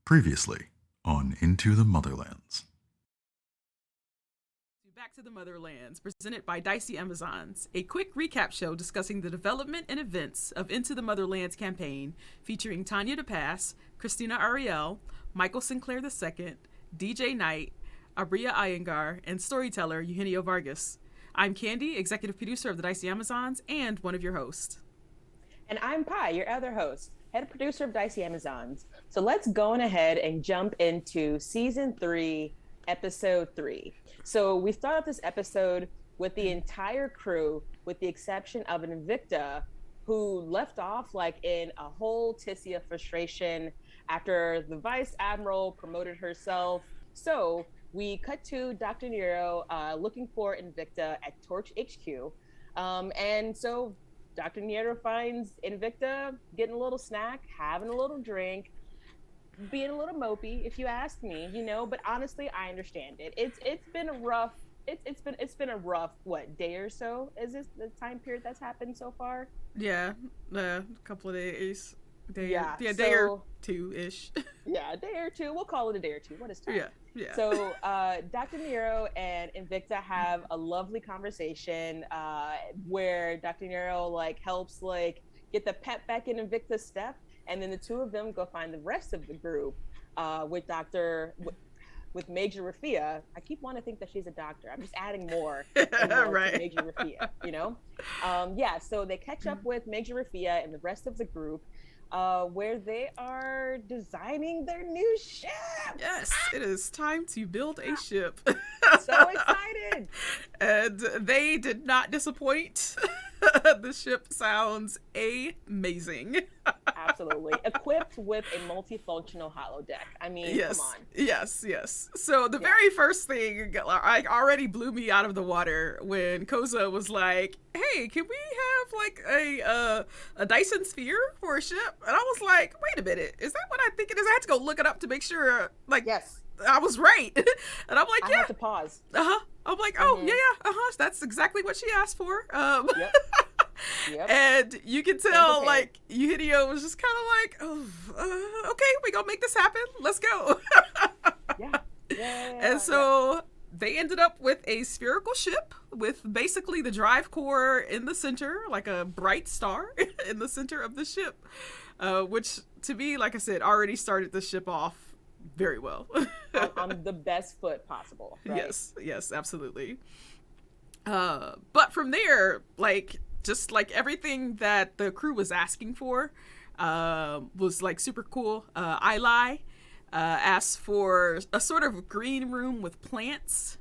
Previously on Into the Motherlands. Back to the Motherlands, presented by Dicey Amazons, a quick recap show discussing the development and events of Into the Motherlands campaign, featuring Tanya DePass, Christina Ariel, Michael Sinclair II, DJ Knight, Abria Iyengar, and storyteller Eugenio Vargas. I'm Candy, executive producer of the Dicey Amazons, and one of your hosts. And I'm Pi, your other host, head producer of Dicey Amazons. So let's go on ahead and jump into season 3, episode 3. So we start off this episode with the entire crew, with the exception of an Invicta, who left off like in a whole tizzy of frustration after the vice admiral promoted herself. So we cut to Dr. Nero looking for Invicta at Torch HQ. And so Dr. Nero finds Invicta getting a little snack, having a little drink, being a little mopey, if you ask me, you know. But honestly, I understand it. It's been a rough. It's been a rough day or so. Is this the time period that's happened so far? Yeah, a couple of days. Day or two-ish. Yeah, a day or two. We'll call it a day or two. What is time? Yeah. So Dr. Nero and Invicta have a lovely conversation where Dr. Nero helps get the pep back in Invicta's step, and then the two of them go find the rest of the group with Major Rafia. I keep wanting to think that she's a doctor. I'm just adding more and more right. to Major Rafia, you know? So they catch up with Major Rafia and the rest of the group where they are designing their new ship. Yes, it is time to build a ship. So excited. And they did not disappoint. The ship sounds amazing. Absolutely. Equipped with a multifunctional holodeck. I mean, yes. Come on. Yes. So the very first thing already blew me out of the water when Koseh was like, hey, can we have a Dyson sphere for a ship? And I was like, wait a minute, is that what I think it is? I had to go look it up to make sure yes, I was right. And I'm like, I yeah. have to pause. I'm like, oh, yeah. That's exactly what she asked for. Yep. And you can tell, Eugenio was just kind of okay, we gonna make this happen. Let's go. Yeah. And so they ended up with a spherical ship with basically the drive core in the center, like a bright star in the center of the ship, which to me, like I said, already started the ship off very well. on the best foot possible, right? Yes, absolutely. But from there, just everything that the crew was asking for was super cool. Ilay asked for a sort of green room with plants,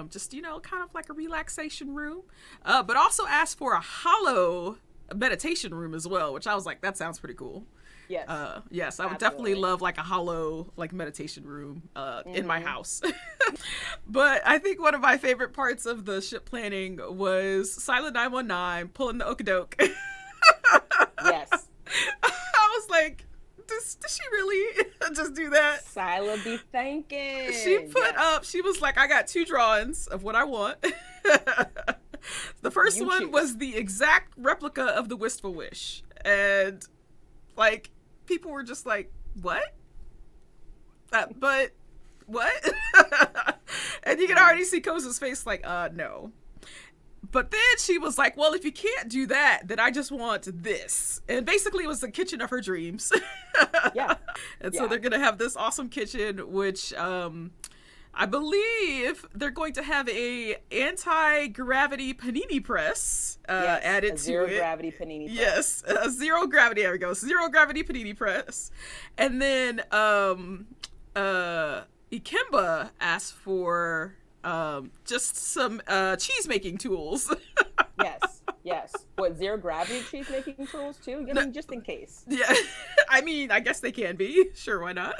just kind of like a relaxation room, but also asked for a hollow meditation room as well, which I was like, that sounds pretty cool. Yes, I would definitely love a hollow meditation room in my house. But I think one of my favorite parts of the ship planning was Silent 919 pulling the okadoke. Yes. I was like, does she really just do that? Sila be thinking. She was like, I got 2 drawings of what I want. The first one was the exact replica of the Wistful Wish. And people were just like, what? But what? And you can already see Koseh's face no. But then she was like, well, if you can't do that, then I just want this. And basically it was the kitchen of her dreams. Yeah. And so they're going to have this awesome kitchen, which I believe they're going to have a anti-gravity panini press added to it. Zero gravity panini press. Yes, zero gravity. There we go. Zero gravity panini press. And then Ikemba asked for just some cheese making tools. Yes. What, zero gravity cheese making tools too? I mean, just in case. Yeah. I mean, I guess they can be. Sure, why not?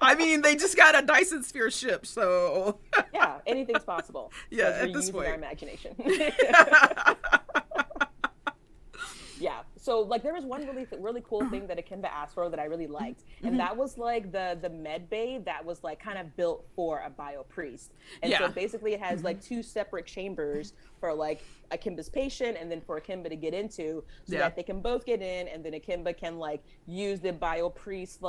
I mean, they just got a Dyson sphere ship, so yeah, anything's possible. Yeah, at this point, our imagination. Yeah. So there was one really cool thing that Ikemba asked for that I really liked, and that was the med bay that was kind of built for a bio priest, and so basically it has 2 separate chambers for Ikemba's patient and then for Ikemba to get into, so that they can both get in, and then Ikemba can use the bio priest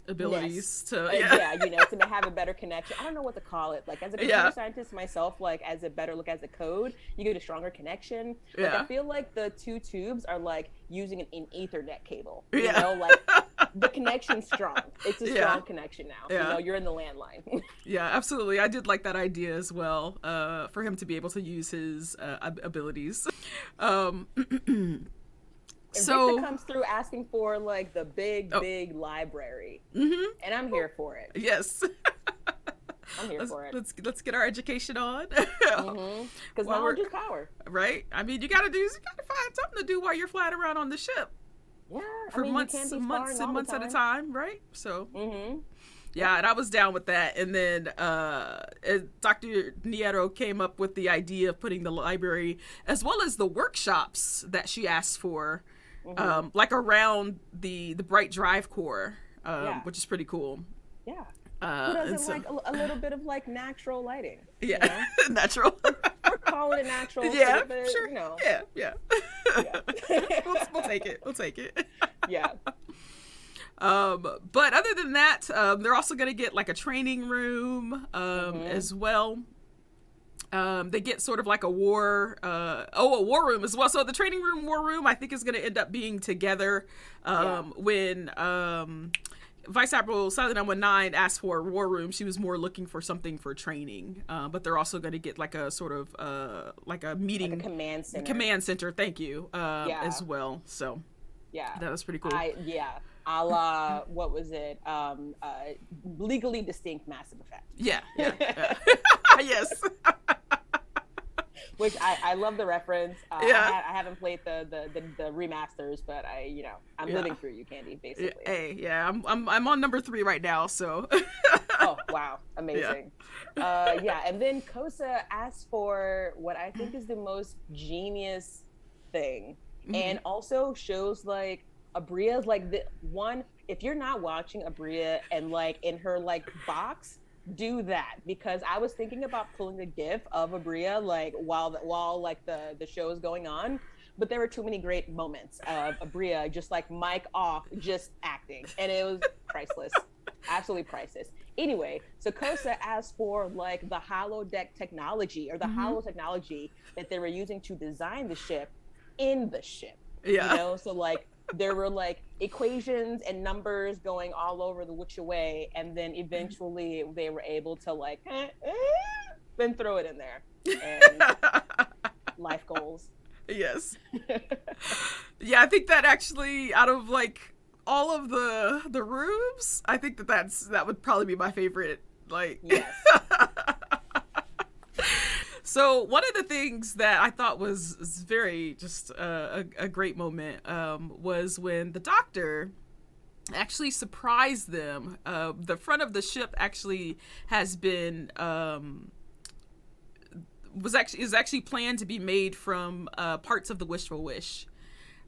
abilities to to have a better connection. I don't know what to call it. Like as a computer scientist myself, like as a better look as a code, you get a stronger connection. Like I feel like the two tubes are like using an Ethernet cable. You know, like the connection's strong. It's a strong connection now. You know, you're in the landline. Yeah, absolutely. I did like that idea as well. For him to be able to use his abilities. Invicta comes through asking for like the big library, and I'm here for it. Yes, I'm here for it. Let's get our education on. Because knowledge is power, right? I mean, you gotta find something to do while you're flying around on the ship. Yeah, for months and months at a time, right? So. Yeah, and I was down with that. And then Dr. Niero came up with the idea of putting the library as well as the workshops that she asked for, like around the Bright Drive core, which is pretty cool. Yeah. Who doesn't like a little bit of like natural lighting? Yeah, you know? Natural. We're calling it natural. Yeah, bit, sure. You know. Yeah. We'll take it. We'll take it. Yeah. But other than that, they're also going to get like a training room as well. They get sort of like a war room as well. So the training room, war room, I think is going to end up being together when Vice Admiral Silent 919 asked for a war room. She was more looking for something for training, but they're also going to get like a sort of like a meeting, like a command center. Command center, thank you, as well. So that was pretty cool. A la, what was it? Legally Distinct Massive Effect. Yeah. Yes. Which I love the reference. I haven't played the remasters, but I'm living through you, Candy, basically. Hey, I'm on number 3 right now, so. Oh wow, amazing. And then Koseh asked for what I think is the most genius thing, and also shows like Abria's like the one. If you're not watching Abria and like in her like box, do that, because I was thinking about pulling a GIF of Abria like while like the show is going on, but there were too many great moments of Abria just like mic off, just acting, and it was priceless, absolutely priceless. Anyway, so Koseh asked for like the holodeck technology or the holo technology that they were using to design the ship in the ship. Yeah, so like there were like equations and numbers going all over the which way, and then eventually they were able to like then throw it in there. And life goals. Yes. Yeah, I think that actually, out of like all of the rooms, I think that would probably be my favorite. Like, yes. So one of the things that I thought was very just a great moment was when the doctor actually surprised them. The front of the ship actually has been is actually planned to be made from parts of the Wishful Wish.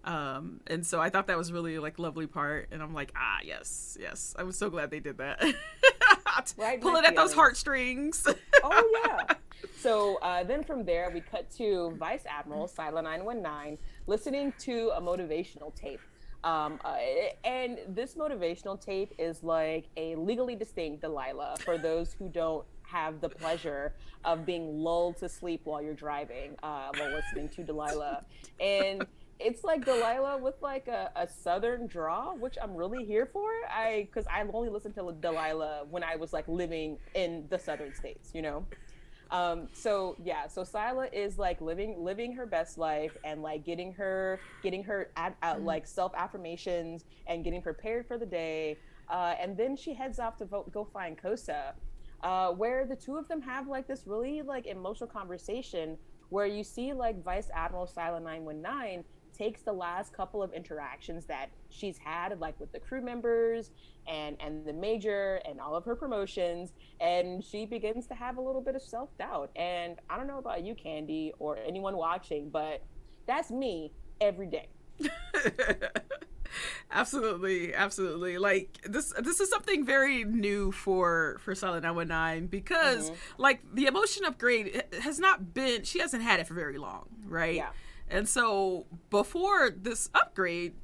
And so I thought that was really like lovely part, and I'm like, yes, I was so glad they did that. Right, pulling at those heartstrings. Oh yeah. So then from there we cut to Vice Admiral Silent 919 listening to a motivational tape. And this motivational tape is like a legally distinct Delilah for those who don't have the pleasure of being lulled to sleep while you're driving while listening to Delilah. And it's like Delilah with like a southern draw, which I'm really here for. Because I've only listened to Delilah when I was like living in the southern states, you know. So Sila is like living her best life and like getting her like self affirmations and getting prepared for the day. And then she heads off to go find Koseh, where the two of them have like this really like emotional conversation where you see like Vice Admiral Silent 919 takes the last couple of interactions that she's had like with the crew members and the major and all of her promotions, and she begins to have a little bit of self-doubt. And I don't know about you, Candy, or anyone watching, but that's me every day. Absolutely. Like this is something very new for Silent 919 because like the emotion upgrade she hasn't had it for very long, right? Yeah. And so before this upgrade,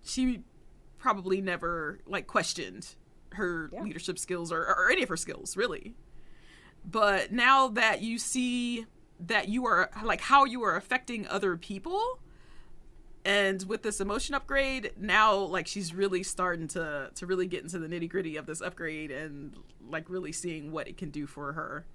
she probably never like questioned her leadership skills or any of her skills, really. But now that you see that you are, like, how you are affecting other people, and with this emotion upgrade, now, like, she's really starting to really get into the nitty gritty of this upgrade and, like, really seeing what it can do for her.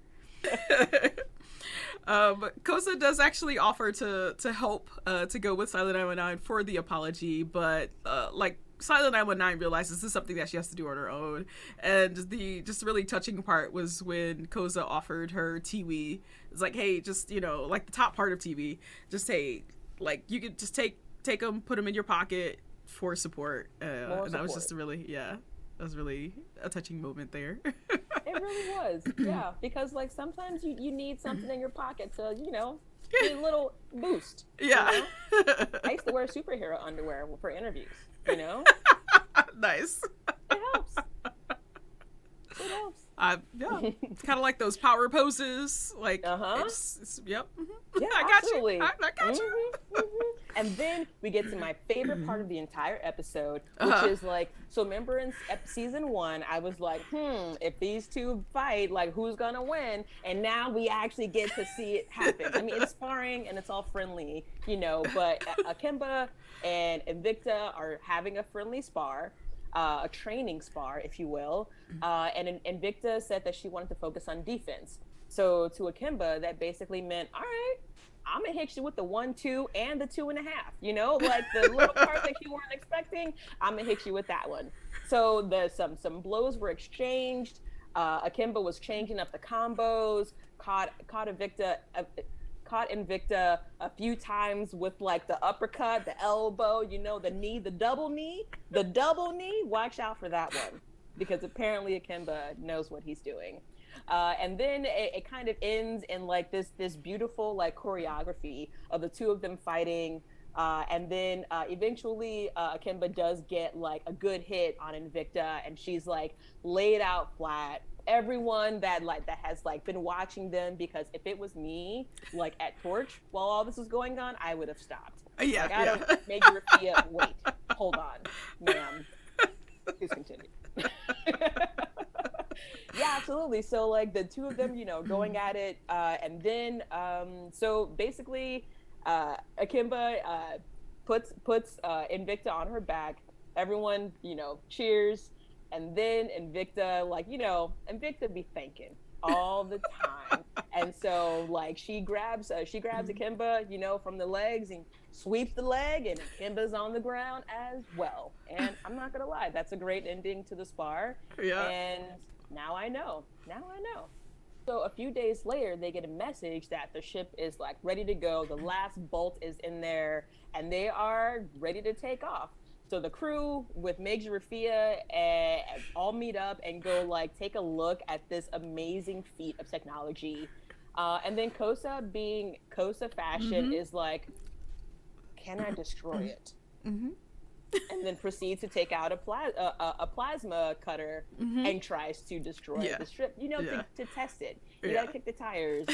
Koseh does actually offer to help to go with Silent 919 for the apology, but like, Silent 919 realizes this is something that she has to do on her own. And the just really touching part was when Koseh offered her Tiwi. It's like, hey, just, you know, like the top part of Tiwi, just, hey, like, you could just take them, put them in your pocket for support. And that was just really, that was really a touching moment there. It really was, yeah, because, like, sometimes you need something in your pocket to, you know, get a little boost. Yeah. You know? I used to wear superhero underwear for interviews, you know? Nice. It helps. It helps. It's kind of like those power poses. Like, it's yep. Yeah, I got absolutely. you. I got you. And then we get to my favorite part of the entire episode, which is like, so remember in season 1, I was like, if these two fight, like, who's gonna win? And now we actually get to see it happen. I mean, it's sparring and it's all friendly, you know, but Ikemba and Invicta are having a friendly spar. A training spar, if you will. And Invicta said that she wanted to focus on defense. So to Ikemba, that basically meant, all right, I'm gonna hit you with the 1-2 and the 2.5. You know, like the little part that you weren't expecting, I'm gonna hit you with that one. So some blows were exchanged. Ikemba was changing up the combos, caught Invicta a few times with, like, the uppercut, the elbow, you know, the knee, the double knee. Watch out for that one, because apparently Ikemba knows what he's doing. And then it kind of ends in, like, this beautiful, like, choreography of the two of them fighting. And then eventually Ikemba does get, like, a good hit on Invicta, and she's, like, laid out flat. Everyone that has, like, been watching them, because if it was me, like, at Torch while all this was going on, I would have stopped. Yeah, like, I don't make Rafia wait. Hold on, ma'am. Please continue. Yeah, absolutely. So, like, the two of them, you know, going at it, and then so basically Ikemba puts Invicta on her back. Everyone, you know, cheers. And then Invicta, like, you know, Invicta be thinking all the time. And so, like, she grabs Ikemba, you know, from the legs and sweeps the leg, and Ikemba's on the ground as well. And I'm not gonna lie, that's a great ending to the spar. Yeah. And now I know. So a few days later, they get a message that the ship is, like, ready to go. The last bolt is in there, and they are ready to take off. So the crew with Megs and Rafia all meet up and go, like, take a look at this amazing feat of technology. And then Koseh, being Koseh fashion, is like, can I destroy it? And then proceeds to take out a plasma cutter and tries to destroy the strip, you know, to test it. You gotta kick the tires.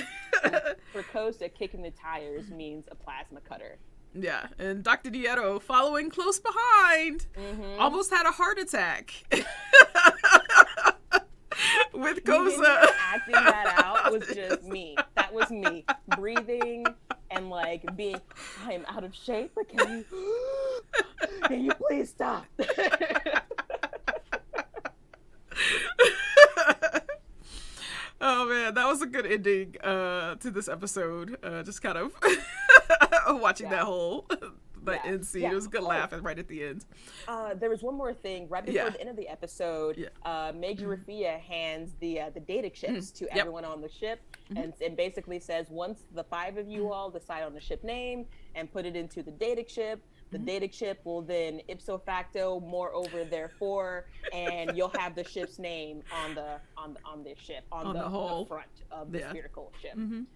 For Koseh, kicking the tires means a plasma cutter. Yeah, and Dr. Dietto, following close behind, almost had a heart attack. With Koseh. Acting that out was just me. That was me. Breathing and, like, being, I am out of shape, but can you please stop? Oh man, that was a good ending to this episode. Just kind of watching that whole end scene. It was a good laugh right at the end. There was one more thing right before the end of the episode. Major Rafia hands the data chips to everyone on the ship, and basically says, once the 5 of you all decide on the ship name and put it into the data chip, the data chip will then ipso facto, moreover therefore, and you'll have the ship's name on the ship, on the front of the spherical ship. And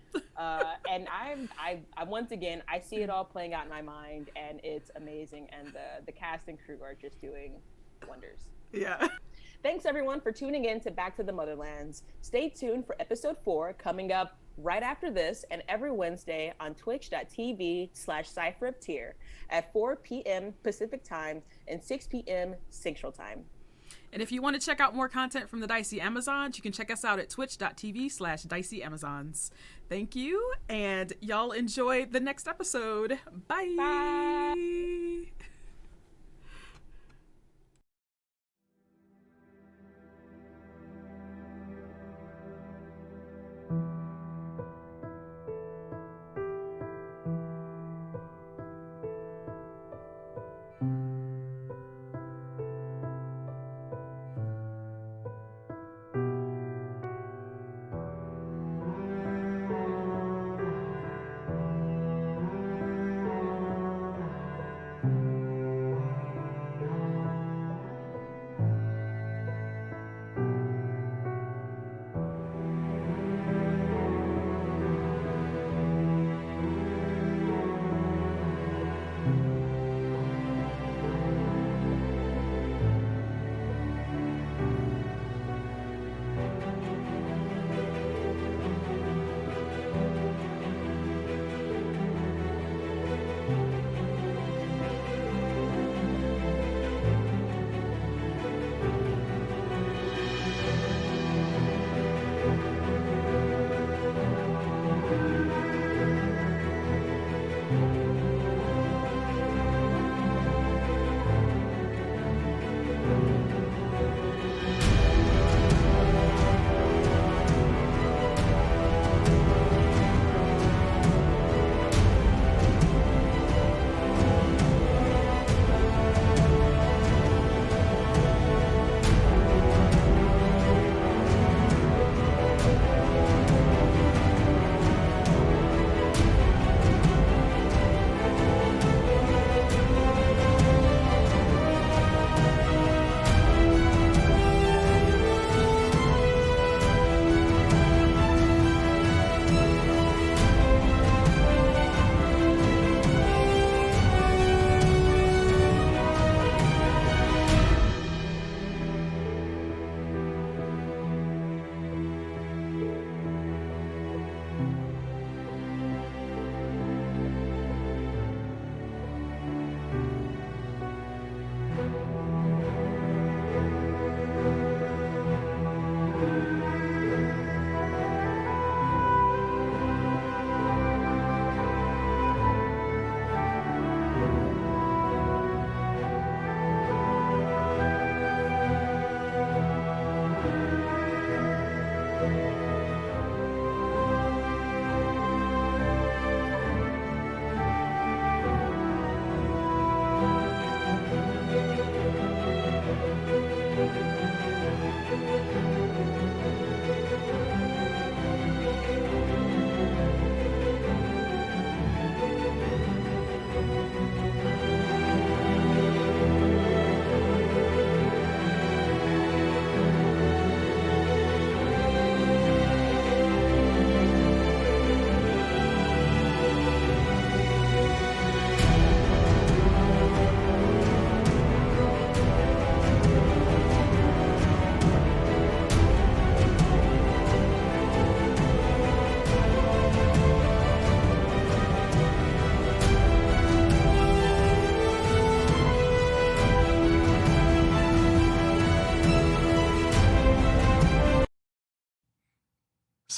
I once again, I see it all playing out in my mind, and it's amazing, and the cast and crew are just doing wonders. Yeah. Thanks everyone for tuning in to Back to the Motherlands. Stay tuned for episode 4 coming up right after this, and every Wednesday on twitch.tv/CypherUpTier at 4 p.m. Pacific time and 6 p.m. Central time. And if you want to check out more content from the Dicey Amazons, you can check us out at twitch.tv/DiceyAmazons. Thank you, and y'all enjoy the next episode. Bye. Bye.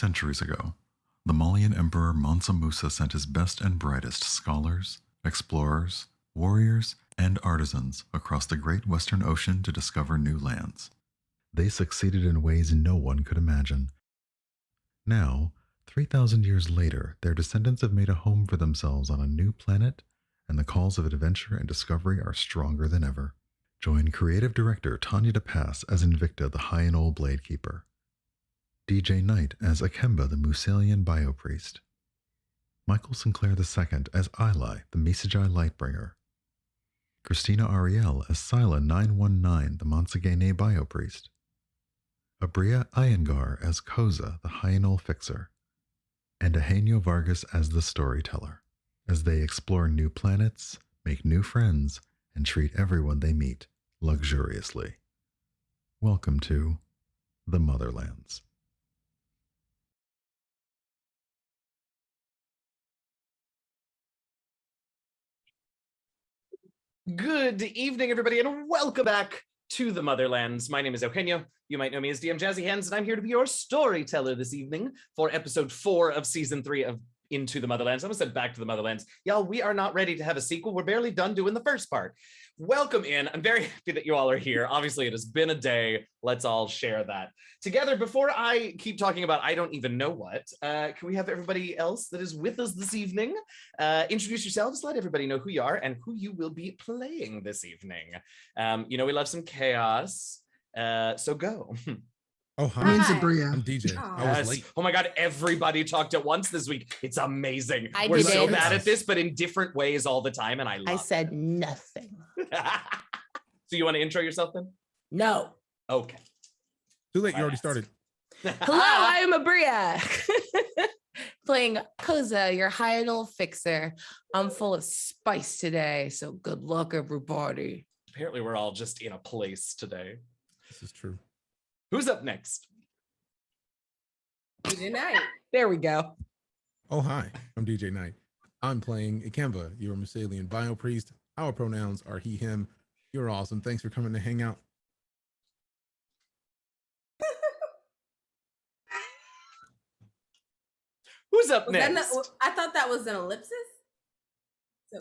Centuries ago, the Malian Emperor Mansa Musa sent his best and brightest scholars, explorers, warriors, and artisans across the great Western Ocean to discover new lands. They succeeded in ways no one could imagine. Now, 3,000 years later, their descendants have made a home for themselves on a new planet, and the calls of adventure and discovery are stronger than ever. Join creative director Tanya DePass as Invicta, the High and Old Blade Keeper, DJ Knight as Ikemba, the Musalian Biopriest, Michael Sinclair II as Ilay, the Misajai Lightbringer, Christina Ariel as Sila 919, the Monsagene Biopriest, Abria Iyengar as Koseh, the Hyanol Fixer, and Eugenio Vargas as the Storyteller, as they explore new planets, make new friends, and treat everyone they meet luxuriously. Welcome to the MotherLands. Good evening, everybody, and welcome back to the Motherlands. My name is Eugenio. You might know me as DM Jazzy Hands, and I'm here to be your storyteller this evening for episode 4 of season 3 of Into the Motherlands. I almost said Back to the Motherlands. Y'all, we are not ready to have a sequel. We're barely done doing the first part. Welcome in. I'm very happy that you all are here. Obviously, it has been a day. Let's all share that together. Before I keep talking about I don't even know what, can we have everybody else that is with us this evening introduce yourselves, let everybody know who you are and who you will be playing this evening. You know we love some chaos, so go. Oh, hi. I'm DJ. I was late. Oh my God, everybody talked at once this week. It's amazing. We're did so it. bad at this, but in different ways all the time, and I love said nothing. So you want to intro yourself then? No. Okay. Too late. You already started. Hello, I am Abria. Playing Koseh, your high-note fixer. I'm full of spice today, so good luck, everybody. Apparently we're all just in a place today. This is true. Who's up next? DJ Knight. There we go. Oh, hi. I'm DJ Knight. I'm playing Ikemba, your Musalian biopriest. Our pronouns are he, him. You're awesome. Thanks for coming to hang out. Who's up next? I thought that was an ellipsis.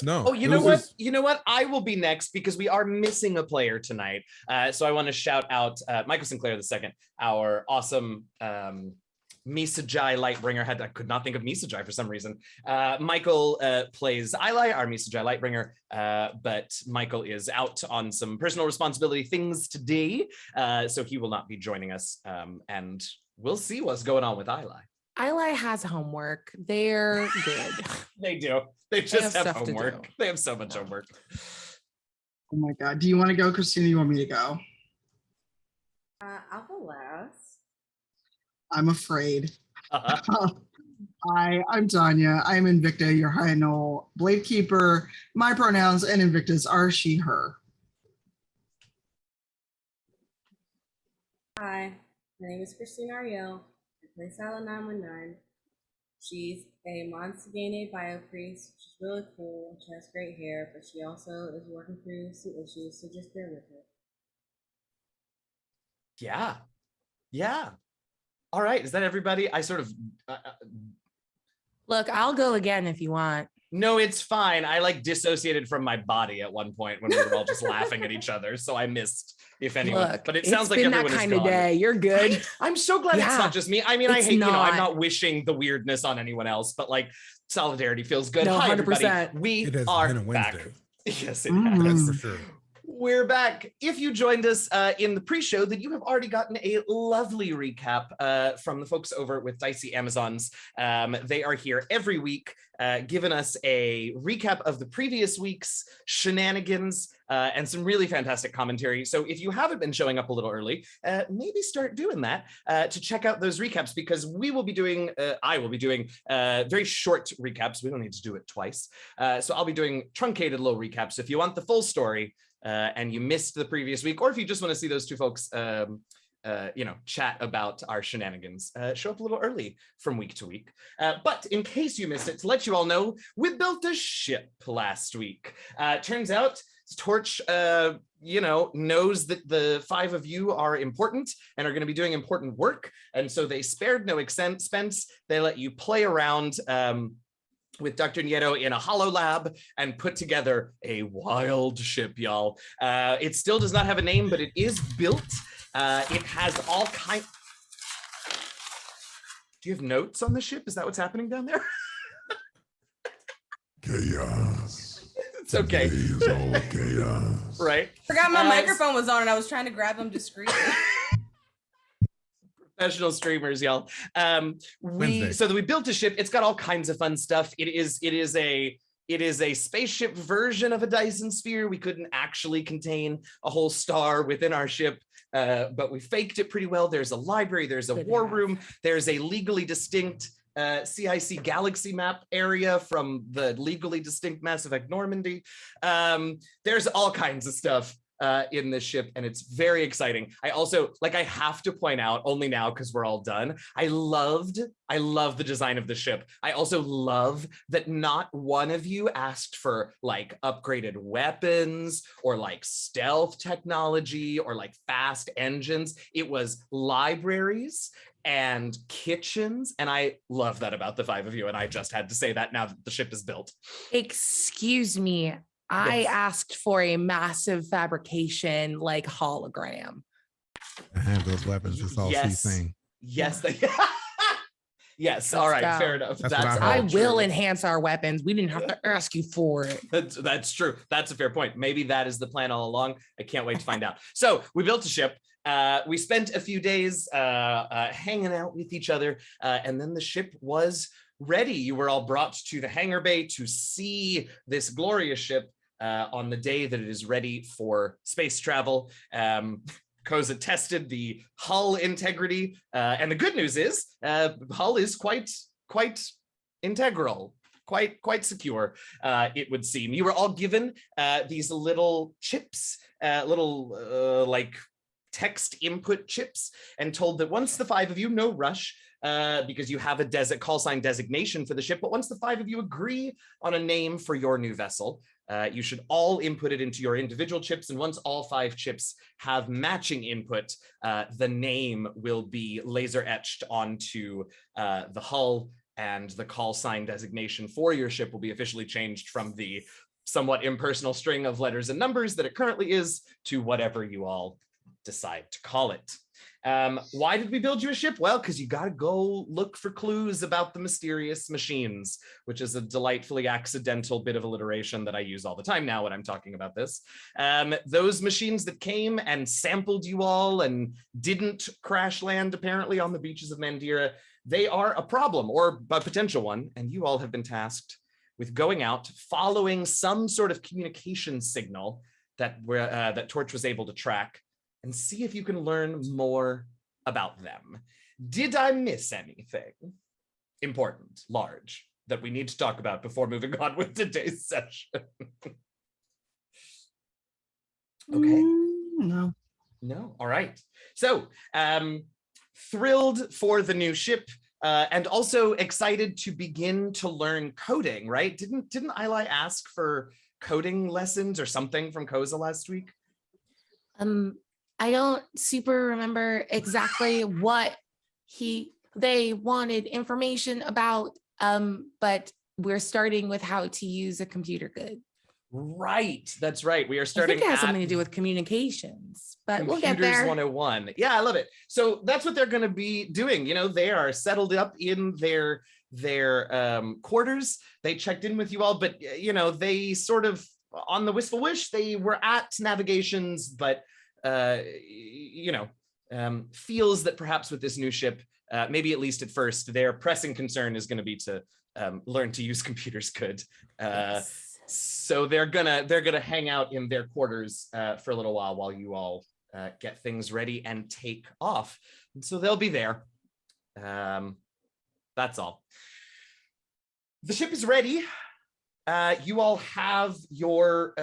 No. Oh, you know what? You know what? I will be next because we are missing a player tonight. So I want to shout out Michael Sinclair II, our awesome Misajai Lightbringer. I could not think of Misajai for some reason. Michael plays Ilay, our Misajai Lightbringer, but Michael is out on some personal responsibility things today, so he will not be joining us. And we'll see what's going on with Ilay. Ilay has homework. They're good. They do. They just have stuff to homework. do. They have so much homework. Oh my God. Do you want to go, Christina? You want me to go? I'll go last. I'm afraid. I'm Tanya. I'm Invicta, your high null blade keeper. My pronouns and Invicta's are she, her. Hi, my name is Christina Ariel. I play Silent 919. She's a Monsigene biopriest. She's really cool. She has great hair, but she also is working through some issues, so just bear with her. Yeah. Yeah. All right. Is that everybody? I sort of... Look, I'll go again if you want. No, it's fine. I like dissociated from my body at one point when we were all just laughing at each other. So I missed, if anyone. Look, but it sounds like been everyone that kind is of gone. day. You're good. I'm so glad it's Yeah. not just me. I mean, I It's hate, I'm not. not wishing the weirdness on anyone else, but like solidarity feels good. No, Hi, everybody. 100%. We It has are been a back. Wednesday. Yes, it Mm. has. That's for sure. We're back. If you joined us in the pre-show, then you have already gotten a lovely recap from the folks over with Dicey Amazons. They are here every week, giving us a recap of the previous week's shenanigans and some really fantastic commentary. So if you haven't been showing up a little early, maybe start doing that to check out those recaps, because we will be doing, I will be doing very short recaps. We don't need to do it twice. So I'll be doing truncated little recaps. If you want the full story, and you missed the previous week, or if you just want to see those two folks, chat about our shenanigans, show up a little early from week to week. But in case you missed it, to let you all know, we built a ship last week. Turns out Torch, knows that the 5 of you are important and are going to be doing important work, and so they spared no expense. They let you play around with Dr. Nieto in a holo lab and put together a wild ship, y'all. It still does not have a name, but it is built. It has all kind. Do you have notes on the ship? Is that what's happening down there? Chaos. It's okay. Today's all chaos. Right? Forgot my microphone was on and I was trying to grab them discreetly. Professional streamers, y'all. Wednesday. So that we built a ship. It's got all kinds of fun stuff. It is a spaceship version of a Dyson sphere. We couldn't actually contain a whole star within our ship, but we faked it pretty well. There's a library, there's a war room, there's a legally distinct CIC galaxy map area from the legally distinct Mass Effect Normandy. There's all kinds of stuff. in this ship, and it's very exciting. I also, like, I have to point out, only now because we're all done, I love the design of the ship. I also love that not one of you asked for like upgraded weapons or like stealth technology or like fast engines. It was libraries and kitchens, and I love that about the 5 of you, and I just had to say that now that the ship is built. Excuse me. I Yes. asked for a massive fabrication like hologram. I have those weapons. That's all she's saying. Yes. Yes. All Let's right. go. Fair enough. That's what I all will true. enhance our weapons. We didn't have to ask you for it. That's true. That's a fair point. Maybe that is the plan all along. I can't wait to find out. So we built a ship. We spent a few days hanging out with each other, and then the ship was ready. You were all brought to the hangar bay to see this glorious ship on the day that it is ready for space travel. Koseh tested the hull integrity, and the good news is hull is quite integral, quite secure, it would seem. You were all given these little chips, like text input chips, and told that once the 5 of you, no rush, because you have a call sign designation for the ship, but once the 5 of you agree on a name for your new vessel, you should all input it into your individual chips, and once all 5 chips have matching input, the name will be laser etched onto the hull, and the call sign designation for your ship will be officially changed from the somewhat impersonal string of letters and numbers that it currently is to whatever you all decide to call it. Why did we build you a ship? Well, because you got to go look for clues about the mysterious machines, which is a delightfully accidental bit of alliteration that I use all the time now when I'm talking about this. Those machines that came and sampled you all and didn't crash land apparently on the beaches of Mandira, they are a problem, or a potential one, and you all have been tasked with going out, following some sort of communication signal that Torch was able to track, and see if you can learn more about them. Did I miss anything important, large, that we need to talk about before moving on with today's session? Okay. No. No. All right. So, thrilled for the new ship, and also excited to begin to learn coding, right? Didn't Ilay ask for coding lessons or something from Koseh last week? I don't super remember exactly what they wanted information about, but we're starting with how to use a computer good. Right, that's right. We are I starting. think it has something to do with communications, but we'll get Computers there. 101. Yeah, I love it. So that's what they're going to be doing. You know, they are settled up in their quarters. They checked in with you all, but you know, they sort of, on the wistful wish, they were at navigations, but feels that perhaps with this new ship, maybe at least at first, their pressing concern is going to be to learn to use computers good. Yes. So they're gonna hang out in their quarters for a little while you all get things ready and take off. And so they'll be there. That's all. The ship is ready. You all have your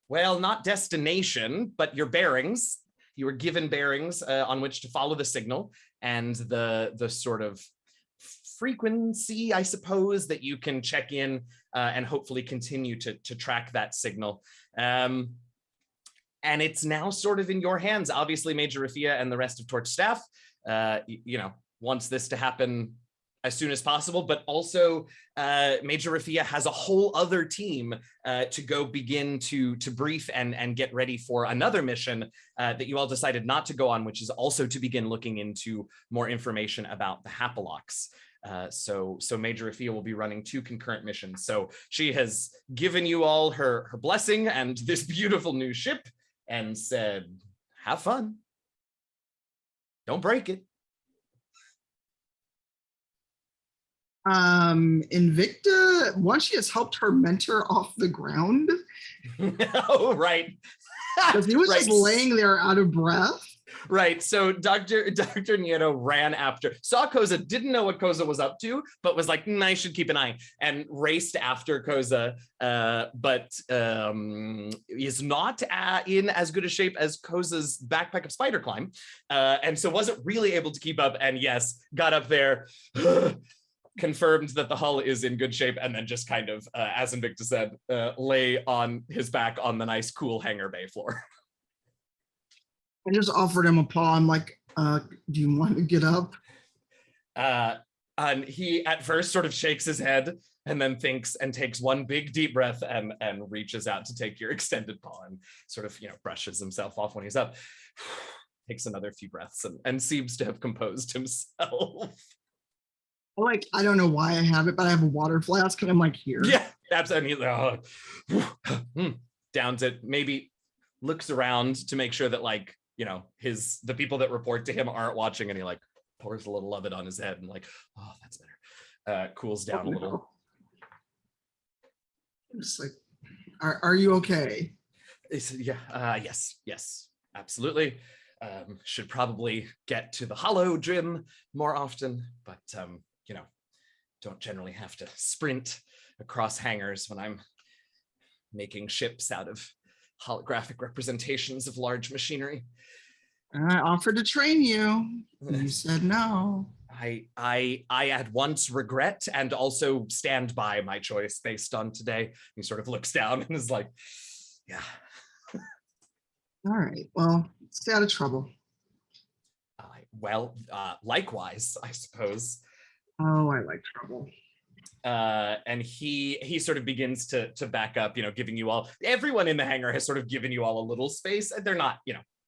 not destination, but your bearings. You were given bearings on which to follow the signal, and the sort of frequency, I suppose, that you can check in and hopefully continue to track that signal. And it's now sort of in your hands. Obviously, Major Rafia and the rest of Torch staff, wants this to happen as soon as possible, but also Major Rafia has a whole other team to go begin to brief and get ready for another mission that you all decided not to go on, which is also to begin looking into more information about the Hapalocks. So Major Rafia will be running 2 concurrent missions. So she has given you all her blessing and this beautiful new ship and said, have fun. Don't break it. Invicta, once she has helped her mentor off the ground. Oh, right. Because he was just laying there out of breath. Right. So Dr. Nieto ran after, saw Koseh, didn't know what Koseh was up to, but was like, I should keep an eye, and raced after Koseh, but is not in as good a shape as Koseh's backpack of spider climb. And so wasn't really able to keep up. And yes, got up there, confirmed that the hull is in good shape, and then just kind of, as Invicta said, lay on his back on the nice, cool hangar bay floor. I just offered him a paw. I'm like, do you want to get up? And he at first sort of shakes his head and then thinks and takes one big deep breath and reaches out to take your extended paw and sort of, brushes himself off when he's up. Takes another few breaths and seems to have composed himself. Like, I don't know why I have it, but I have a water flask and I'm like, here. Yeah, absolutely. Downs it, maybe looks around to make sure that, like, the people that report to him aren't watching, and he like pours a little of it on his head and like, oh, that's better. Cools down a little. It's like, are you okay? Yes, absolutely. Should probably get to the hollow gym more often, but don't generally have to sprint across hangars when I'm making ships out of holographic representations of large machinery. I offered to train you. You said no. I at once regret and also stand by my choice based on today. He sort of looks down and is like, yeah. All right, well, stay out of trouble. Likewise, I suppose. Oh, I like trouble. And he sort of begins to back up, giving you all, everyone in the hangar has sort of given you all a little space. They're not,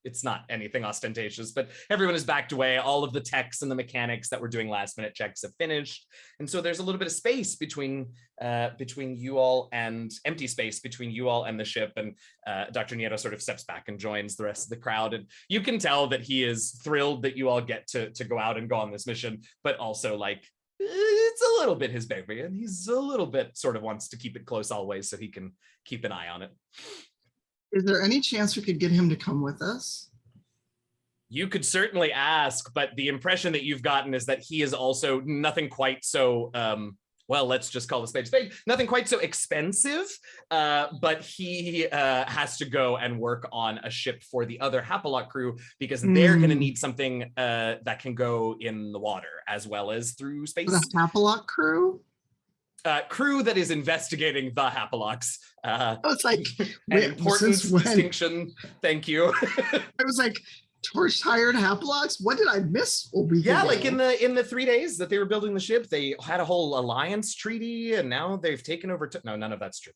it's not anything ostentatious, but everyone has backed away. All of the techs and the mechanics that were doing last minute checks have finished. And so there's a little bit of space between you all, and empty space between you all and the ship. And Dr. Nieto sort of steps back and joins the rest of the crowd. And you can tell that he is thrilled that you all get to go out and go on this mission, but also like, it's a little bit his baby, and he's a little bit sort of wants to keep it close always so he can keep an eye on it. Is there any chance we could get him to come with us? You could certainly ask, but the impression that you've gotten is that he is also nothing quite so, let's just call the spade spade, nothing quite so expensive, but he has to go and work on a ship for the other Hapalok crew, because they're going to need something that can go in the water as well as through space. The Hapalok crew? Crew that is investigating the Hapaloks. It's like an important distinction. Thank you. I was like, Torch hired Hapaloks? What did I miss? Like in the 3 days that they were building the ship, they had a whole alliance treaty, and now they've taken over. No, none of that's true.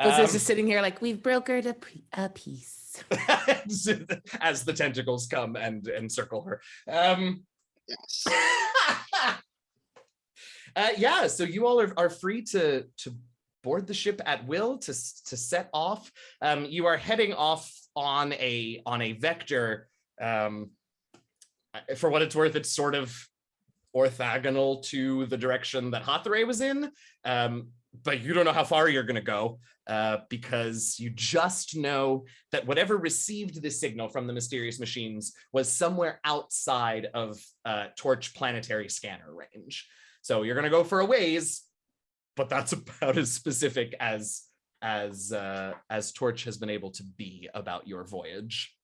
Kose's just sitting here like, we've brokered a peace. As the tentacles come and encircle her. Yes. So you all are free to board the ship at will, to set off. You are heading off on a vector. For what it's worth, it's sort of orthogonal to the direction that Hathaway was in, but you don't know how far you're going to go, because you just know that whatever received this signal from the mysterious machines was somewhere outside of Torch planetary scanner range. So you're going to go for a ways, but that's about as specific as Torch has been able to be about your voyage.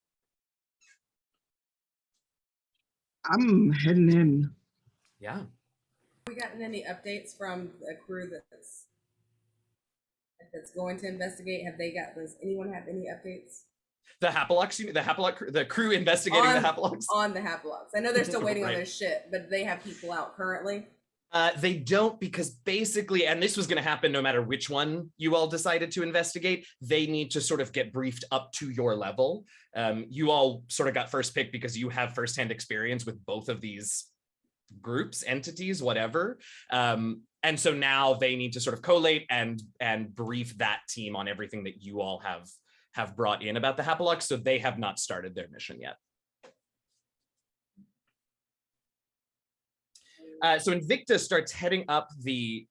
I'm heading in. Yeah. Have we gotten any updates from the crew that's going to investigate? Does anyone have any updates? The Hapaloks, the crew investigating the Hapaloks? On the Hapaloks. I know they're still waiting Right. on their ship, but they have people out currently. They don't, because basically, and this was going to happen no matter which one you all decided to investigate, they need to sort of get briefed up to your level. You all sort of got first pick because you have firsthand experience with both of these groups, entities, whatever. And so now they need to sort of collate and brief that team on everything that you all have brought in about the Hapaloks. So they have not started their mission yet. So Invicta starts heading up the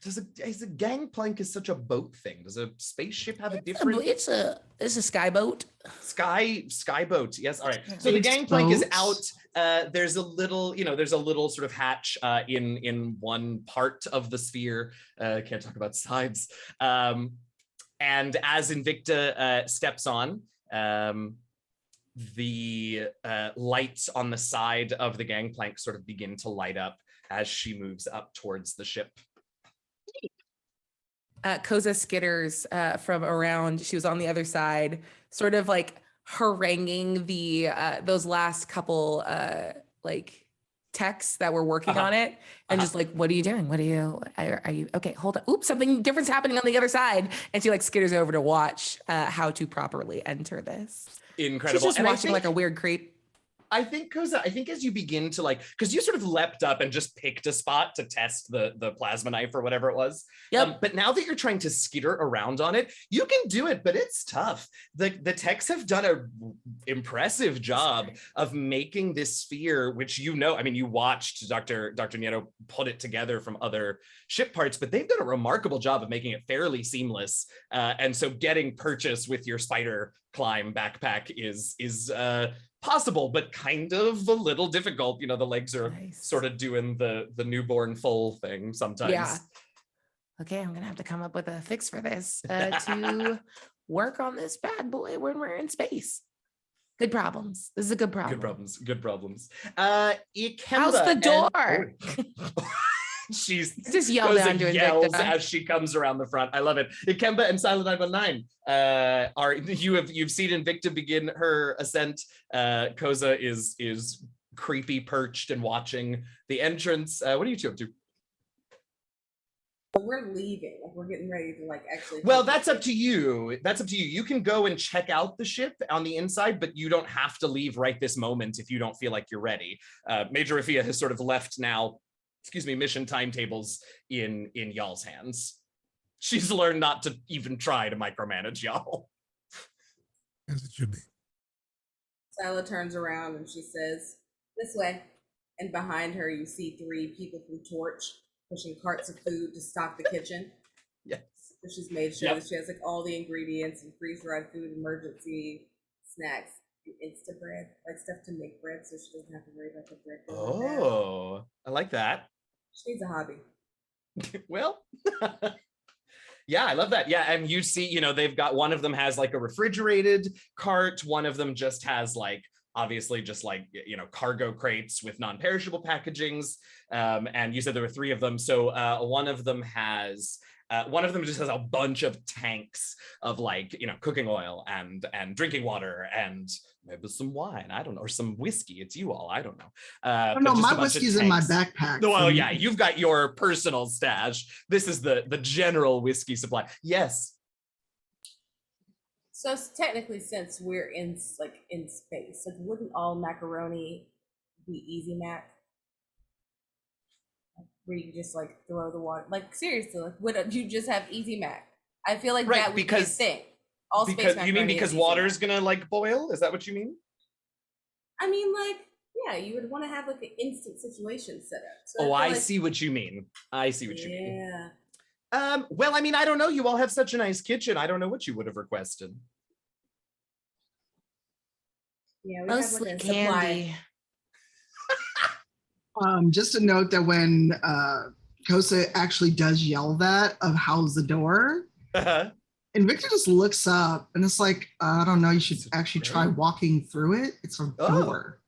Is a gangplank is such a boat thing? Does a spaceship have a different? It's a sky boat. Sky boat. Yes. All right. So the gangplank is out. There's a little, there's a little sort of hatch in one part of the sphere. Can't talk about sides. And as Invicta steps on, the lights on the side of the gangplank sort of begin to light up as she moves up towards the ship. Koseh skitters from around. She was on the other side, sort of like haranguing the those last couple like techs that were working on it, and just like, what are you doing? What are you okay? Hold on. Oops, something different's happening on the other side. And she like skitters over to watch how to properly enter this. Incredible. She's just watching like a weird creep. I think, Koseh, as you begin to because you sort of leapt up and just picked a spot to test the plasma knife or whatever it was. Yep. But now that you're trying to skitter around on it, you can do it, but it's tough. The techs have done a impressive job of making this sphere, which you watched Dr. Nieto put it together from other ship parts, but they've done a remarkable job of making it fairly seamless. And so getting purchase with your spider climb backpack is possible, but kind of a little difficult. The legs are sort of doing the newborn foal thing sometimes. Yeah. Okay, I'm gonna have to come up with a fix for this to work on this bad boy when we're in space. Good problems. This is a good problem. Good problems. Ikemba, how's the door? She's just yelled down to yells Invicta as she comes around the front. I love it. Ikemba and Silent 919 you've seen Invicta begin her ascent. Koseh is creepy perched and watching the entrance. What are you two up to? We're leaving. We're getting ready to actually. Well, that's up to you. You can go and check out the ship on the inside, but you don't have to leave right this moment if you don't feel like you're ready. Major Rafia has sort of left now. Mission timetables in y'all's hands. She's learned not to even try to micromanage y'all. As it should be. Sala turns around and she says, "This way." And behind her, you see 3 people from Torch pushing carts of food to stock the kitchen. Yes. So she's made sure that she has all the ingredients and freeze-dried food, emergency snacks, Insta bread, stuff to make bread, so she doesn't have to worry about the bread. Oh, I like that. She needs a hobby. Well, yeah, I love that. Yeah, and you see, they've got, one of them has a refrigerated cart. One of them just has obviously just cargo crates with non-perishable packagings. And you said there were 3 of them. So one of them just has a bunch of tanks of cooking oil and drinking water and maybe some wine. I don't know, or some whiskey. It's you all. I don't know. No, my whiskey's in my backpack. Oh yeah, you've got your personal stash. This is the general whiskey supply. Yes. So technically, since we're in space, wouldn't all macaroni be Easy Mac? Where you just throw the water, seriously, would you just have Easy Mac? I feel like that would be a thing. All space macaroni. You mean because water's gonna boil? Is that what you mean? I mean, yeah, you would want to have an instant situation set up. So I see what you mean. Yeah. Well, I don't know. You all have such a nice kitchen. I don't know what you would have requested. Yeah, we mostly have candy. Just a note that when Koseh actually does yell that of how's the door, Invicta just looks up and it's I don't know, you should actually try walking through it. It's a door.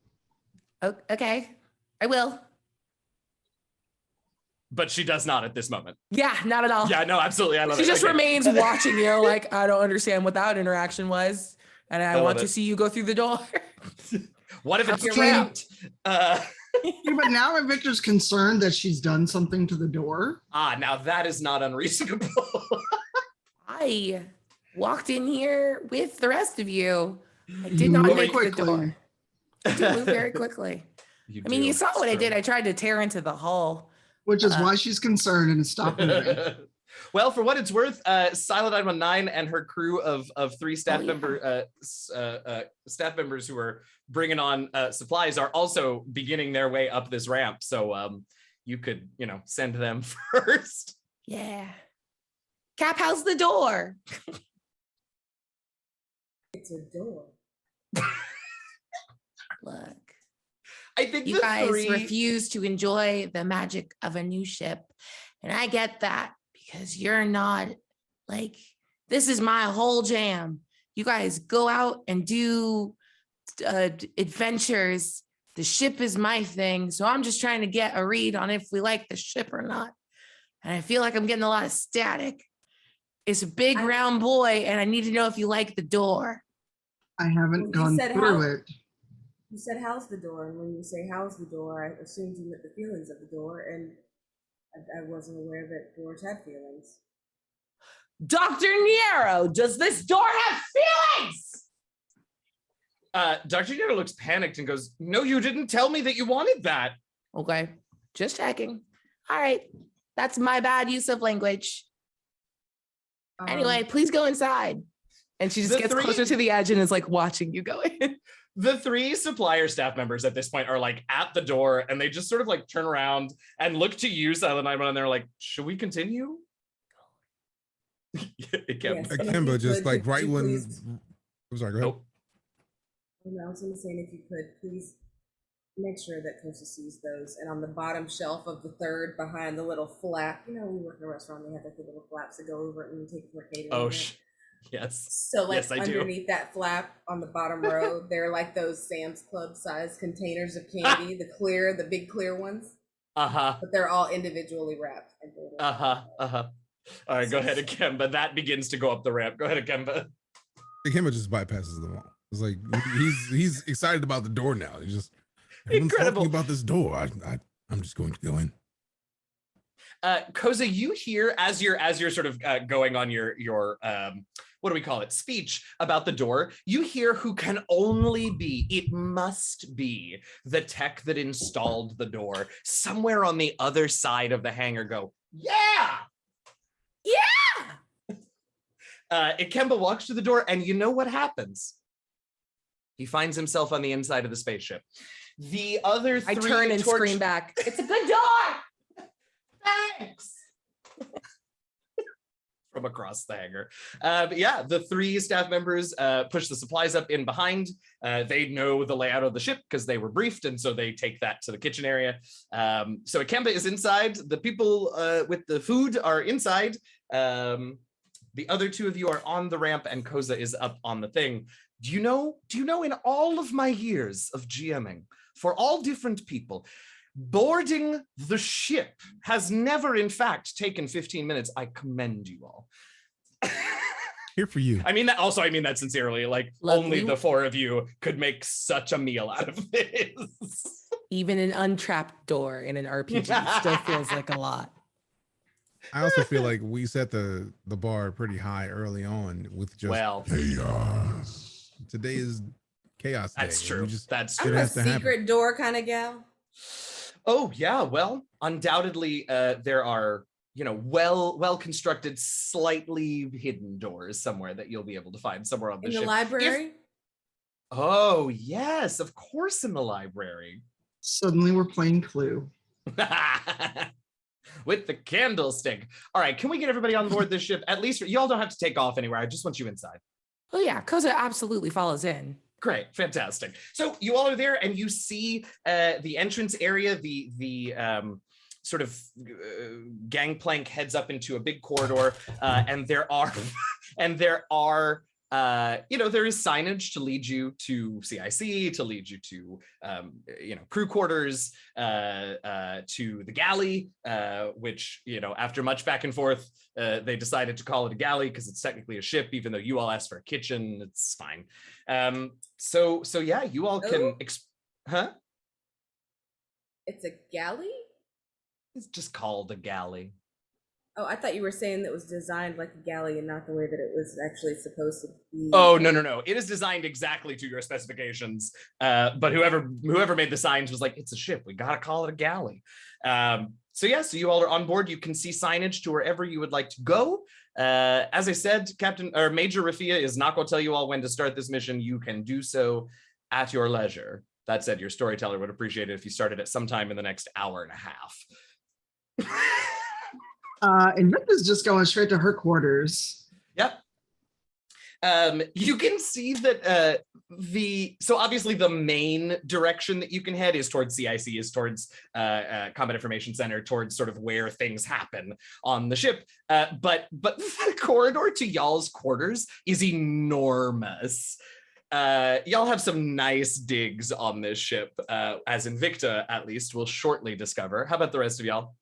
Oh, okay, I will. But she does not at this moment. Yeah, not at all. Yeah, no, absolutely. I love it. She just remains watching you I don't understand what that interaction was. And I want to see you go through the door. What if it's trapped? Yeah, but now Invicta's concerned that she's done something to the door. Now that is not unreasonable. I walked in here with the rest of you. I did not make the door. I did move very quickly. You saw what I did. I tried to tear into the hull. Which is why she's concerned and stopping moving. Well, for what it's worth, Silent 919 and her crew of 3 staff staff members who are bringing on supplies are also beginning their way up this ramp. So you could, send them first. Yeah. Cap, how's the door? It's a door. Look, I think you the guys three refuse to enjoy the magic of a new ship. And I get that because you're not like, this is my whole jam. You guys go out and do adventures. The ship is my thing. So I'm just trying to get a read on if we like the ship or not. And I feel like I'm getting a lot of static. It's a big round boy, and I need to know if you like the door. I haven't Well, gone through it. You said, how's the door? And when you say, how's the door, I assumed you meant the feelings of the door, and I wasn't aware that doors had feelings. Dr. Nero, does this door have feelings? Dr. Nero looks panicked and goes, no, you didn't tell me that you wanted that. Okay, just checking. All right, that's my bad use of language. Anyway, please go inside. And she just gets closer to the edge and is like watching you go in. The three supplier staff members at this point are like at the door, and they just sort of like turn around and look to you, Silent Night, and they're like, should we continue? Ikemba just like right when I'm sorry, go ahead. Nope. I was going to say, if you could please make sure that Koseh sees those, and on the bottom shelf of the third behind the little flap, you know, we work in a restaurant, they have like the little flaps that go over it when you take it for catering. Oh, yes. So like yes, I underneath do. that flap on the bottom row, they're like those Sam's Club size containers of candy, the big clear ones. Uh-huh. But they're all individually wrapped. All right, go ahead, Ikemba. That begins to go up the ramp. Go ahead, Ikemba. Ikemba just bypasses them all. It's like he's excited about the door now. He's just incredible talking about this door. I'm just going to go in. Koseh, you hear as you're sort of going on your what do we call it, speech about the door, you hear who can only be, it must be the tech that installed the door somewhere on the other side of the hangar go, yeah. Ikemba walks to the door, and you know what happens? He finds himself on the inside of the spaceship. The other three I turn and scream back, it's a good door. Thanks. From across the hangar. But yeah, the three staff members push the supplies up in behind. They know the layout of the ship because they were briefed, and so they take that to the kitchen area. So Ikemba is inside. The people with the food are inside. The other two of you are on the ramp, and Koseh is up on the thing. Do you know in all of my years of GMing, for all different people, boarding the ship has never, in fact, taken 15 minutes. I commend you all. Here for you. I mean that sincerely. Like, only the four of you could make such a meal out of this. Even an untrapped door in an RPG still feels like a lot. I also feel like we set the bar pretty high early on with just chaos. Today is chaos day. That's true. I'm a secret door kind of gal. Oh yeah, well, undoubtedly there are, well constructed, slightly hidden doors somewhere that you'll be able to find somewhere on the ship. In the library? Oh yes, of course, in the library. Suddenly we're playing Clue. With the candlestick. All right, can we get everybody on board this ship? At least y'all don't have to take off anywhere. I just want you inside. Oh yeah, Koseh absolutely follows in. Great, fantastic. So you all are there, and you see the entrance area. The sort of gangplank heads up into a big corridor, and there are there is signage to lead you to CIC, to lead you to crew quarters, to the galley, which after much back and forth, they decided to call it a galley because it's technically a ship, even though you all asked for a kitchen. It's fine. So yeah, you all can. It's a galley? It's just called a galley. Oh, I thought you were saying that it was designed like a galley and not the way that it was actually supposed to be. Oh, no. It is designed exactly to your specifications. But whoever made the signs was like, it's a ship. We got to call it a galley. So you all are on board. You can see signage to wherever you would like to go. As I said, Major Rafia is not going to tell you all when to start this mission. You can do so at your leisure. That said, your storyteller would appreciate it if you started at some time in the next hour and a half. Invicta's just going straight to her quarters. Yep. You can see that so obviously the main direction that you can head is towards CIC, is towards Combat Information Center, towards sort of where things happen on the ship. But the corridor to y'all's quarters is enormous. Y'all have some nice digs on this ship, as Invicta at least will shortly discover. How about the rest of y'all?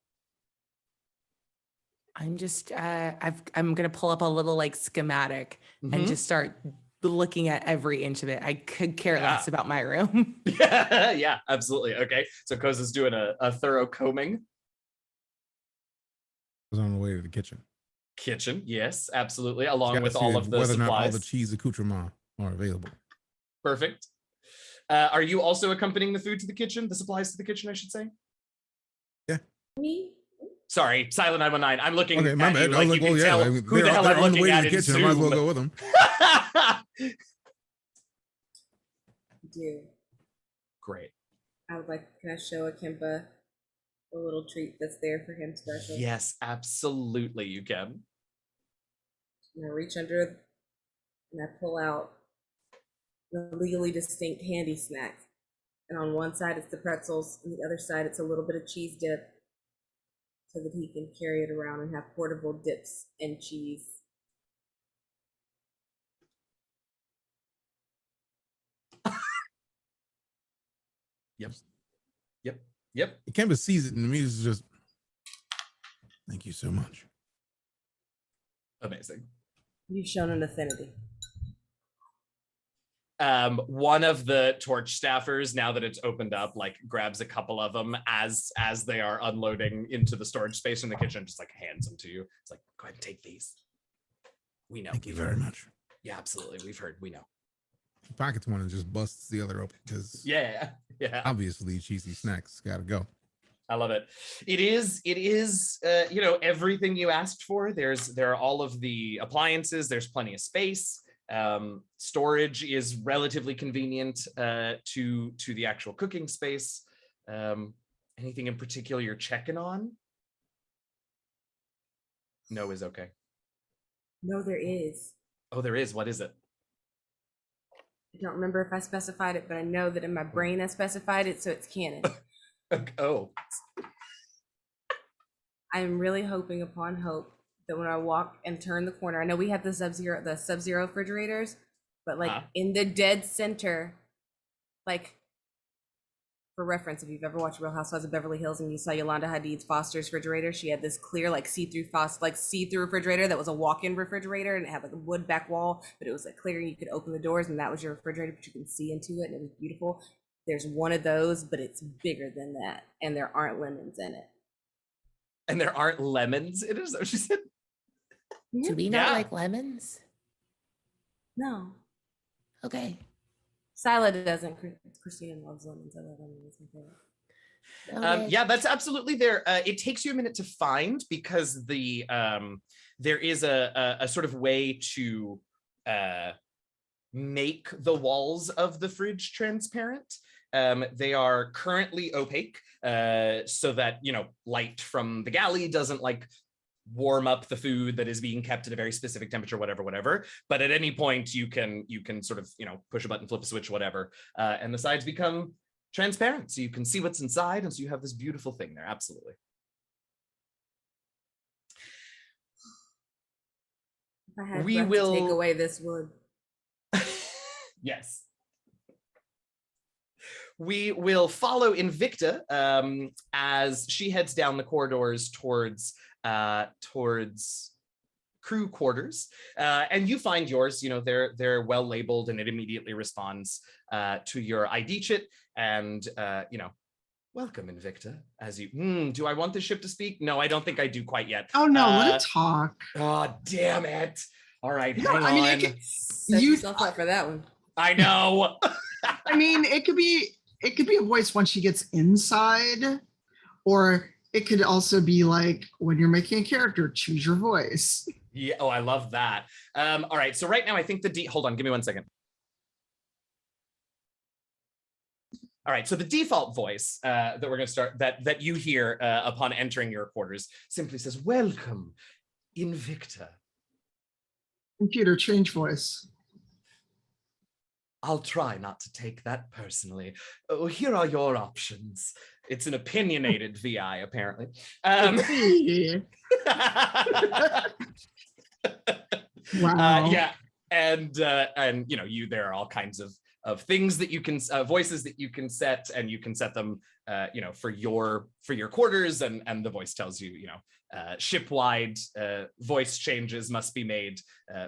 I'm just I'm gonna pull up a little like schematic and just start looking at every inch of it. I could care less about my room. Yeah, absolutely. Okay, so Koseh's doing a thorough combing. I was on the way to the kitchen. Kitchen, yes, absolutely, along with See all of the whether supplies. or not all the cheese accoutrements are available. Perfect. Are you also accompanying the food to the kitchen, the supplies to the kitchen, I should say? Yeah. Me? Sorry, Silent 919. I'm looking Okay, my at bad. you I was like you like, can tell who the hell I'm on the looking way to at the in kitchen. I might as well Zoom. go with them. Do. Great. I would like, can I show Ikemba a little treat that's there for him special? Yes, absolutely, you can. And I reach under and I pull out the legally distinct handy snacks. And on one side it's the pretzels, and the other side it's a little bit of cheese dip, so that he can carry it around and have portable dips and cheese. Yep. Ikemba sees it, and to me it's just, thank you so much. Amazing. You've shown an affinity. One of the torch staffers, now that it's opened up, like grabs a couple of them as they are unloading into the storage space in the kitchen, just like hands them to you. It's like, go ahead and take these. We know. Thank you very much. Yeah, absolutely. We've heard. We know. He pockets one and just busts the other open because Yeah. obviously cheesy snacks gotta go. I love it. It is, everything you asked for. There are all of the appliances. There's plenty of space. Storage is relatively convenient to the actual cooking space. Anything in particular you're checking on? No is okay. No, there is. Oh, there is. What is it? I don't remember if I specified it, but I know that in my brain I specified it, so it's canon. Oh. I'm really hoping upon hope that when I walk and turn the corner, I know we have the Sub-Zero refrigerators, but like in the dead center, like for reference, if you've ever watched Real Housewives of Beverly Hills and you saw Yolanda Hadid's Foster's refrigerator, she had this clear like see-through refrigerator that was a walk-in refrigerator, and it had like a wood back wall, but it was like clear and you could open the doors and that was your refrigerator, but you can see into it and it was beautiful. There's one of those, but it's bigger than that, and there aren't lemons in it. And there aren't lemons in it? Is that what she said? Do we not like lemons? No. Okay. Sila doesn't. Christina loves lemons. I love lemons. Okay. Yeah, that's absolutely there. It takes you a minute to find because there is a sort of way to make the walls of the fridge transparent. They are currently opaque, so that light from the galley doesn't like warm up the food that is being kept at a very specific temperature, whatever. But at any point you can sort of push a button, flip a switch, whatever, and the sides become transparent, so you can see what's inside, and so you have this beautiful thing there. Absolutely. If I had to take away this wood. Yes. We will follow Invicta as she heads down the corridors towards crew quarters, and you find yours. They're well labeled, and it immediately responds to your ID chit. And welcome, Invicta. As you, do I want the ship to speak? No, I don't think I do quite yet. Oh no, let it talk. Oh damn it! All right, Yeah, hang I mean, on. Set yourself up for that one. I know. I mean, it could be a voice once she gets inside, or it could also be like when you're making a character, choose your voice. Yeah. Oh, I love that. All right. So right now, I think hold on. Give me 1 second. All right, so the default voice that we're going to start, that you hear upon entering your quarters, simply says, "Welcome, Invicta." Computer, change voice. I'll try not to take that personally. Oh, here are your options. It's an opinionated VI, apparently. Wow. Yeah, and you know, there are all kinds of things that you can voices that you can set, and you can set them you know, for your quarters, and the voice tells you, you know, ship-wide voice changes must be made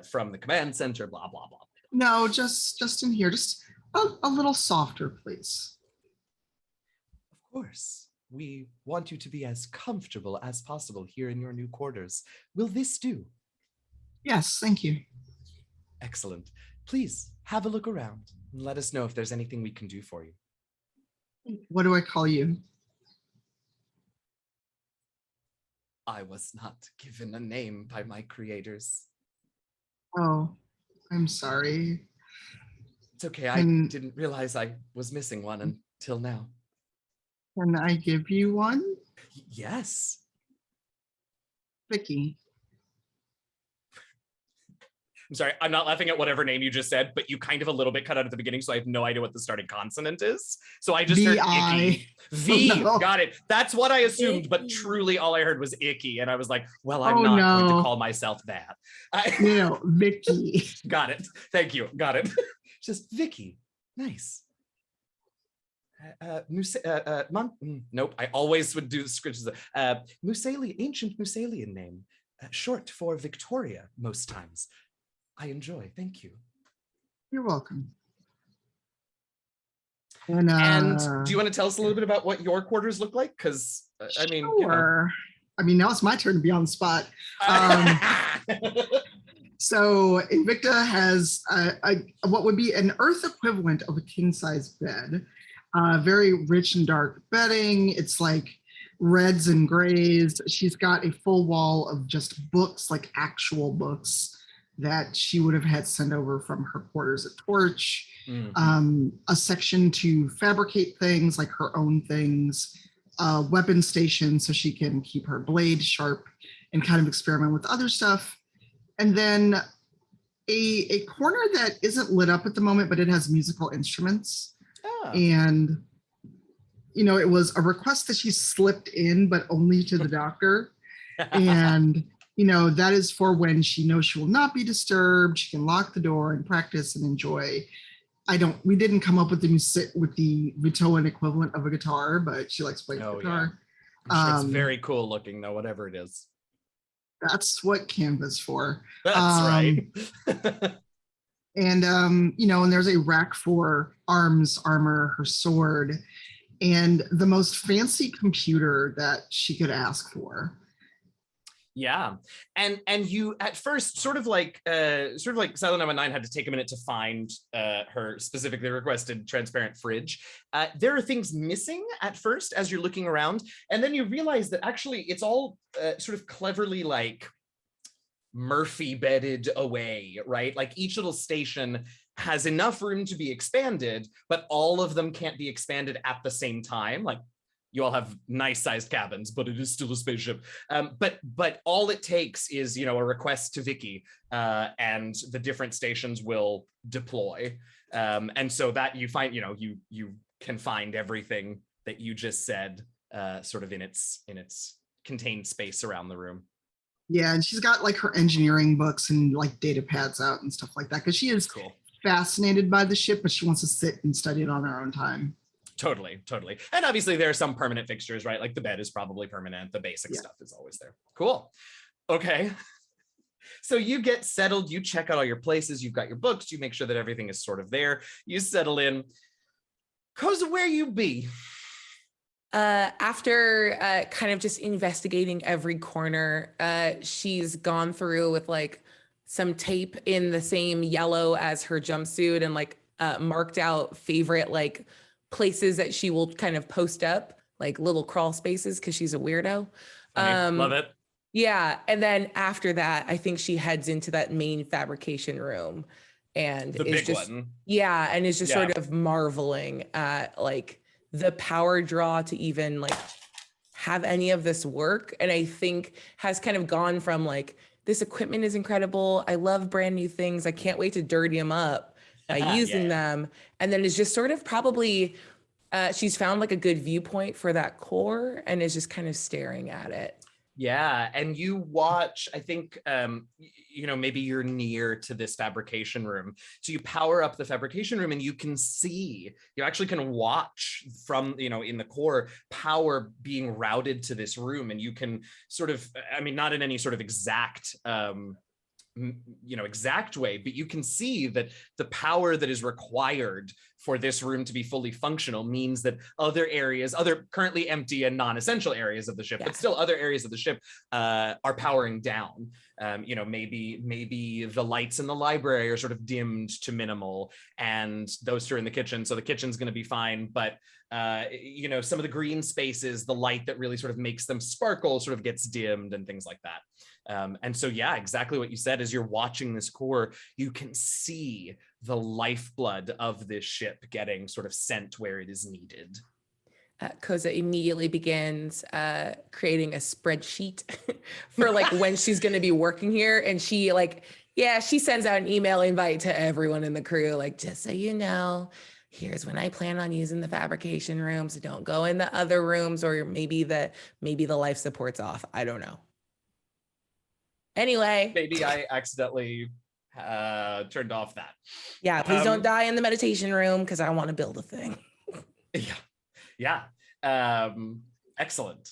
from the command center, blah blah blah. No, just in here, just a little softer, please. Of course, we want you to be as comfortable as possible here in your new quarters. Will this do? Yes, thank you. Excellent. Please have a look around and let us know if there's anything we can do for you. What do I call you? I was not given a name by my creators. Oh, I'm sorry. It's okay. I didn't realize I was missing one until now. Can I give you one? Yes. Vicky. I'm sorry, I'm not laughing at whatever name you just said, but you kind of a little bit cut out at the beginning, so I have no idea what the starting consonant is. So I just heard icky. V, no. Got it. That's what I assumed, but truly all I heard was icky, and I was like, well, I'm not going to call myself that. No, Vicky. Got it. Thank you. Got it. Just Vicky. Nice. Nope, I always would do the scripts. Ancient Musalian name, short for Victoria most times. I enjoy. Thank you. You're welcome. And do you want to tell us a little bit about what your quarters look like? Because I mean, sure. you know. I mean, now it's my turn to be on the spot. So Invicta has what would be an Earth equivalent of a king-size bed. Very rich and dark bedding. It's like reds and grays. She's got a full wall of just books, like actual books that she would have had sent over from her quarters at Torch. Mm-hmm. A section to fabricate things, like her own things, weapon station so she can keep her blade sharp and kind of experiment with other stuff. And then a corner that isn't lit up at the moment, but it has musical instruments. Oh. And, you know, it was a request that she slipped in, but only to the doctor. And, you know, that is for when she knows she will not be disturbed. She can lock the door and practice and enjoy. We didn't come up with the Vitoan equivalent of a guitar, but she likes playing the guitar. Yeah. I'm sure it's very cool looking though, whatever it is. That's what Canva's for. That's right. And, you know, and there's a rack for arms, armor, her sword, and the most fancy computer that she could ask for. Yeah, and you at first sort of like Silent Number 9 had to take a minute to find her specifically requested transparent fridge. There are things missing at first as you're looking around, and then you realize that actually it's all sort of cleverly like Murphy bedded away, right? Like each little station has enough room to be expanded, but all of them can't be expanded at the same time. Like you all have nice sized cabins, but it is still a spaceship. But all it takes is, you know, a request to Vicky, and the different stations will deploy. And so that you find, you know, you can find everything that you just said, sort of in its contained space around the room. Yeah, and she's got like her engineering books and like data pads out and stuff like that, because she is fascinated by the ship, but she wants to sit and study it on her own time. Totally. And obviously there are some permanent fixtures, right? Like the bed is probably permanent. The basic stuff is always there. Cool. Okay. So you get settled, you check out all your places, you've got your books, you make sure that everything is sort of there. You settle in. Koseh, where you be? After kind of just investigating every corner, she's gone through with like some tape in the same yellow as her jumpsuit and like marked out favorite like places that she will kind of post up, like little crawl spaces, because she's a weirdo. Love it. Yeah. And then after that, I think she heads into that main fabrication room and the is big just one. Yeah, and is just sort of marveling at like the power draw to even like have any of this work. And I think has kind of gone from like, this equipment is incredible. I love brand new things. I can't wait to dirty them up by using them. And then it's just sort of probably, she's found like a good viewpoint for that core and is just kind of staring at it. Yeah, and you watch, I think, maybe you're near to this fabrication room. So you power up the fabrication room and you can see, you actually can watch from, in the core, power being routed to this room. And you can sort of, not in any sort of exact, exact way, but you can see that the power that is required for this room to be fully functional means that other currently empty and non-essential areas of the ship, but still other areas of the ship are powering down. Maybe the lights in the library are sort of dimmed to minimal, and those two are in the kitchen, so the kitchen's going to be fine. But some of the green spaces, the light that really sort of makes them sparkle sort of gets dimmed and things like that. And so, yeah, exactly what you said. As you're watching this core, you can see the lifeblood of this ship getting sort of sent where it is needed. Koseh immediately begins creating a spreadsheet for like when she's going to be working here. And she she sends out an email invite to everyone in the crew, like, just so you know, here's when I plan on using the fabrication room. So don't go in the other rooms, or maybe the life support's off. I don't know. Anyway, maybe I accidentally turned off that. Yeah, please don't die in the meditation room because I want to build a thing. Yeah. Excellent.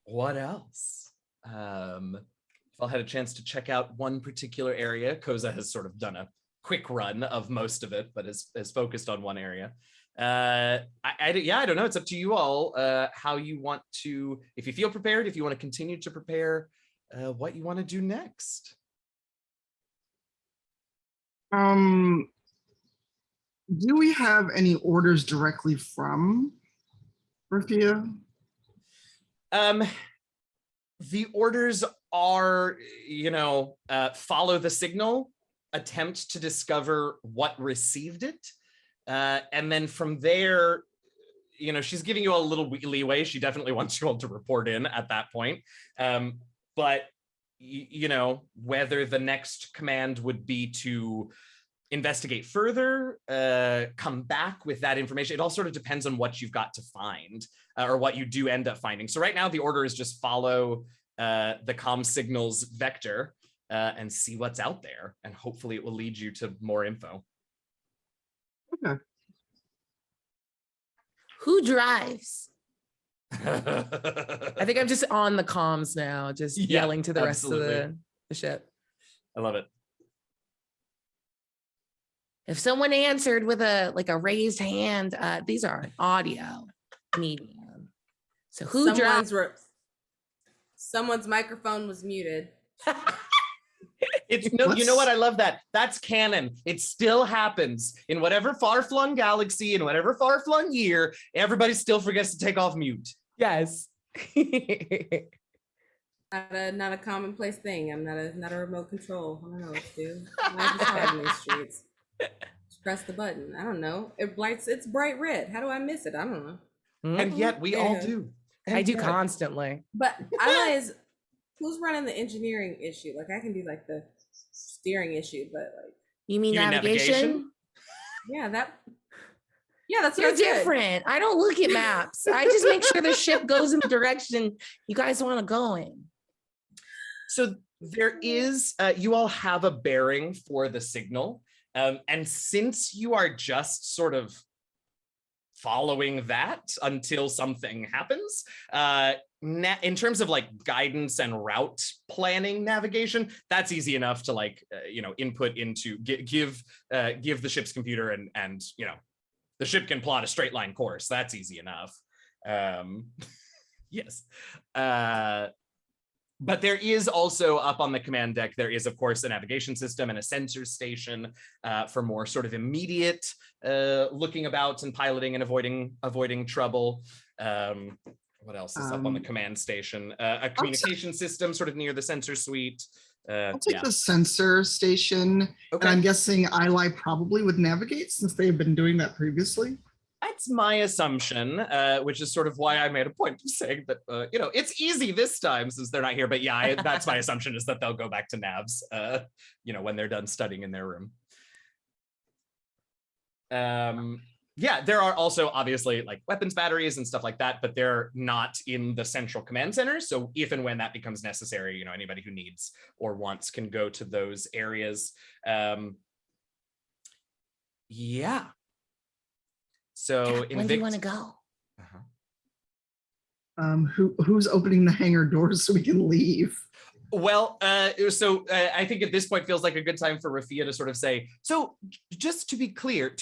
What else? If I had a chance to check out one particular area, Koseh has sort of done a quick run of most of it, but is focused on one area. I don't know. It's up to you all how you want to, if you feel prepared, if you want to continue to prepare, what you want to do next. Do we have any orders directly from Rufia? The orders are, follow the signal, attempt to discover what received it. And then from there, she's giving you a little leeway. She definitely wants you all to report in at that point. But, whether the next command would be to investigate further, come back with that information. It all sort of depends on what you've got to find or what you do end up finding. So right now the order is just follow the comm signals vector and see what's out there. And hopefully it will lead you to more info. Okay. Who drives? I think I'm just on the comms now, just yelling to the rest of the ship. I love it. If someone answered with a raised hand, these are an audio medium. So who drives? Someone's microphone was muted. You know what? I love that. That's canon. It still happens in whatever far-flung galaxy, in whatever far-flung year. Everybody still forgets to take off mute. Yes. Not a commonplace thing. I'm not a remote control. I don't know what to do. Life is hard in these streets. Just press the button. I don't know. It's bright red. How do I miss it? I don't know. And yet we all do. I do constantly. But Ilay is who's running the engineering issue? Like I can do like the steering issue, but like you mean navigation? Yeah, that's You're different. I don't look at maps. I just make sure the ship goes in the direction you guys want to go in. So there is, you all have a bearing for the signal. And since you are just sort of following that until something happens, in terms of like guidance and route planning navigation, that's easy enough to like, input into, give the ship's computer and the ship can plot a straight line course. That's easy enough. Yes. But there is also up on the command deck, there is, of course, a navigation system and a sensor station for more sort of immediate looking about and piloting and avoiding trouble. What else is up on the command station? A communication system sort of near the sensor suite. I'll take the sensor station. Okay. And I'm guessing Ilay probably would navigate since they've been doing that previously. I'd that's my assumption, which is sort of why I made a point of saying that, it's easy this time since they're not here. But yeah, that's my assumption, is that they'll go back to Navs, when they're done studying in their room. Yeah, there are also obviously like weapons batteries and stuff like that, but they're not in the central command center. So if and when that becomes necessary, anybody who needs or wants can go to those areas. Yeah. So when do you want to go? Who's opening the hangar doors so we can leave? Well, I think at this point feels like a good time for Rafia to sort of say, so just to be clear,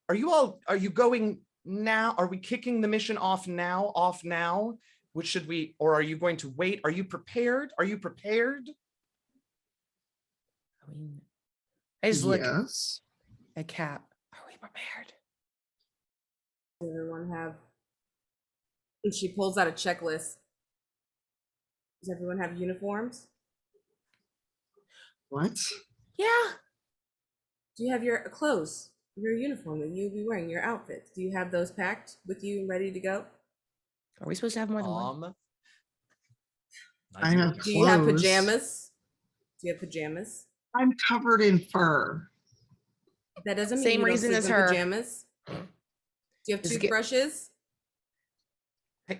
are you going now? Are we kicking the mission off now? Which should we, or are you going to wait? Are you prepared? I mean, I just look Yes. at Cap. Are we prepared? Does everyone have? And she pulls out a checklist. Does everyone have uniforms? What? Yeah. Do you have your clothes, your uniform that you'll be wearing, your outfits? Do you have those packed with you and ready to go? Are we supposed to have more than one? I have clothes. Do you have pajamas? I'm covered in fur. That doesn't mean Same you don't reason sleep as in her. pajamas. Do you have toothbrushes?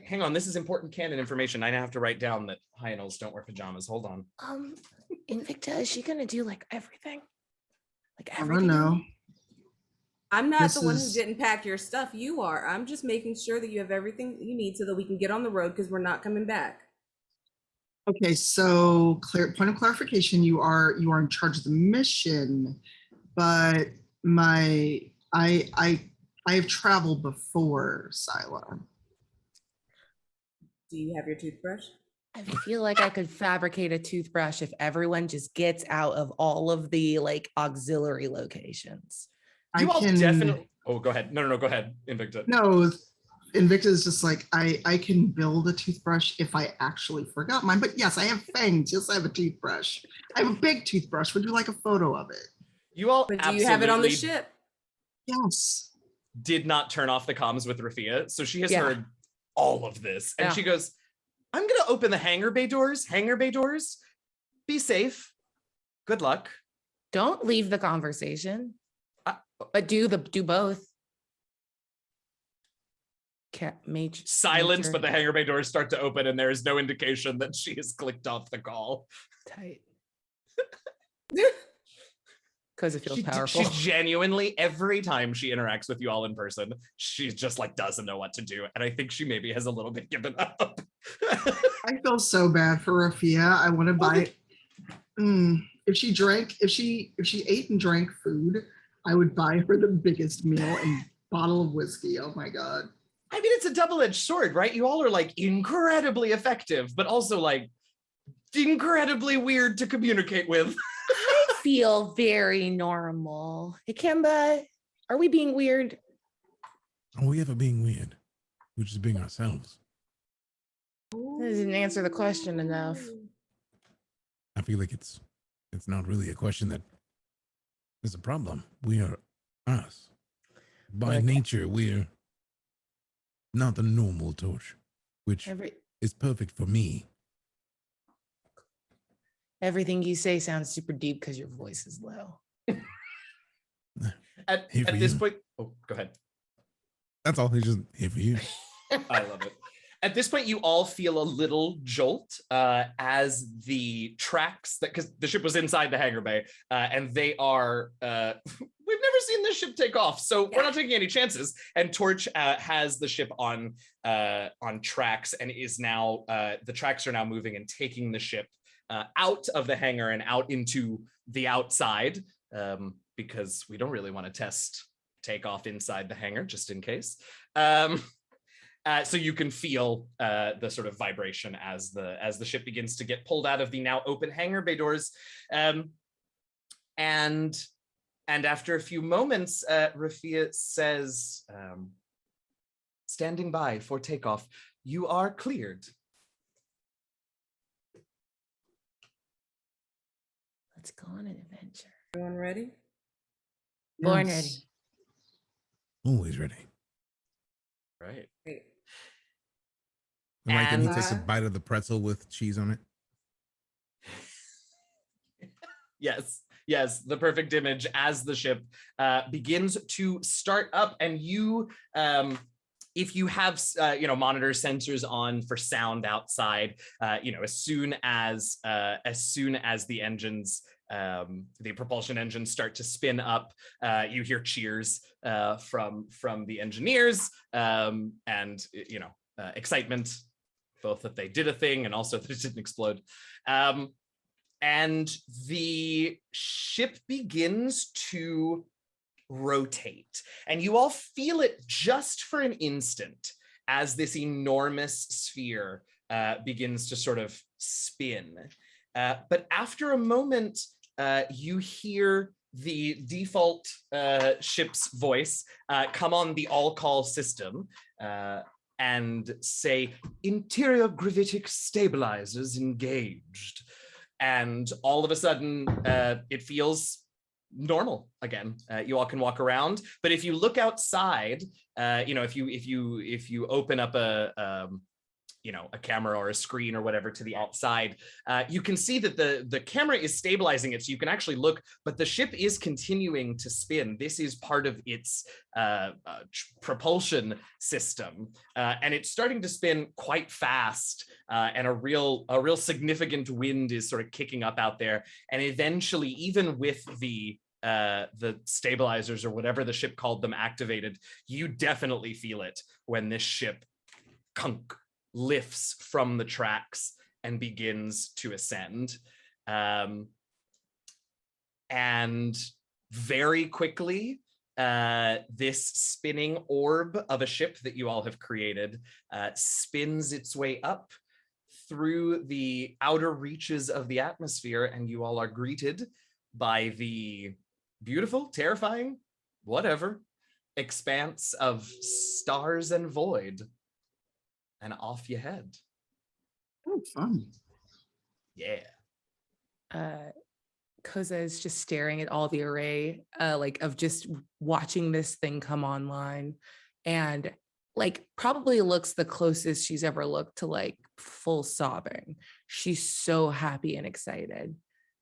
Hang on, this is important canon information. I now have to write down that hyenals don't wear pajamas. Hold on. Invicta, is she gonna do like everything? I don't know. I'm not the one who didn't pack your stuff. You are. I'm just making sure that you have everything you need so that we can get on the road, because we're not coming back. Okay, so point of clarification, you are in charge of the mission, but I have traveled before, Sila. Do you have your toothbrush? I feel like I could fabricate a toothbrush if everyone just gets out of all of the like auxiliary locations. You all definitely. Oh, go ahead. No, go ahead, Invicta. No, Invicta is just like, I can build a toothbrush if I actually forgot mine. But yes, I have fangs. Yes, I have a toothbrush. I have a big toothbrush. Would you like a photo of it? You all. But do you have it on the ship? Yes. Did not turn off the comms with Rafia, so she has heard all of this, and she goes, "I'm gonna open the hangar bay doors. Be safe. Good luck. Don't leave the conversation, but do both." Silence, but the hangar bay doors start to open, and there is no indication that she has clicked off the call. Tight. Because it feels powerful. She genuinely, every time she interacts with you all in person, she just like doesn't know what to do. And I think she maybe has a little bit given up. I feel so bad for Rafia. I want to buy if she ate and drank food, I would buy her the biggest meal and bottle of whiskey. Oh my God. I mean, it's a double-edged sword, right? You all are like incredibly effective, but also like incredibly weird to communicate with. I feel very normal. Ikemba, are we being weird? Are we ever being weird? We're just being ourselves. That didn't answer the question enough. I feel like it's not really a question that is a problem. We are us. By nature, we're not the normal Torch, which is perfect for me. Everything you say sounds super deep because your voice is low. At this point, oh, go ahead. That's all. He's just here for you. I love it. At this point, you all feel a little jolt as the tracks, because the ship was inside the hangar bay, and they are, we've never seen this ship take off, so we're not taking any chances. And Torch has the ship on tracks, and is now, the tracks are now moving and taking the ship out of the hangar and out into the outside, because we don't really want to test takeoff inside the hangar, just in case. So you can feel the sort of vibration as the ship begins to get pulled out of the now open hangar bay doors, and after a few moments, Rafia says, "Standing by for takeoff. You are cleared." Let's go on an adventure. Everyone ready? Born ready. Always ready. Right. Great. And like, then he takes a And- bite of the pretzel with cheese on it. Yes, yes, the perfect image as the ship begins to start up, and you, if you have, monitor sensors on for sound outside, as soon as the engines, the propulsion engines start to spin up, you hear cheers from the engineers, and excitement, both that they did a thing and also that it didn't explode. And the ship begins to rotate, and you all feel it just for an instant as this enormous sphere begins to sort of spin. But after a moment, you hear the default ship's voice come on the all-call system and say, "Interior gravitic stabilizers engaged." And all of a sudden, it feels normal again. You all can walk around, but if you look outside, if you open up a camera or a screen or whatever to the outside, you can see that the camera is stabilizing it, so you can actually look, but the ship is continuing to spin. This is part of its propulsion system, and it's starting to spin quite fast, and a real significant wind is sort of kicking up out there, and eventually, even with the stabilizers or whatever the ship called them activated, you definitely feel it when this ship lifts from the tracks and begins to ascend. And very quickly, this spinning orb of a ship that you all have created spins its way up through the outer reaches of the atmosphere, and you all are greeted by the beautiful, terrifying, whatever, expanse of stars and void. And off you head. Oh, fun. Yeah. Koseh is just staring at all the array, of just watching this thing come online, and probably looks the closest she's ever looked to full sobbing. She's so happy and excited.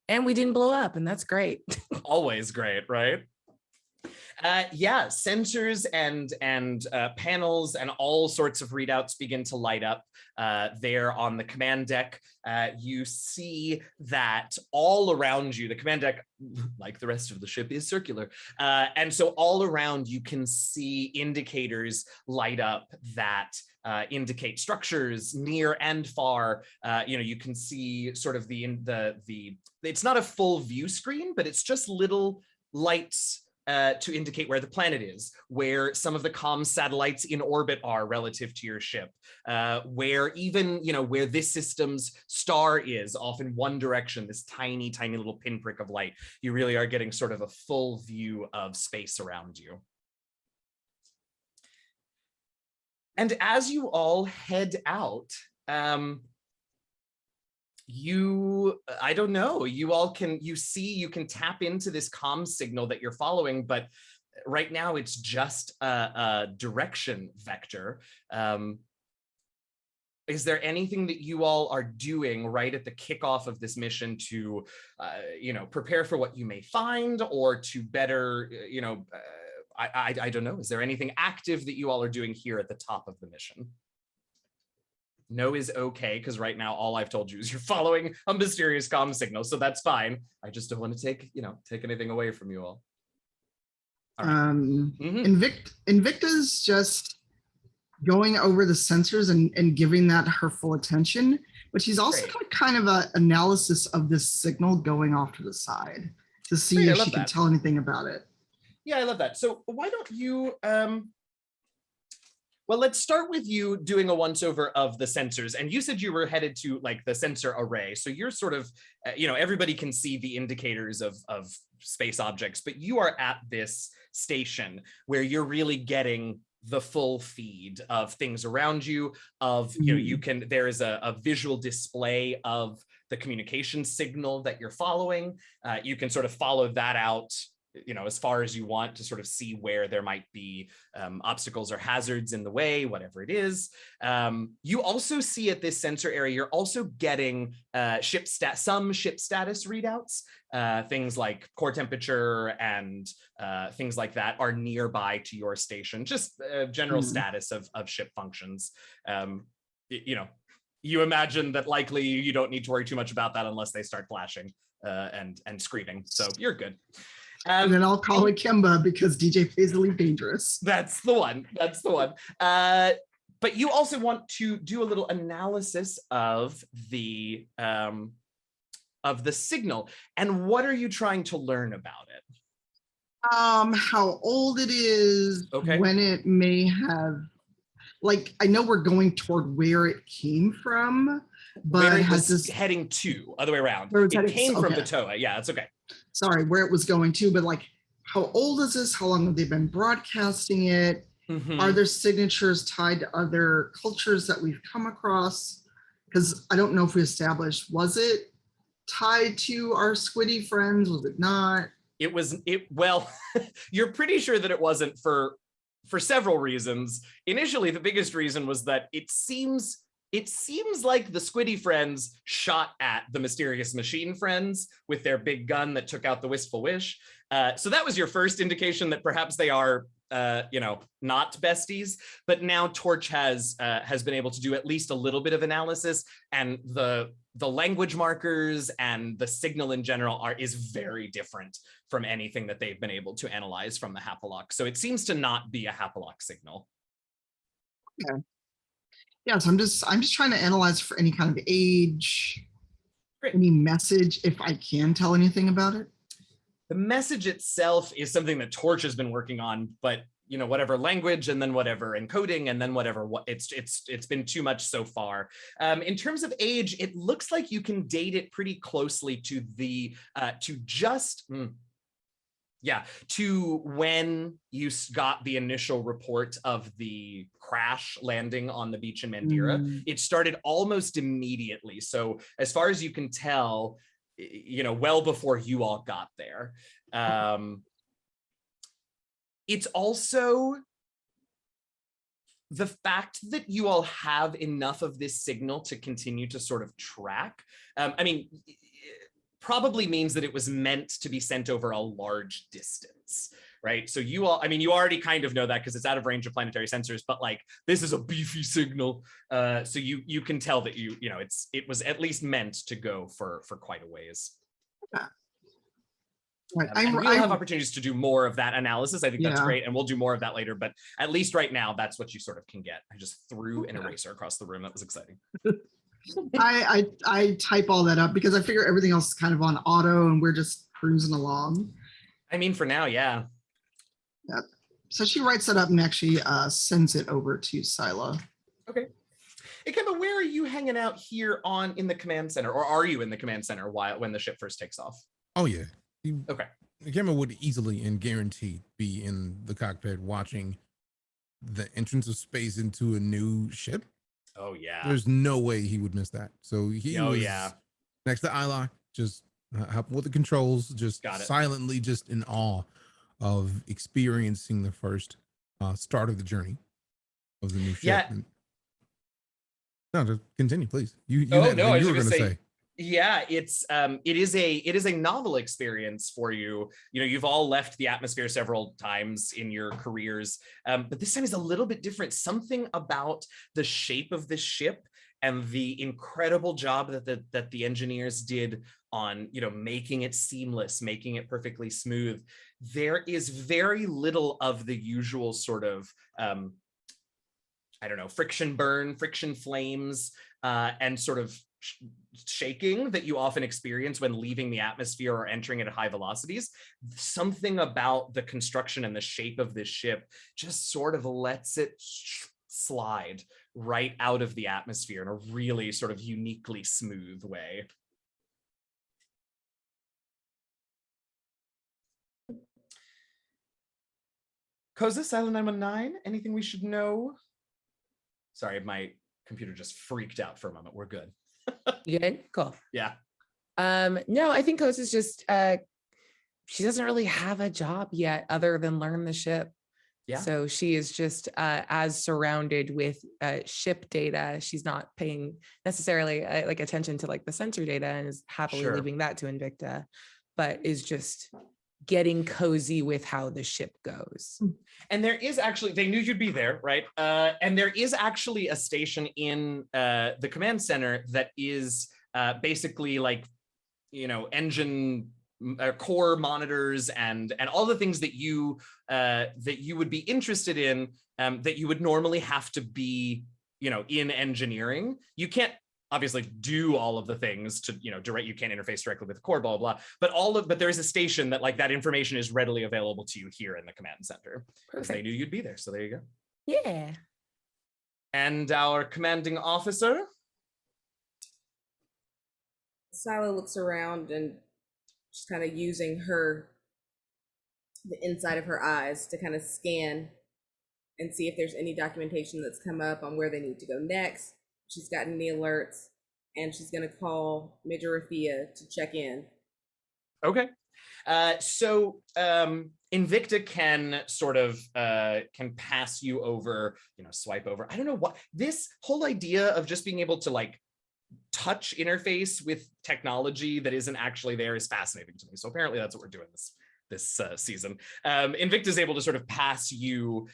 And we didn't blow up, and that's great. Always great, right? Sensors and panels and all sorts of readouts begin to light up there on the command deck. You see that all around you, the command deck, like the rest of the ship, is circular. And so all around you can see indicators light up that indicate structures near and far. You can see sort of the it's not a full view screen, but it's just little lights to indicate where the planet is, where some of the comm satellites in orbit are relative to your ship, where even, where this system's star is off in one direction, this tiny, tiny little pinprick of light. You really are getting sort of a full view of space around you. And as you all head out, I don't know, you can tap into this comm signal that you're following, but right now it's just a direction vector. Is there anything that you all are doing right at the kickoff of this mission to, prepare for what you may find, or to better, I don't know, is there anything active that you all are doing here at the top of the mission? No is okay, because right now all I've told you is you're following a mysterious comm signal, so that's fine. I just don't want to take anything away from you all. All right. Invicta's just going over the sensors and giving that her full attention, but she's also got kind of an analysis of this signal going off to the side to see if she can tell anything about it. Yeah, I love that. So why don't you, well, let's start with you doing a once-over of the sensors. And you said you were headed to the sensor array. So you're sort of, everybody can see the indicators of space objects, but you are at this station where you're really getting the full feed of things around you, there is a visual display of the communication signal that you're following. You can sort of follow that out as far as you want to sort of see where there might be obstacles or hazards in the way, whatever it is. You also see at this sensor area, you're also getting some ship status readouts. Things like core temperature and things like that are nearby to your station, just general status of ship functions. You imagine that likely you don't need to worry too much about that unless they start flashing and screaming, so you're good. And then I'll call Ikemba because DJ Paisley dangerous. That's the one. But you also want to do a little analysis of the signal. And what are you trying to learn about it? How old it is, when it may have, I know we're going toward where it came from, but where it has was this heading to, other way around. It came from the Toa. Yeah, that's okay. Sorry, where it was going to, but how old is this? How long have they been broadcasting it? Are there signatures tied to other cultures that we've come across? Because I don't know if we established, was it tied to our squiddy friends? Was it not? Well, you're pretty sure that it wasn't for several reasons. Initially, the biggest reason was that it seems like the squiddy friends shot at the mysterious machine friends with their big gun that took out the Wistful Wish. So that was your first indication that perhaps they are not besties. But now Torch has been able to do at least a little bit of analysis, and the language markers and the signal in general is very different from anything that they've been able to analyze from the Hapalock. So it seems to not be a Hapalock signal. Okay. Yeah, so I'm just trying to analyze for any kind of age, any message, if I can tell anything about it. The message itself is something that Torch has been working on, but whatever language and then whatever encoding and then whatever, it's been too much so far. In terms of age, it looks like you can date it pretty closely to to when you got the initial report of the crash landing on the beach in Mandira. It started almost immediately. So as far as you can tell, well before you all got there. It's also the fact that you all have enough of this signal to continue to sort of track. Probably means that it was meant to be sent over a large distance, right? So you already kind of know that because it's out of range of planetary sensors, but this is a beefy signal. So you can tell that it was at least meant to go for quite a ways. Right. And we'll have opportunities to do more of that analysis. I think that's great, and we'll do more of that later, but at least right now, that's what you sort of can get. I just threw an eraser across the room. That was exciting. I type all that up because I figure everything else is kind of on auto and we're just cruising along. For now, yeah. Yep. So she writes that up and actually sends it over to Sila. Okay. Ikemba, where are you hanging out here in the command center, or are you in the command center when the ship first takes off? Oh yeah. Okay. Ikemba would easily and guaranteed be in the cockpit watching the entrance of space into a new ship. Oh yeah. There's no way he would miss that. So he was next to Ilay, just helping with the controls, just silently, just in awe of experiencing the first start of the journey of the new ship. Yeah. No, just continue, please. You were going to say. Yeah, it is a novel experience for you. You've all left the atmosphere several times in your careers, but this time is a little bit different. Something about the shape of this ship and the incredible job that the engineers did on making it seamless, making it perfectly smooth. There is very little of the usual sort of friction burn, friction flames, and sort of shaking that you often experience when leaving the atmosphere or entering it at high velocities. Something about the construction and the shape of this ship just sort of lets it slide right out of the atmosphere in a really sort of uniquely smooth way. Koseh, Silent 919, anything we should know? Sorry, my computer just freaked out for a moment. We're good. You good? Cool. Yeah. No, I think Koseh's just she doesn't really have a job yet other than learn the ship. Yeah. So she is just as surrounded with ship data. She's not paying necessarily like attention to like the sensor data and is happily leaving that to Invicta, but is just getting cozy with how the ship goes. And there is actually, they knew you'd be there, right? And there is actually a station in the command center that is basically like, you know, engine core monitors and all the things that you would be interested in, that you would normally have to be, you know, in engineering. You can't obviously do all of the things to, you know, you can't interface directly with the core, blah, blah, blah. But there is a station that like that information is readily available to you here in the command center. Because they knew you'd be there. So there you go. Yeah. And our commanding officer? Silo looks around and just kind of using the inside of her eyes to kind of scan and see if there's any documentation that's come up on where they need to go next. She's gotten any alerts, and she's going to call Major Rafia to check in. Okay. So Invicta can sort of can pass you over, you know, swipe over. I don't know what this whole idea of just being able to like touch interface with technology that isn't actually there is fascinating to me. So apparently that's what we're doing this season. Invicta is able to sort of pass you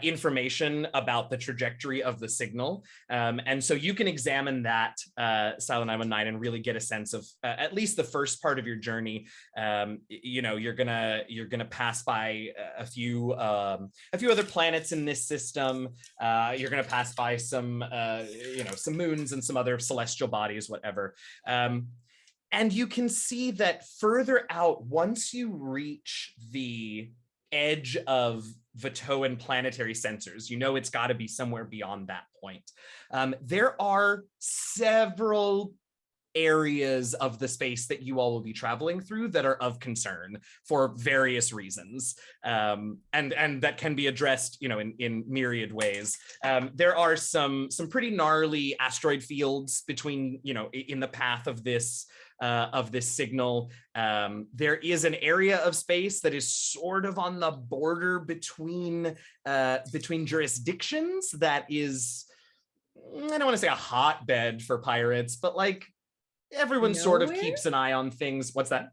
information about the trajectory of the signal. And so you can examine that, Silo 919, and really get a sense of at least the first part of your journey. You know, you're gonna pass by a few other planets in this system. You're gonna pass by some you know, some moons and some other celestial bodies, whatever. And you can see that further out, once you reach the edge of Vatoan planetary sensors, you know it's got to be somewhere beyond that point. There are several areas of the space that you all will be traveling through that are of concern for various reasons, and that can be addressed, you know, in myriad ways. There are some pretty gnarly asteroid fields between, you know, in the path of this signal. There is an area of space that is sort of on the border between jurisdictions that is, I don't want to say a hotbed for pirates, but like everyone sort of keeps an eye on things. What's that?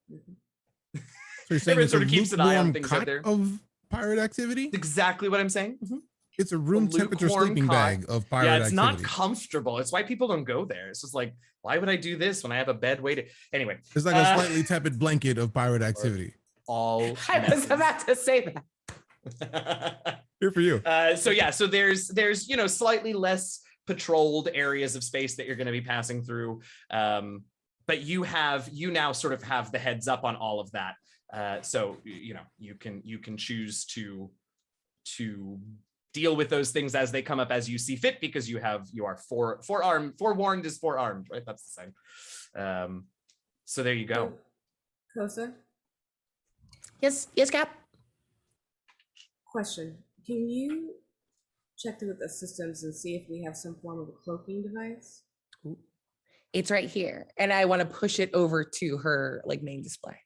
So you're saying everyone sort of keeps an eye on things out there. Of pirate activity? Exactly what I'm saying. Mm-hmm. It's a room temperature sleeping bag of pirate activity. Yeah, it's not comfortable. It's why people don't go there. It's just like, why would I do this when I have a bed waiting? Anyway. It's like a slightly tepid blanket of pirate activity. I was about to say that. Here for you. So yeah, so there's, you know, slightly less patrolled areas of space that you're going to be passing through. But you now sort of have the heads up on all of that. So, you know, you can choose to deal with those things as they come up as you see fit, because you are forewarned is forearmed, right? That's the same. So there you go. Koseh? Yes, Cap. Question. Can you check through the systems and see if we have some form of a cloaking device? Ooh. It's right here. And I want to push it over to her like main display.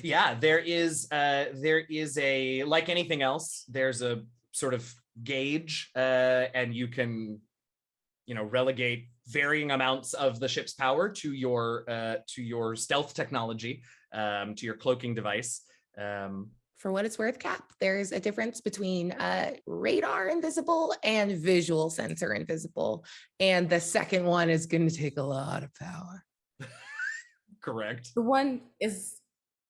Yeah, there is a, like anything else, there's a sort of gauge, and you can, you know, relegate varying amounts of the ship's power to your stealth technology, to your cloaking device. For what it's worth, Cap, there's a difference between radar invisible and visual sensor invisible. And the second one is going to take a lot of power. Correct. The one is,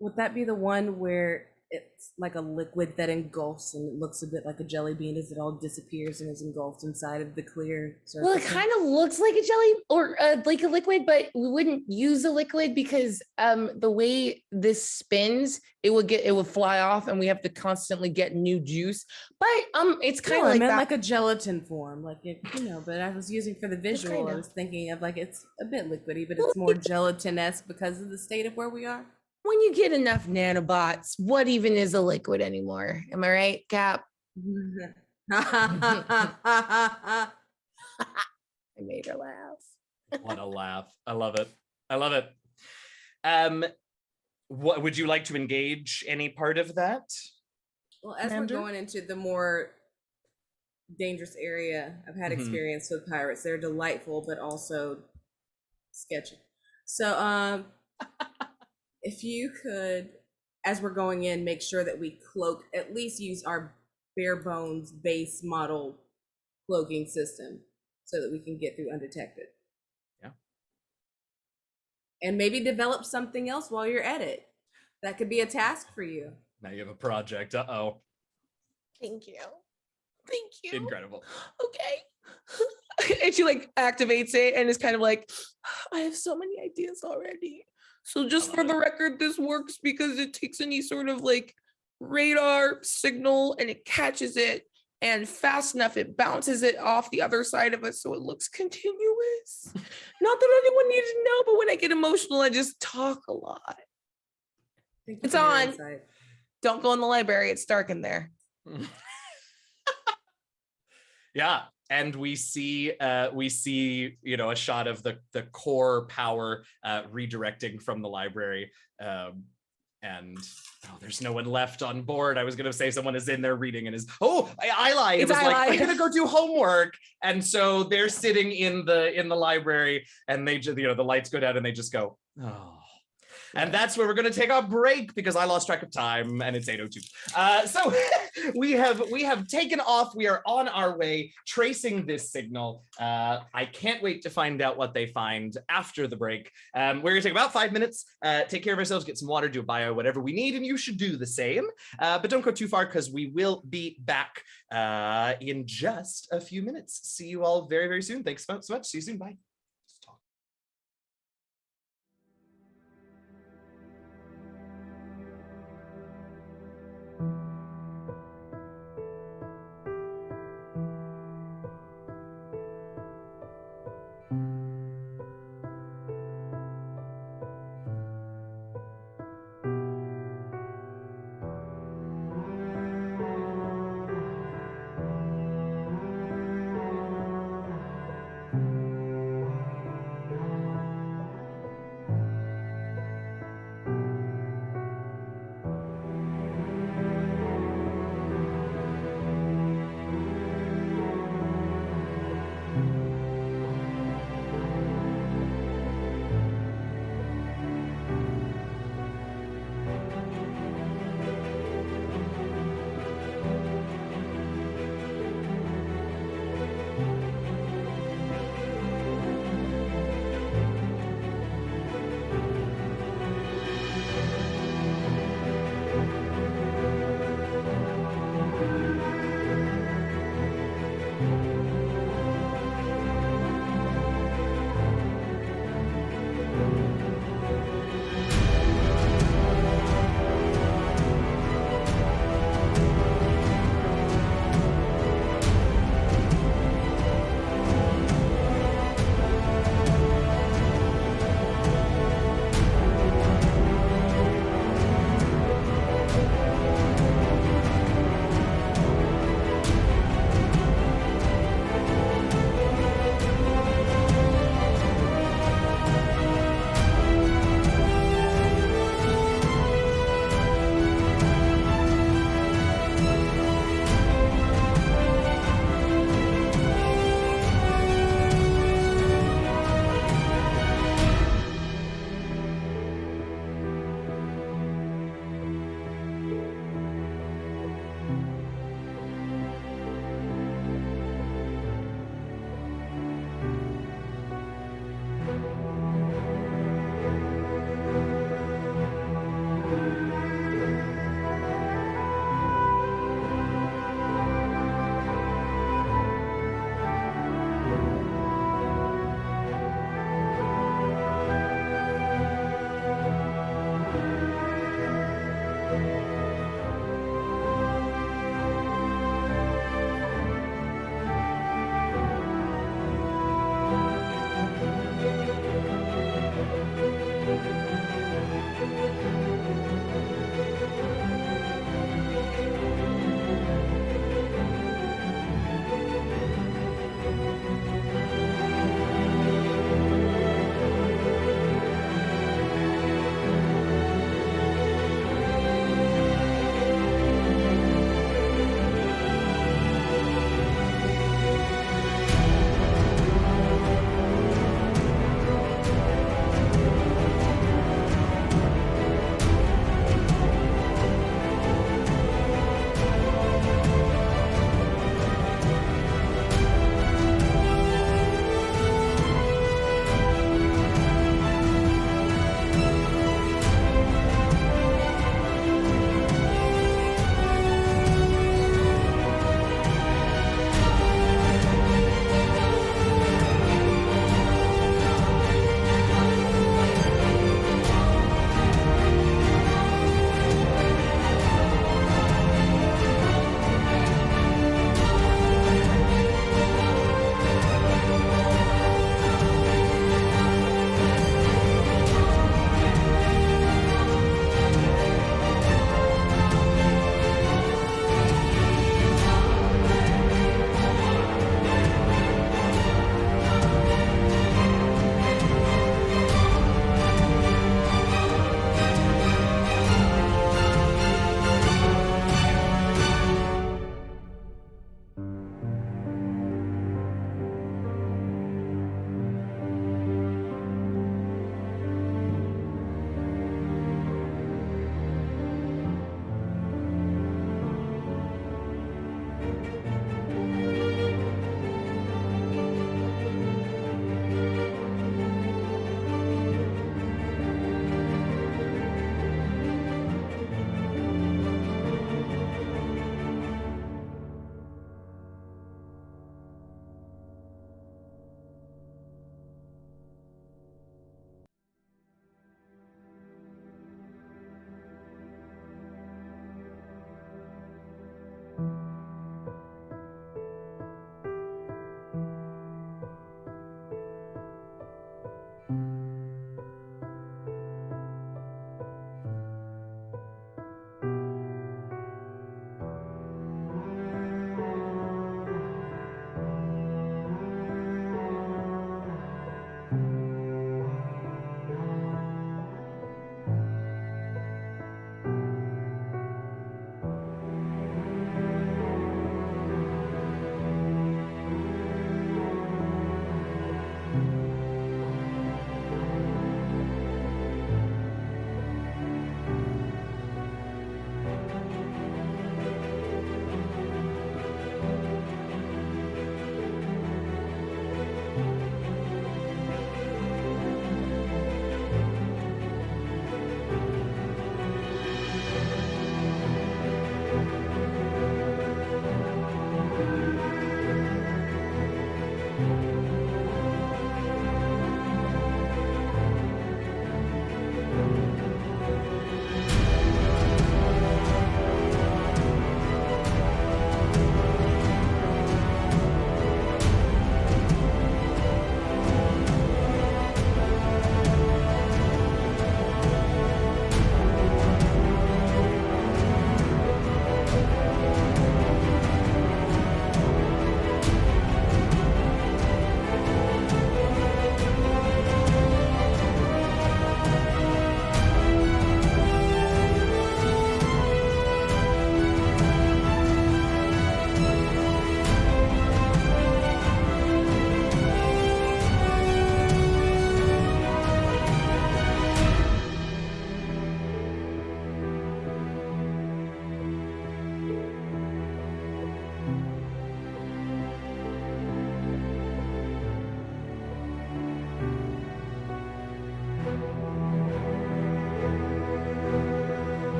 would that be the one where it's like a liquid that engulfs and it looks a bit like a jelly bean as it all disappears and is engulfed inside of the clear surface? Well, it kind of looks like a jelly or like a liquid, but we wouldn't use a liquid because the way this spins, it would fly off and we have to constantly get new juice. But it's kind of like I meant that. like a gelatin form, like it, you know. But I was using for the visual. Kinda. I was thinking of like it's a bit liquidy, but it's more gelatin-esque because of the state of where we are. When you get enough nanobots, what even is a liquid anymore? Am I right, Cap? I made her laugh. What a laugh. I love it. I love it. what would you like to engage any part of that? Well, as Commander? we're going into the more dangerous area, I've had experience with pirates. They're delightful, but also sketchy. So, if you could, as we're going in, make sure that we cloak, at least use our bare bones base model cloaking system so that we can get through undetected. Yeah. And maybe develop something else while you're at it. That could be a task for you. Now you have a project. Uh-oh. Thank you. Thank you. Incredible. Okay. And she like activates it and is kind of like, I have so many ideas already. So just for the record, this works because it takes any sort of like radar signal and it catches it, and fast enough it bounces it off the other side of us so it looks continuous. Not that anyone needs to know, but when I get emotional, I just talk a lot. It's on. Don't go in the library. It's dark in there. Yeah, and we see a shot of the core power redirecting from the library, and there's no one left on board. I was gonna say someone is in there reading and is Ilay. It was like, I'm gonna go do homework, and so they're sitting in the library, and they just the lights go down and they just go, oh. And that's where we're going to take our break because I lost track of time and it's 8:02. So we have taken off. We are on our way tracing this signal. I can't wait to find out what they find after the break. We're going to take about 5 minutes, take care of ourselves, get some water, do a bio, whatever we need, and you should do the same. But don't go too far because we will be back in just a few minutes. See you all very, very soon. Thanks so much. See you soon. Bye.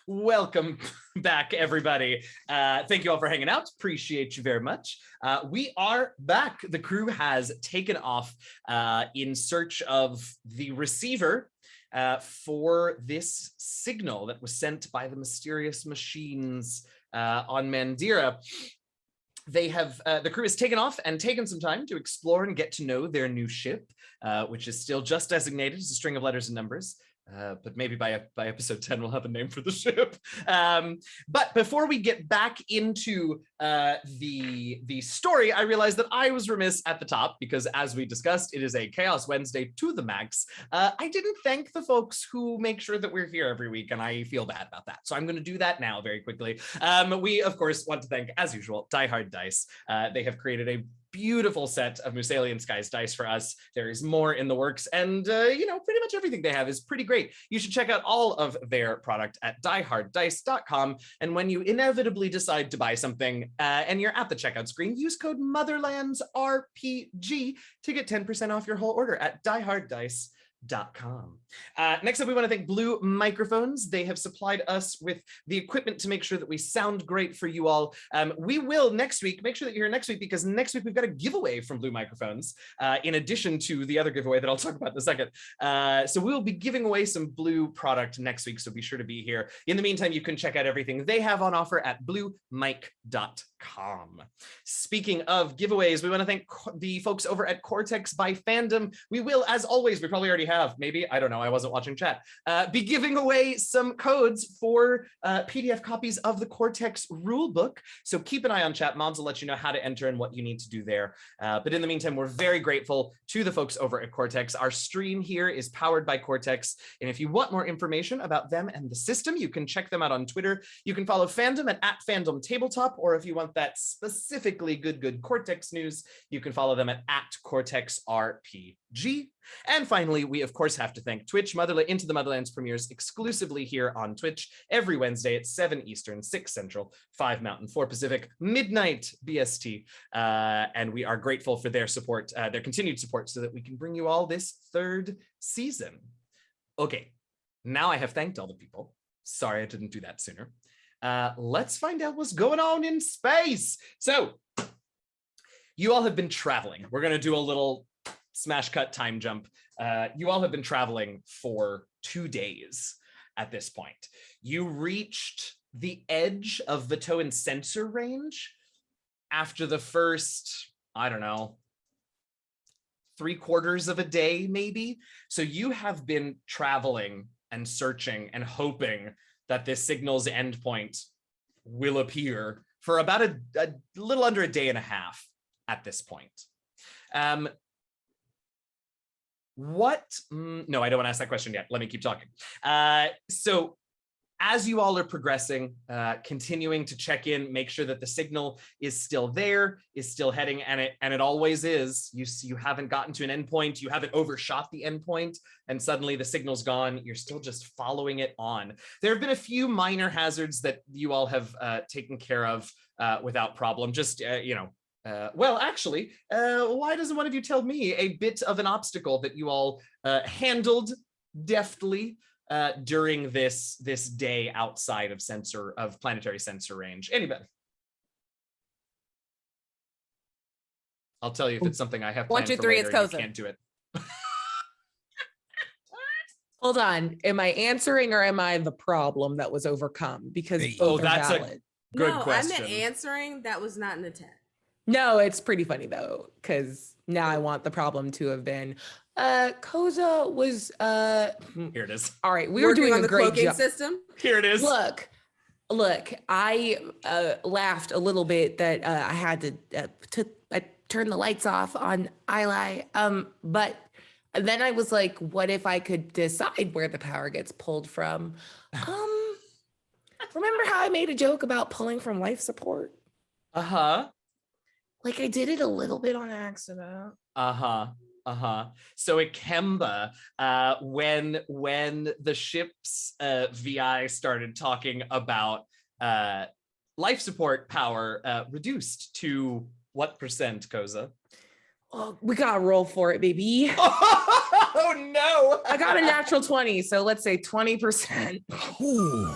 welcome back, everybody. Thank you all for hanging out. Appreciate you very much. We are back. The crew has taken off in search of the receiver for this signal that was sent by the mysterious machines on Mandira. They have the crew has taken off and taken some time to explore and get to know their new ship, which is still just designated as a string of letters and numbers. But maybe by episode 10, we'll have a name for the ship. But before we get back into the story, I realized that I was remiss at the top because, as we discussed, it is a Chaos Wednesday to the max. I didn't thank the folks who make sure that we're here every week, and I feel bad about that. So I'm going to do that now very quickly. We, of course, want to thank, as usual, Die Hard Dice. They have created a beautiful set of Musalian Skies Dice for us. There is more in the works, and pretty much everything they have is pretty great. You should check out all of their product at dieharddice.com, and when you inevitably decide to buy something and you're at the checkout screen, use code MotherLands RPG to get 10% off your whole order at dieharddice.com. Next up, we want to thank Blue Microphones. They have supplied us with the equipment to make sure that we sound great for you all. We will next week, make sure that you're here next week, because next week we've got a giveaway from Blue Microphones, in addition to the other giveaway that I'll talk about in a second. So we'll be giving away some Blue product next week, so be sure to be here. In the meantime, you can check out everything they have on offer at bluemic.com. Speaking of giveaways, we want to thank the folks over at Cortex by Fandom. We will, as always, we probably already have, maybe, I don't know, I wasn't watching chat, be giving away some codes for PDF copies of the Cortex rulebook. So keep an eye on chat. Moms will let you know how to enter and what you need to do there. But in the meantime, we're very grateful to the folks over at Cortex. Our stream here is powered by Cortex. And if you want more information about them and the system, you can check them out on Twitter. You can follow Fandom at Fandom Tabletop, or if you want that specifically good Cortex news, you can follow them at Cortex RPG. And finally, we of course have to thank Twitch. Into the Motherlands premieres exclusively here on Twitch every Wednesday at 7 Eastern, 6 Central, 5 Mountain, 4 Pacific, midnight BST. And we are grateful for their support, their continued support, so that we can bring you all this 3rd season. Okay, now I have thanked all the people. Sorry I didn't do that sooner. Let's find out what's going on in space. So, you all have been traveling. We're going to do a little smash cut time jump. You all have been traveling for 2 days at this point. You reached the edge of Vitoan sensor range after the first, I don't know, 3/4 of a day, maybe. So you have been traveling and searching and hoping that this signal's endpoint will appear for about a little under a day and a half at this point. No, I don't want to ask that question yet. Let me keep talking. So as you all are progressing, continuing to check in, make sure that the signal is still there, is still heading, and it always is. You haven't gotten to an endpoint, you haven't overshot the endpoint, and suddenly the signal's gone. You're still just following it on. There have been a few minor hazards that you all have taken care of without problem. Just well, actually, why doesn't one of you tell me a bit of an obstacle that you all handled deftly during this day outside of planetary sensor range? Anybody? I'll tell you if it's something I have planned 1, 2, for 3, later it's and Koseh. you can't do it. Hold on. Am I answering or am I the problem that was overcome? Because both are that's valid. a good no, question. I meant answering. That was not an attempt. No, it's pretty funny though, because now I want the problem to have been Koseh was Here it is. all right. We were Working doing on a the great cloaking job. system. Here it is. Look, I laughed a little bit that I had to turn the lights off on Ilay. But then I was like, what if I could decide where the power gets pulled from? Remember how I made a joke about pulling from life support? Uh-huh. Like I did it a little bit on accident. So Ikemba, when the ship's VI started talking about life support power reduced to what percent, Koseh? Oh, we gotta roll for it, baby. Oh no! I got a natural 20, so let's say 20%. Ooh.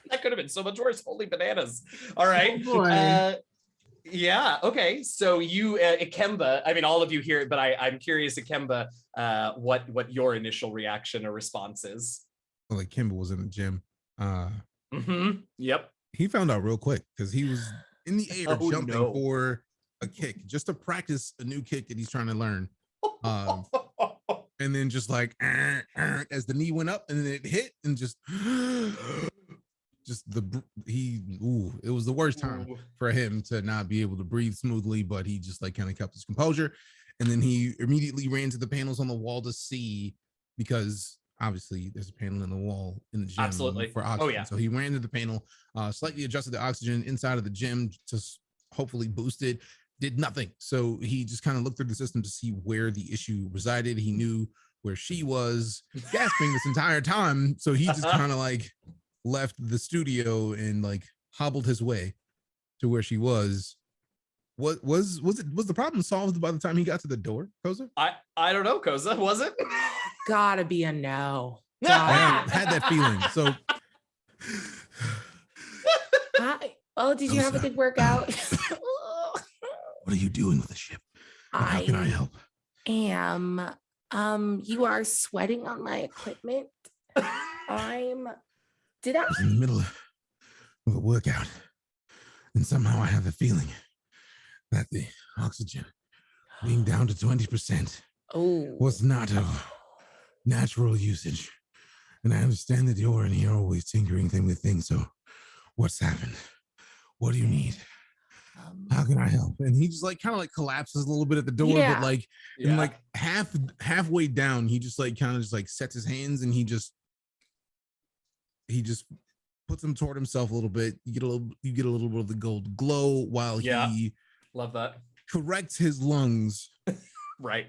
That could have been so much worse. Holy bananas. All right. Oh boy. Yeah. Okay. So you, Ikemba, I mean, all of you here, but I'm curious, Ikemba, what your initial reaction or response is? Well, like Kimba was in the gym. Yep. He found out real quick because he was in the air jumping for a kick just to practice a new kick that he's trying to learn. And then just like as the knee went up and then it hit and just it was the worst time for him to not be able to breathe smoothly, but he just like kind of kept his composure. And then he immediately ran to the panels on the wall to see, because obviously there's a panel in the wall in the gym for oxygen. Oh, yeah. So he ran to the panel, slightly adjusted the oxygen inside of the gym to hopefully boost it. Did nothing. So he just kind of looked through the system to see where the issue resided. He knew where she was gasping this entire time. So he just kind of like left the studio and like hobbled his way to where she was. Was the problem solved by the time he got to the door, Koseh? I don't know, Koseh. Was it? Gotta be a no. I had that feeling. So did you have a good workout? What are you doing with the ship? How can I help? You are sweating on my equipment. I was in the middle of a workout, and somehow I have the feeling that the oxygen being down to 20% was not of natural usage. And I understand that you're in here always tinkering with things. So what's happened? What do you need? How can I help? And he just like kind of like collapses a little bit at the door, but like and like halfway down, he just like kind of just like sets his hands and he just puts them toward himself a little bit. You get a little bit of the gold glow while he love that corrects his lungs right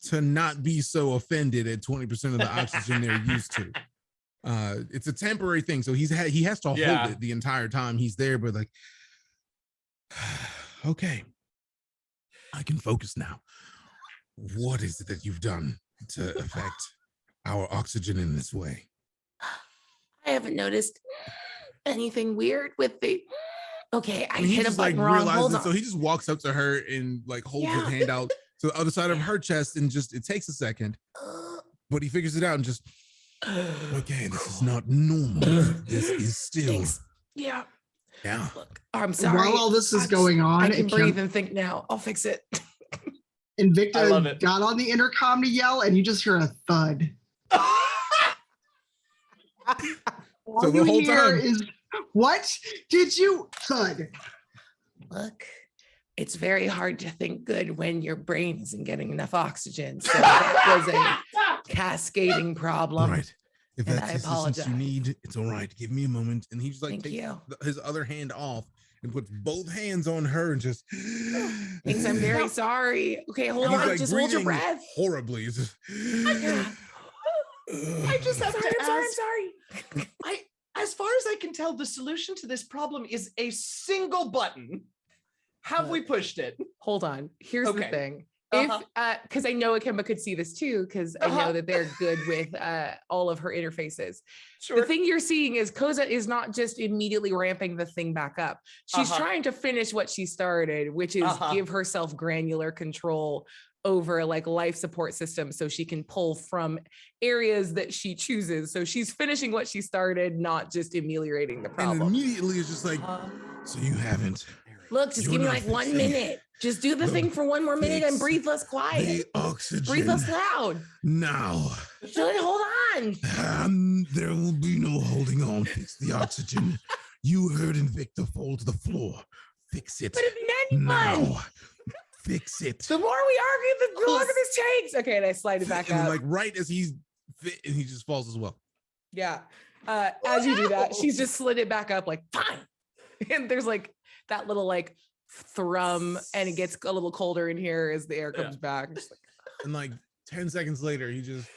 to not be so offended at 20% of the oxygen they're used to. It's a temporary thing, so he has to hold it the entire time he's there, but like okay, I can focus now. What is it that you've done to affect our oxygen in this way? I haven't noticed anything weird with the. Okay, I hit a just button like wrong. Hold on. So he just walks up to her and like holds his hand out to the other side of her chest, and just it takes a second, but he figures it out and just okay, this is not normal. This is still. Thanks. Yeah. Look, I'm sorry. While all this is going on, I can breathe and think now. I'll fix it. Invicta got on the intercom to yell, and you just hear a thud. So the whole time is, what did you thud? Look, it's very hard to think good when your brain isn't getting enough oxygen. So that was a cascading problem. Right. If that's I the assistance you need, it's all right. Give me a moment. And he just like takes his other hand off and puts both hands on her and just thanks. I'm very sorry. Okay, hold on. Like just hold your breath. Horribly. It's just, I just have to ask. I'm sorry. As far as I can tell, the solution to this problem is a single button. Have we pushed it? Hold on. Here's the thing. If because I know Ikemba could see this too, because I know that they're good with all of her interfaces. Sure. The thing you're seeing is Koseh is not just immediately ramping the thing back up. She's trying to finish what she started, which is give herself granular control over like life support systems so she can pull from areas that she chooses. So she's finishing what she started, not just ameliorating the problem. And immediately it's just like, so you haven't. Look, just give me like 1 minute. Just do the thing for 1 more minute and breathe less quiet. The oxygen. Breathe less loud. Now. Hold on. There will be no holding on. Fix the oxygen. You heard Invicta fall to the floor. Fix it. But it's now. Fix it. The more we argue, the longer this takes. Okay, and I slide it back up. Like right as he's fit, and he just falls as well. Yeah. As you do that, she's just slid it back up like, fine. And there's like that little like thrum, and it gets a little colder in here as the air comes back. Just like, and like 10 seconds later, he just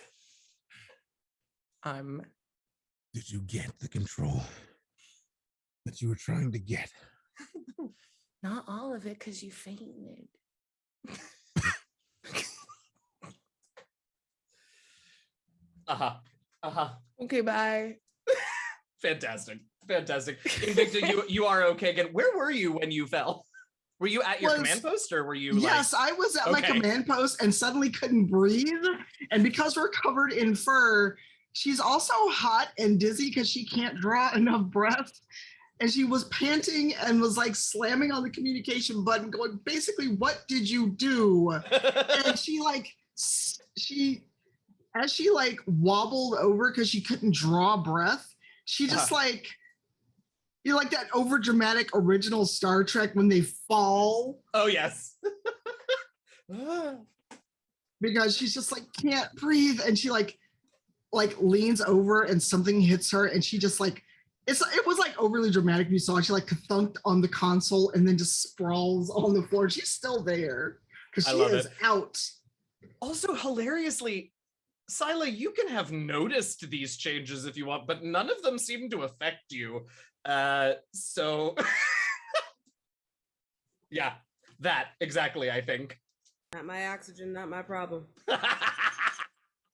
did you get the control that you were trying to get? Not all of it, because you fainted. Okay, bye. Fantastic. Fantastic. Invicta, you are okay again. Where were you when you fell? Were you at your command post or were you Yes, I was at my command post and suddenly couldn't breathe. And because we're covered in fur, she's also hot and dizzy because she can't draw enough breath. And she was panting and was like slamming on the communication button, going, basically, what did you do? And she as she like wobbled over because she couldn't draw breath, she just like, you know, like that over dramatic original Star Trek when they fall. Oh, yes. Because she's just like, can't breathe. And she like leans over and something hits her. And she just like, it was like overly dramatic. You saw she like thunked on the console and then just sprawls on the floor. She's still there because she is out. Also, hilariously, Sila, you can have noticed these changes if you want, but none of them seem to affect you. So yeah, that exactly, I think. Not my oxygen, not my problem.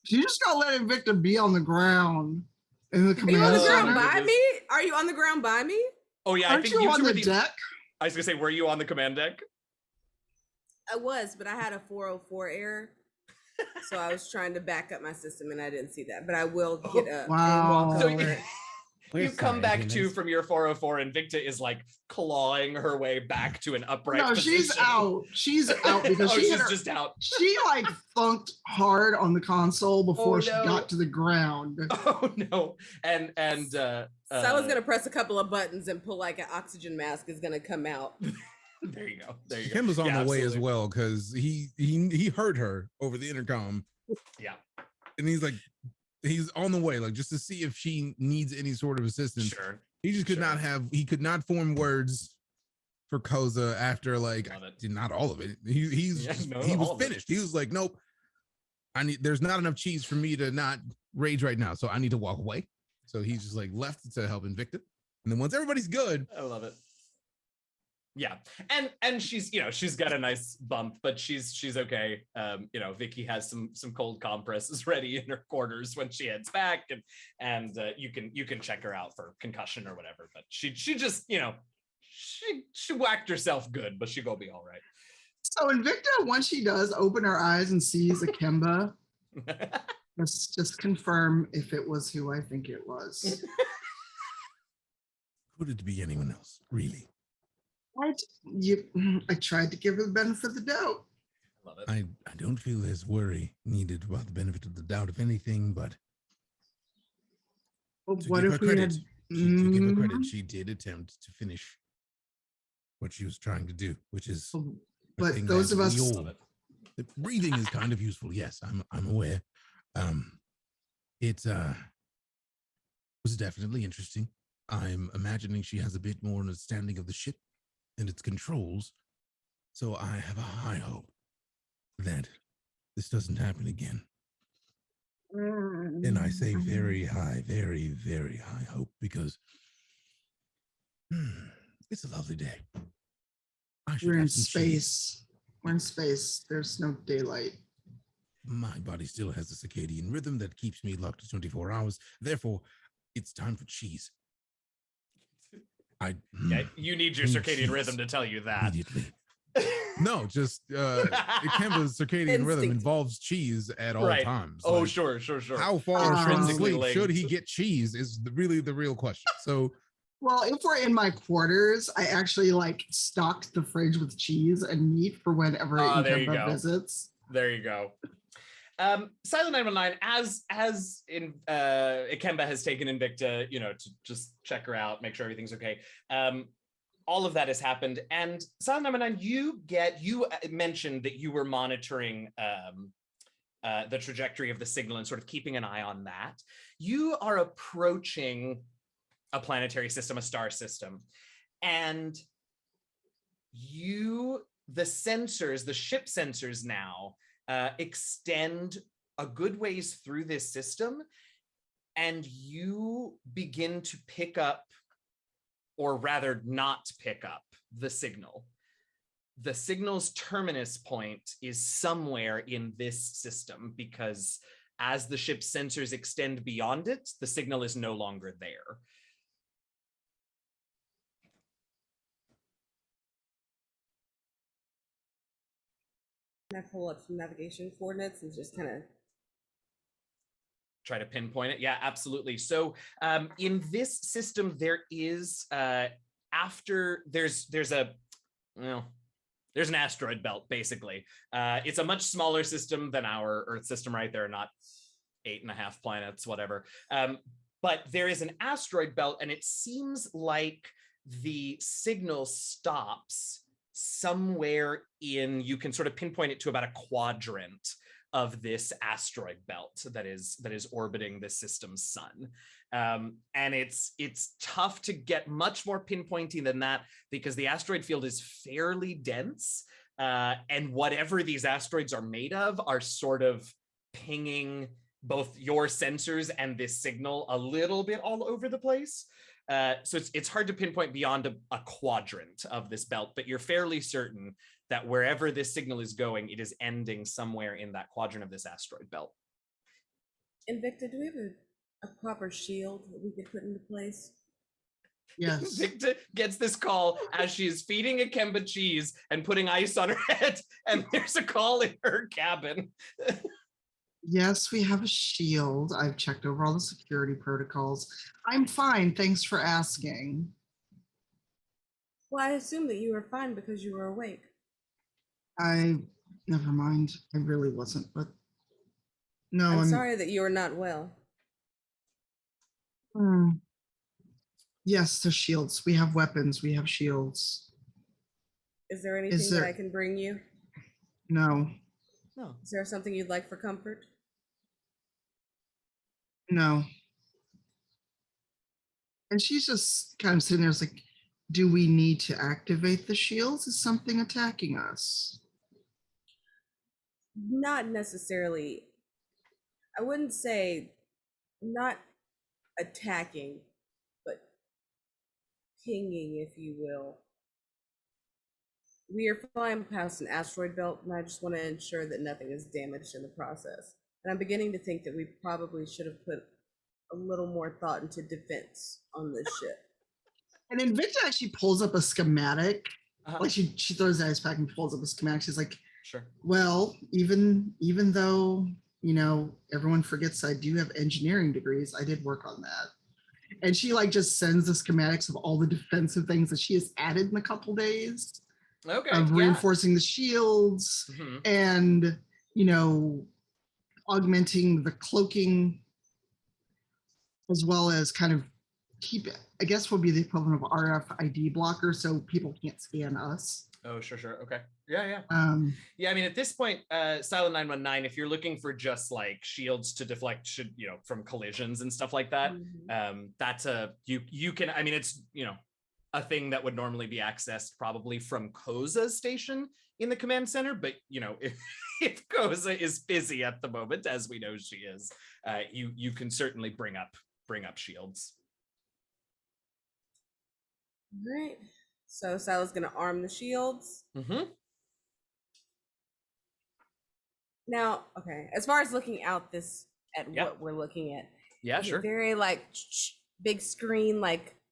You just gotta let Invicta be on the ground in the command. Are you on the ground by me? Are you on the ground by me? Oh yeah, Aren't I think you on were the deck? I was gonna say, were you on the command deck? I was, but I had a 404 error. So I was trying to back up my system and I didn't see that, but I will get up and walk over. You come back to from your 404 and Invicta is like clawing her way back to an upright position. She's out. She's out because she's just out. She like thunked hard on the console before she got to the ground. Oh no. And Sila's gonna press a couple of buttons and pull like an oxygen mask is gonna come out. There you go. There you go. Kim was on the way as well because he heard her over the intercom. Yeah. And he's on the way, like just to see if she needs any sort of assistance. Sure. He just could not form words for Koseh after like not all of it. He was finished. He was like, nope. There's not enough cheese for me to not rage right now. So I need to walk away. So he's just like left to help Invicta. And then once everybody's good. I love it. Yeah, and she's she's got a nice bump, but she's okay. Vicky has some cold compresses ready in her quarters when she heads back, and you can check her out for concussion or whatever. But she just she whacked herself good, but she gonna be all right. So Invicta, once she does open her eyes and sees Ikemba, let's just confirm if it was who I think it was. Could it be anyone else, really? I tried to give her the benefit of the doubt. Love it. I don't feel there's worry needed about the benefit of the doubt, if anything, but what if we had... To give her credit, she did attempt to finish what she was trying to do, which is... But those of us... The breathing is kind of useful, yes, I'm aware. It was definitely interesting. I'm imagining she has a bit more understanding of the ship and its controls, so I have a high hope that this doesn't happen again. And I say very high, very, very high hope because it's a lovely day. We're in space. We're in space. There's no daylight. My body still has a circadian rhythm that keeps me locked to 24 hours. Therefore, it's time for cheese. You need your circadian rhythm to tell you that. Immediately. No, just Ikemba's circadian rhythm involves cheese at all times. Oh, like, sure. How far from sleep should he get cheese is really the real question. So, well, if we're in my quarters, I actually stocked the fridge with cheese and meat for whenever Ikemba visits. There you go. Silent 919, as in Ikemba has taken Invicta, to just check her out, make sure everything's okay. All of that has happened, and Silent 919, you mentioned that you were monitoring the trajectory of the signal and sort of keeping an eye on that. You are approaching a planetary system, a star system, and the ship sensors now extend a good ways through this system, and you begin to pick up, or rather not pick up, the signal. The signal's terminus point is somewhere in this system, because as the ship's sensors extend beyond it, the signal is no longer there. Can I pull up some navigation coordinates and just kind of try to pinpoint it? Yeah, absolutely. So in this system, there is after there's an asteroid belt, basically. It's a much smaller system than our Earth system, right? There are not 8.5 planets, whatever. But there is an asteroid belt, and it seems like the signal stops somewhere in, you can sort of pinpoint it to about a quadrant of this asteroid belt that is orbiting the system's sun. And it's tough to get much more pinpointing than that because the asteroid field is fairly dense, and whatever these asteroids are made of are sort of pinging both your sensors and this signal a little bit all over the place. So it's hard to pinpoint beyond a quadrant of this belt, but you're fairly certain that wherever this signal is going, it is ending somewhere in that quadrant of this asteroid belt. Invicta, do we have a proper shield that we could put into place? Yes. Invicta gets this call as she's feeding Ikemba cheese and putting ice on her head, and there's a call in her cabin. Yes, we have a shield. I've checked over all the security protocols. I'm fine. Thanks for asking. Well, I assumed that you were fine because you were awake. Never mind. I really wasn't, but no, I'm sorry that you are not well. Yes, the shields. We have weapons. We have shields. Is there anything that I can bring you? No. No. Is there something you'd like for comfort? No. And she's just kind of sitting there, like, do we need to activate the shields? Is something attacking us? Not necessarily. I wouldn't say not attacking, but pinging, if you will. We are flying past an asteroid belt, and I just want to ensure that nothing is damaged in the process. And I'm beginning to think that we probably should have put a little more thought into defense on this ship. And Invicta actually pulls up a schematic. Like she throws the ice pack and pulls up a schematic. She's like, sure. Well, even though, everyone forgets I do have engineering degrees, I did work on that. And she just sends the schematics of all the defensive things that she has added in a couple days. Okay. Of reinforcing the shields and, augmenting the cloaking, as well as kind of keep it, I guess would be the equivalent of RFID blocker so people can't scan us. Oh, sure. Okay. Yeah. Yeah, I mean, at this point, Silent 919, if you're looking for just shields to deflect, from collisions and stuff like that, that's you can, I mean, it's, a thing that would normally be accessed probably from Koseh's station in the command center. But, if Koseh is busy at the moment, as we know she is, you can certainly bring up shields. All right. So Sila's going to arm the shields. Now, okay, as far as looking out what we're looking at. Yeah, sure. Very big screen,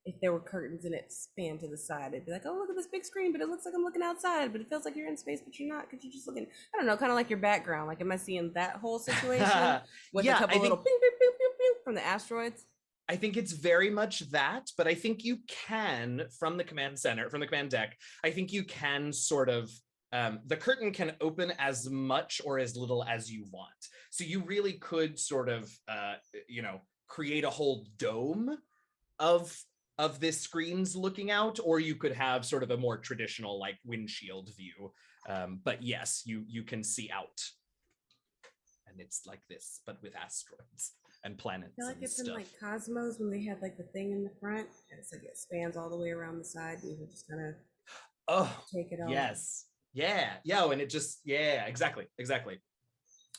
if there were curtains and it spanned to the side, it'd be like, oh, look at this big screen, but it looks like I'm looking outside, but it feels like you're in space, but you're not, because you're just looking, I don't know, kind of like your background. Am I seeing that whole situation with a couple little pew, pew, pew, pew, pew from the asteroids? I think it's very much that, but I think you can, from the command center, from the command deck, I think you can sort of, the curtain can open as much or as little as you want. So you really could sort of, create a whole dome of this screen's looking out, or you could have sort of a more traditional windshield view. But yes, you can see out. And it's like this, but with asteroids and planets. I feel like it's stuff. in Cosmos when they had the thing in the front, and it's it spans all the way around the side, and you can just kind of take it off. Yes. Yeah. And it just, exactly.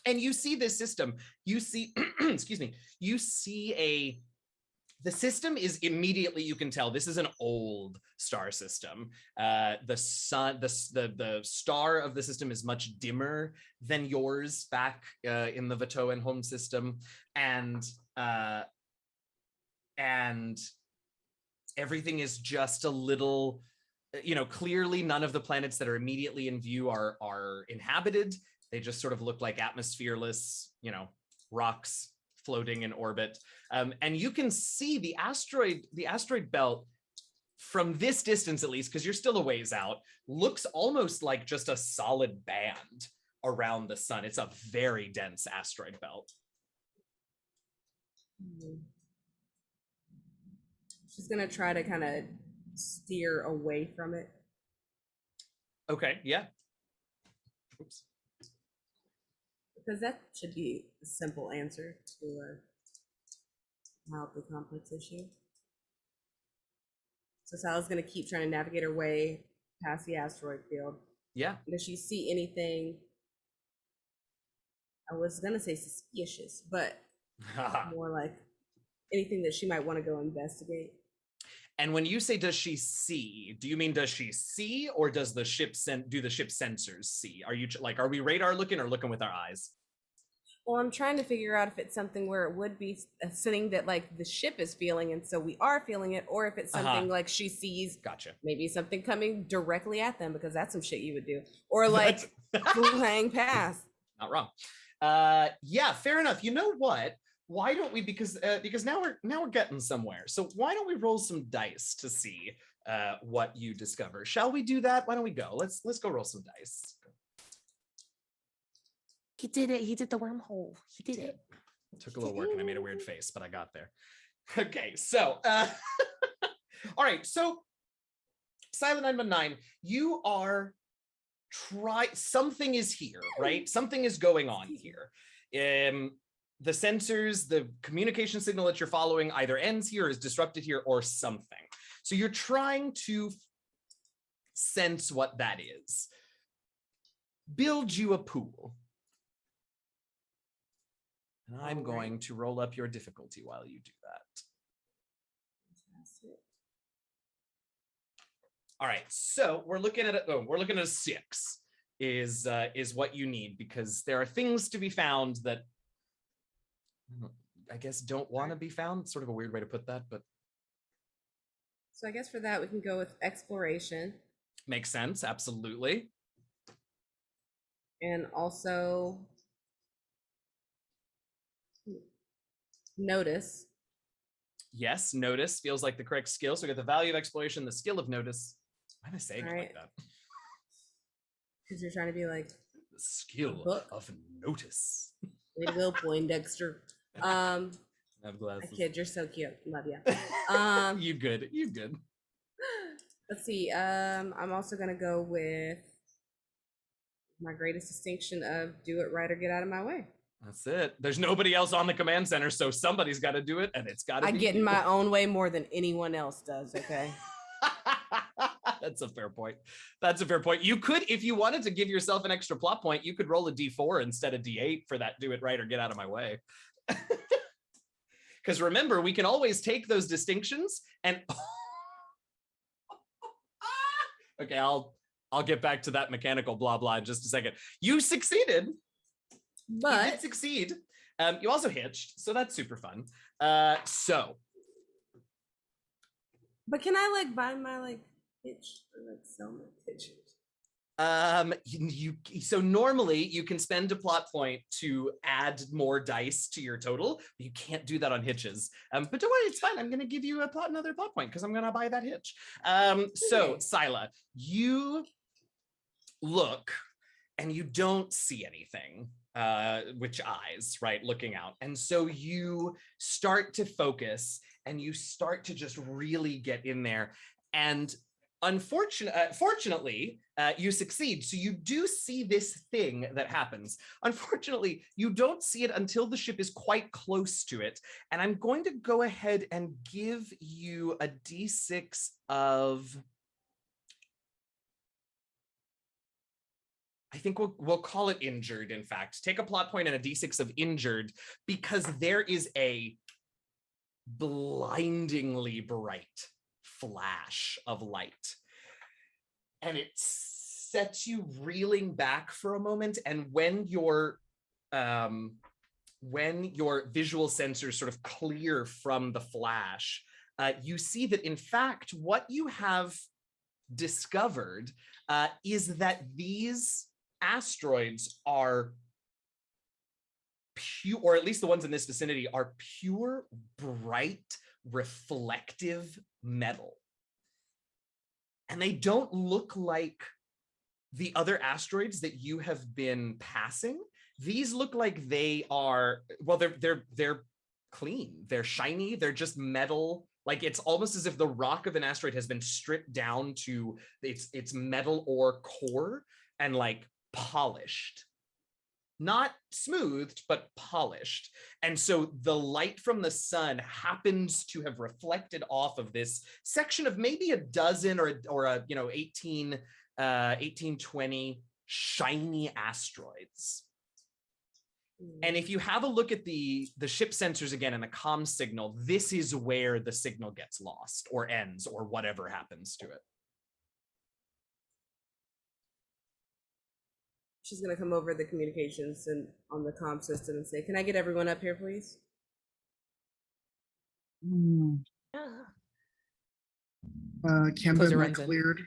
And you see this system, you see, excuse me, the system is immediately, you can tell this is an old star system. The sun, the star of the system is much dimmer than yours back in the Vatoan home system, and everything is just a little, clearly none of the planets that are immediately in view are inhabited. They just sort of look like atmosphereless, rocks floating in orbit. And you can see the asteroid belt from this distance, at least, because you're still a ways out, looks almost like just a solid band around the sun. It's a very dense asteroid belt. She's gonna try to kind of steer away from it. Okay, yeah. Oops. Because that should be a simple answer to a mildly complex issue. So Sal's gonna keep trying to navigate her way past the asteroid field. Yeah. Does she see anything? I was gonna say suspicious, but more like anything that she might want to go investigate. And when you say does she see, do you mean does she see, or does the ship do the ship sensors see? Are you like, are we radar looking or looking with our eyes? Well, I'm trying to figure out if it's something where it would be a thing that like the ship is feeling and so we are feeling it, or if it's something like she sees maybe something coming directly at them, because that's some shit you would do, or like flying past. Not wrong. Yeah, fair enough. You know what? Why don't we, because now we're getting somewhere. So why don't we roll some dice to see what you discover? Shall we do that? Why don't we go? Let's go roll some dice. He did it. He did the wormhole. He did it. Took a little work and I made a weird face, but I got there. Okay, so all right. So Silent 919, you are something is here, right? Something is going on here. The sensors, the communication signal that you're following either ends here, is disrupted here, or something. So you're trying to sense what that is. Build you a pool. And I'm going to roll up your difficulty while you do that. All right, so we're looking at a 6 is what you need, because there are things to be found that I guess don't want to be found. Sort of a weird way to put that, but so I guess for that we can go with exploration. Makes sense, absolutely. And also notice. Yes, notice feels like the correct skill. So we got the value of exploration, the skill of notice. Why am I saying it like that? Because you're trying to be like the skill of notice. Way to go, Poindexter. I have glasses. Kid, you're so cute. Love you. You good. Let's see. I'm also gonna go with my greatest distinction of do it right or get out of my way. That's it. There's nobody else on the command center, so somebody's got to do it, and it's got to be. I get in my own way more than anyone else does. Okay. That's a fair point. You could, if you wanted to give yourself an extra plot point, you could roll a D4 instead of D8 for that do it right or get out of my way. Because remember, we can always take those distinctions and okay, I'll get back to that mechanical blah blah in just a second. You succeeded. But you did succeed. You also hitched, so that's super fun. But can I like buy my like hitch or like sell my hitches? So normally you can spend a plot point to add more dice to your total. You can't do that on hitches. But don't worry, it's fine. I'm going to give you another plot point because I'm going to buy that hitch. So Sila, you look and you don't see anything with your eyes, right? Looking out. And so you start to focus and you start to just really get in there. And fortunately, you succeed. So you do see this thing that happens. Unfortunately, you don't see it until the ship is quite close to it. And I'm going to go ahead and give you a D6 of, I think we'll call it injured, in fact. Take a plot point and a D6 of injured, because there is a blindingly bright flash of light. And it sets you reeling back for a moment. And when your visual sensors sort of clear from the flash, you see that, in fact, what you have discovered is that these asteroids are pure, or at least the ones in this vicinity are pure, bright, reflective metal. And they don't look like the other asteroids that you have been passing. These look like they are, well, they're clean, they're shiny, they're just metal. Like it's almost as if the rock of an asteroid has been stripped down to its metal ore core and like polished. Not smoothed, but polished. And so the light from the sun happens to have reflected off of this section of maybe a dozen or a 18, 20 shiny asteroids. And if you have a look at the ship sensors again and the comm signal, this is where the signal gets lost or ends or whatever happens to it. She's gonna come over the communications and on the comm system and say, "Can I get everyone up here, please?" Ikemba, am I cleared?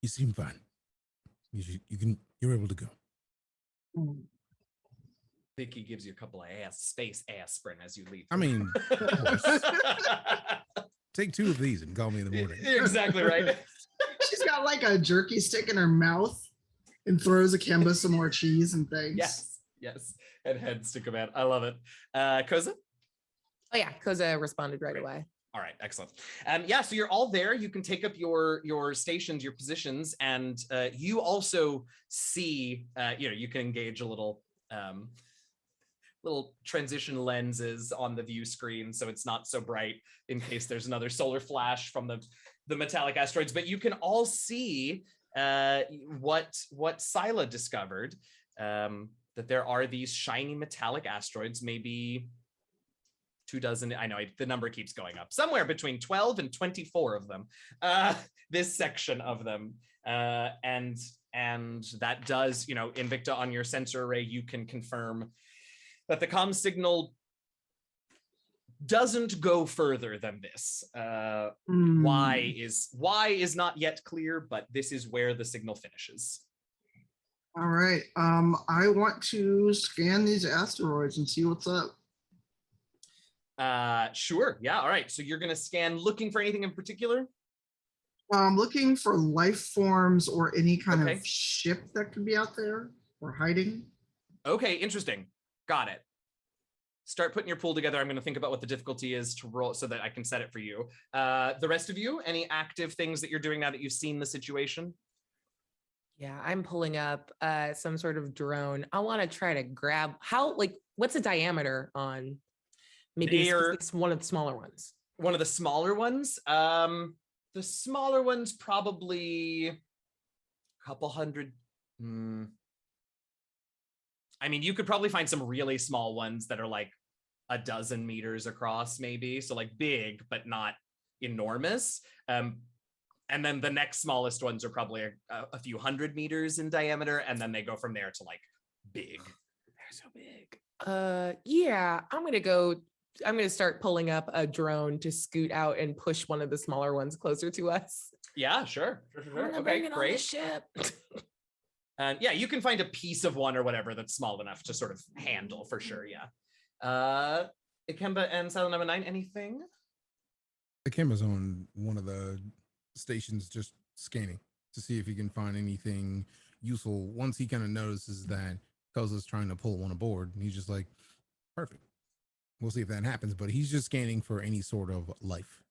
You seem fine. You're able to go. Vicky gives you a couple of space aspirin as you leave. I mean, take 2 of these and call me in the morning. Exactly right. She's got like a jerky stick in her mouth and throws Ikemba some more cheese and things. Yes. And heads to command. I love it. Koseh? Oh yeah, Koseh responded right away. All right, excellent. So you're all there. You can take up your stations, your positions, and you also see, you can engage a little transition lenses on the view screen, so it's not so bright in case there's another solar flash from the metallic asteroids. But you can all see what Scylla discovered, that there are these shiny metallic asteroids, maybe 24. I know the number keeps going up, somewhere between 12 and 24 of them, this section of them. And that does, Invicta, on your sensor array, you can confirm that the comm signal doesn't go further than this. Why is not yet clear, but this is where the signal finishes. All right. I want to scan these asteroids and see what's up. Sure. Yeah. All right. So you're going to scan looking for anything in particular? I'm looking for life forms or any kind of ship that could be out there or hiding. Okay. Interesting. Got it. Start putting your pool together. I'm going to think about what the difficulty is to roll so that I can set it for you. The rest of you, any active things that you're doing now that you've seen the situation? Yeah, I'm pulling up some sort of drone. I want to try to grab what's the diameter on maybe it's one of the smaller ones? One of the smaller ones? The smaller one's probably a couple hundred. I mean, you could probably find some really small ones that are like a dozen meters across, maybe. So like big, but not enormous. And then the next smallest ones are probably a few hundred meters in diameter. And then they go from there to like big. They're so big. Yeah, I'm going to start pulling up a drone to scoot out and push one of the smaller ones closer to us. Yeah, sure. Okay, great. Ship. Yeah, you can find a piece of one or whatever that's small enough to sort of handle for sure. Yeah. Ikemba and Silent Number 9, anything? Ikemba's on one of the stations just scanning to see if he can find anything useful. Once he kind of notices that Koseh's trying to pull one aboard, and he's just like, perfect. We'll see if that happens. But he's just scanning for any sort of life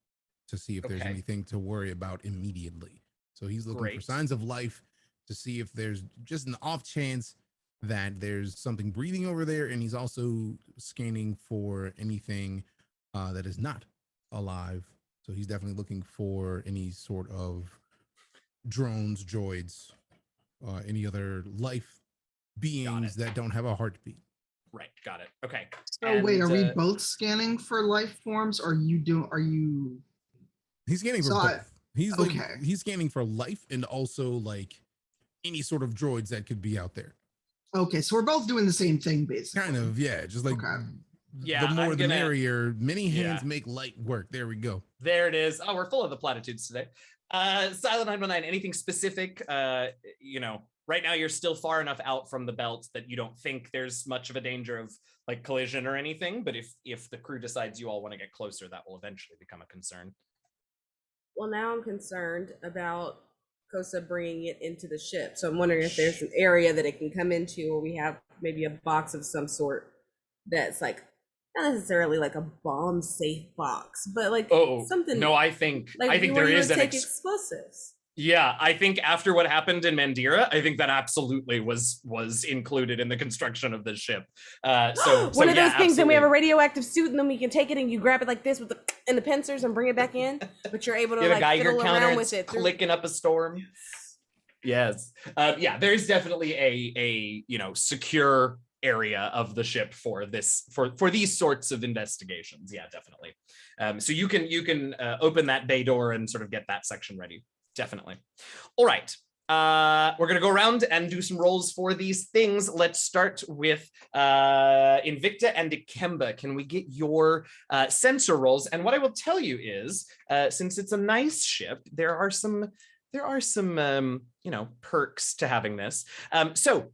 to see if there's anything to worry about immediately. So he's looking for signs of life to see if there's just an off chance that there's something breathing over there. And he's also scanning for anything that is not alive. So he's definitely looking for any sort of drones, droids, any other life beings that don't have a heartbeat. Right, got it. Okay. So wait, are we both scanning for life forms? Or are you? He's scanning for both. He's scanning for life and also like any sort of droids that could be out there. Okay, so we're both doing the same thing, basically. Kind of, yeah. Just like the more the merrier. Many hands make light work. There we go. There it is. Oh, we're full of the platitudes today. Silent 919, anything specific? Right now you're still far enough out from the belt that you don't think there's much of a danger of like collision or anything. But if the crew decides you all want to get closer, that will eventually become a concern. Well, now I'm concerned about Koseh bringing it into the ship. So I'm wondering if there's an area that it can come into, or we have maybe a box of some sort that's like not necessarily like a bomb safe box, but like something. No, I think like there is an explosives. Yeah, I think after what happened in Mandira, I think that absolutely was included in the construction of this ship. So one of those things, absolutely. and we have a radioactive suit, and then we can take it and you grab it like this with the pincers and bring it back in. But you're able to like Geiger fiddle counter around with it, clicking up a storm. Yes, there's definitely a secure area of the ship for these sorts of investigations. Yeah, definitely. So you can open that bay door and sort of get that section ready. Definitely. All right. We're going to go around and do some rolls for these things. Let's start with Invicta and Ikemba. Can we get your sensor rolls? And what I will tell you is, since it's a nice ship, there are some perks to having this. So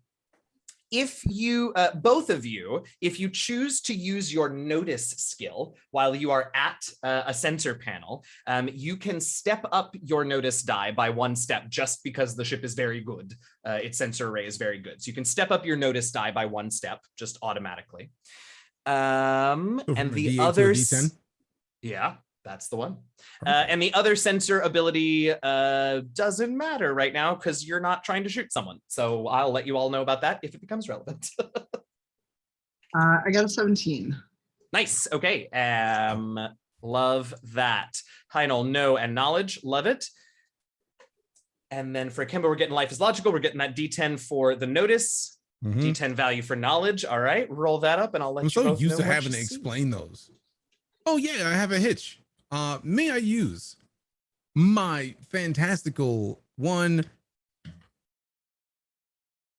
if you, both of you, if you choose to use your notice skill while you are at a sensor panel, you can step up your notice die by 1 step just because the ship is very good. Its sensor array is very good. So you can step up your notice die by 1 step just automatically. And the others, yeah, that's the one. And the other sensor ability doesn't matter right now because you're not trying to shoot someone. So I'll let you all know about that if it becomes relevant. I got a 17. Nice. Okay. Love that. Heinol, know and knowledge. Love it. And then for Ikemba, we're getting life is logical. We're getting that D10 for the notice. D10 value for knowledge. All right. Roll that up and I'll let you both know. I'm so used to having to explain those. Oh yeah, I have a hitch. May I use my fantastical one?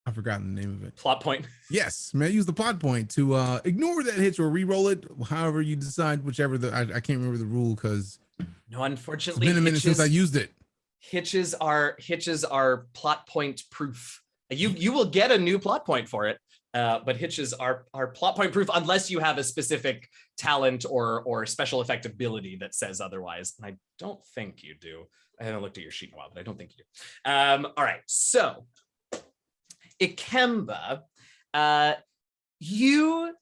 I've forgotten the name of it. Plot point. Yes, may I use the plot point to ignore that hitch or re-roll it, however you decide, whichever I can't remember the rule because no, unfortunately, it's been a minute since I used it. Hitches are plot point proof. You will get a new plot point for it. But hitches are plot point proof unless you have a specific talent or special effect ability that says otherwise. And I don't think you do. I haven't looked at your sheet in a while, but I don't think you do. All right, so Ikemba, you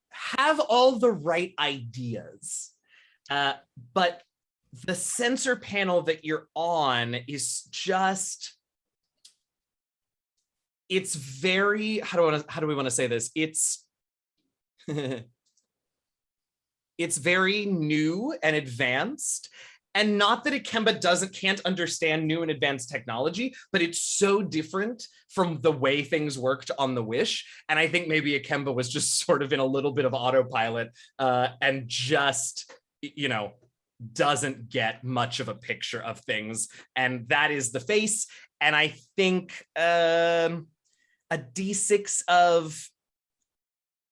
have all the right ideas, but the sensor panel that you're on is just... It's very, how do we want to say this? It's it's very new and advanced, and not that Ikemba can't understand new and advanced technology, but it's so different from the way things worked on the Wish. And I think maybe Ikemba was just sort of in a little bit of autopilot and just, doesn't get much of a picture of things. And that is the face. And I think a D6 of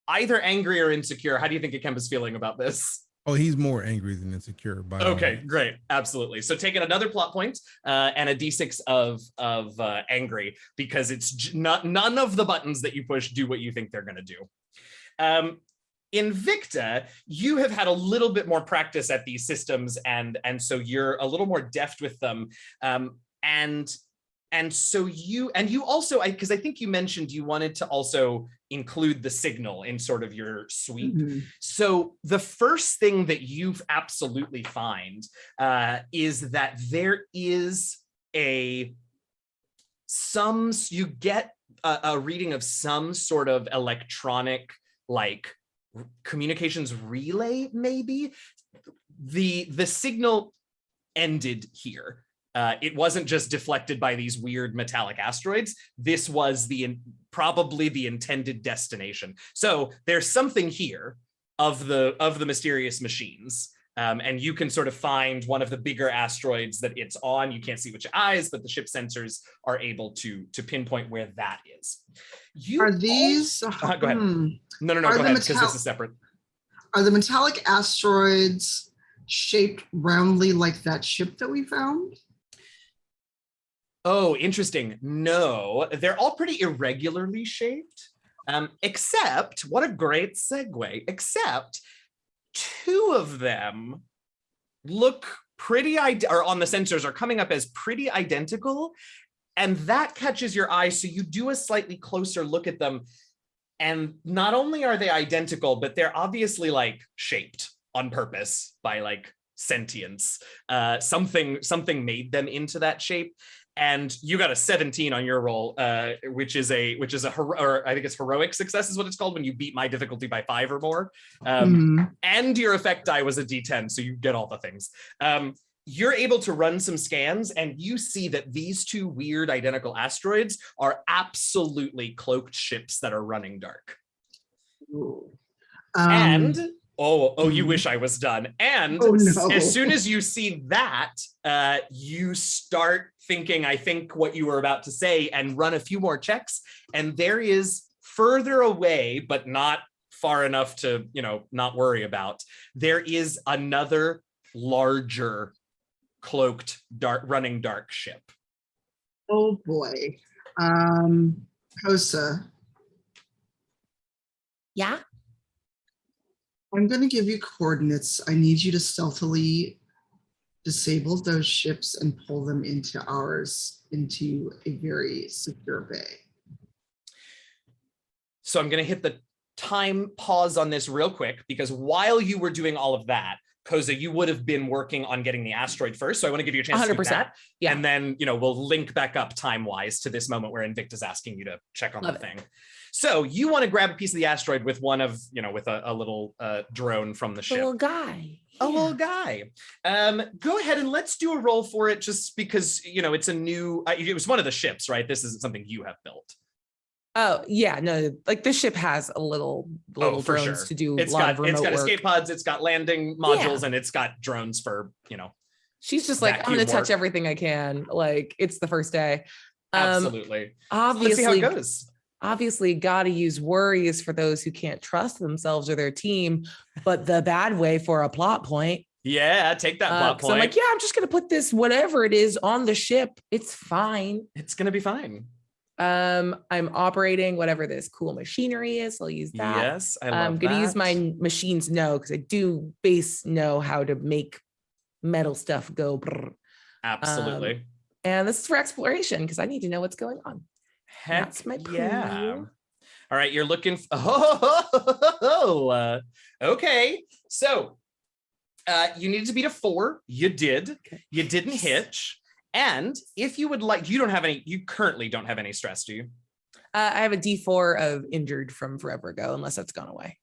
either angry or insecure. How do you think Ikemba's feeling about this? Oh, he's more angry than insecure. Okay, great. Absolutely. So taking another plot point and a D6 of angry, because it's none of the buttons that you push do what you think they're going to do. Invicta, you have had a little bit more practice at these systems, and so you're a little more deft with them. And so you also, because I think you mentioned you wanted to also include the signal in sort of your suite. So the first thing that you absolutely find is that there is you get a reading of some sort of electronic, like, communications relay, maybe. The signal ended here. It wasn't just deflected by these weird metallic asteroids. This was probably the intended destination. So there's something here of the mysterious machines. And you can sort of find one of the bigger asteroids that it's on. You can't see with your eyes, but the ship sensors are able to pinpoint where that is. Are these? Go ahead. No, go ahead, because this is separate. Are the metallic asteroids shaped roundly like that ship that we found? Oh, interesting. No, they're all pretty irregularly shaped, except, what a great segue, except 2 of them look pretty, or on the sensors are coming up as pretty identical. And that catches your eye. So you do a slightly closer look at them. And not only are they identical, but they're obviously like shaped on purpose by like sentience. Something made them into that shape. And you got a 17 on your roll, which is a or I think it's heroic success is what it's called when you beat my difficulty by 5 or more. And your effect die was a D10, so you get all the things. You're able to run some scans, and you see that these 2 weird identical asteroids are absolutely cloaked ships that are running dark. And you wish I was done. And as soon as you see that, you start thinking, I think, what you were about to say, and run a few more checks. And there is further away, but not far enough to, not worry about, there is another larger cloaked running dark ship. Oh boy. Koseh. Yeah? I'm going to give you coordinates. I need you to stealthily disable those ships and pull them into a very secure bay. So I'm going to hit the time pause on this real quick, because while you were doing all of that, Koseh, you would have been working on getting the asteroid first. So I want to give you a chance 100%. To do that. Yeah. And then, we'll link back up time-wise to this moment where Invicta's asking you to check on the thing. So you want to grab a piece of the asteroid with one of, with a little drone from the ship. A little guy. A little guy. Go ahead and let's do a roll for it, just because, it's a new, it was one of the ships, right? This isn't something you have built. Oh yeah, no, like this ship has a little drones sure. to do it's a lot of remote work. Escape pods, it's got landing modules, and it's got drones for, She's just like, I'm gonna touch everything I can. Like, it's the first day. Absolutely. Obviously, let's see how it goes. Obviously, gotta use worries for those who can't trust themselves or their team, but the bad way for a plot point. Yeah, take that plot point. So I'm like, yeah, I'm just gonna put this whatever it is on the ship. It's fine. It's gonna be fine. I'm operating whatever this cool machinery is. I'll use that. Yes, I love I'm gonna use my machines know, because I do know how to make metal stuff go. Brr. Absolutely. And this is for exploration, because I need to know what's going on. Heck, that's my yeah. All right, you're looking. Okay. So you needed to beat a 4. You did. Okay. You didn't hitch. And if you would like, you currently don't have any stress, do you? I have a D4 of injured from forever ago, unless that's gone away.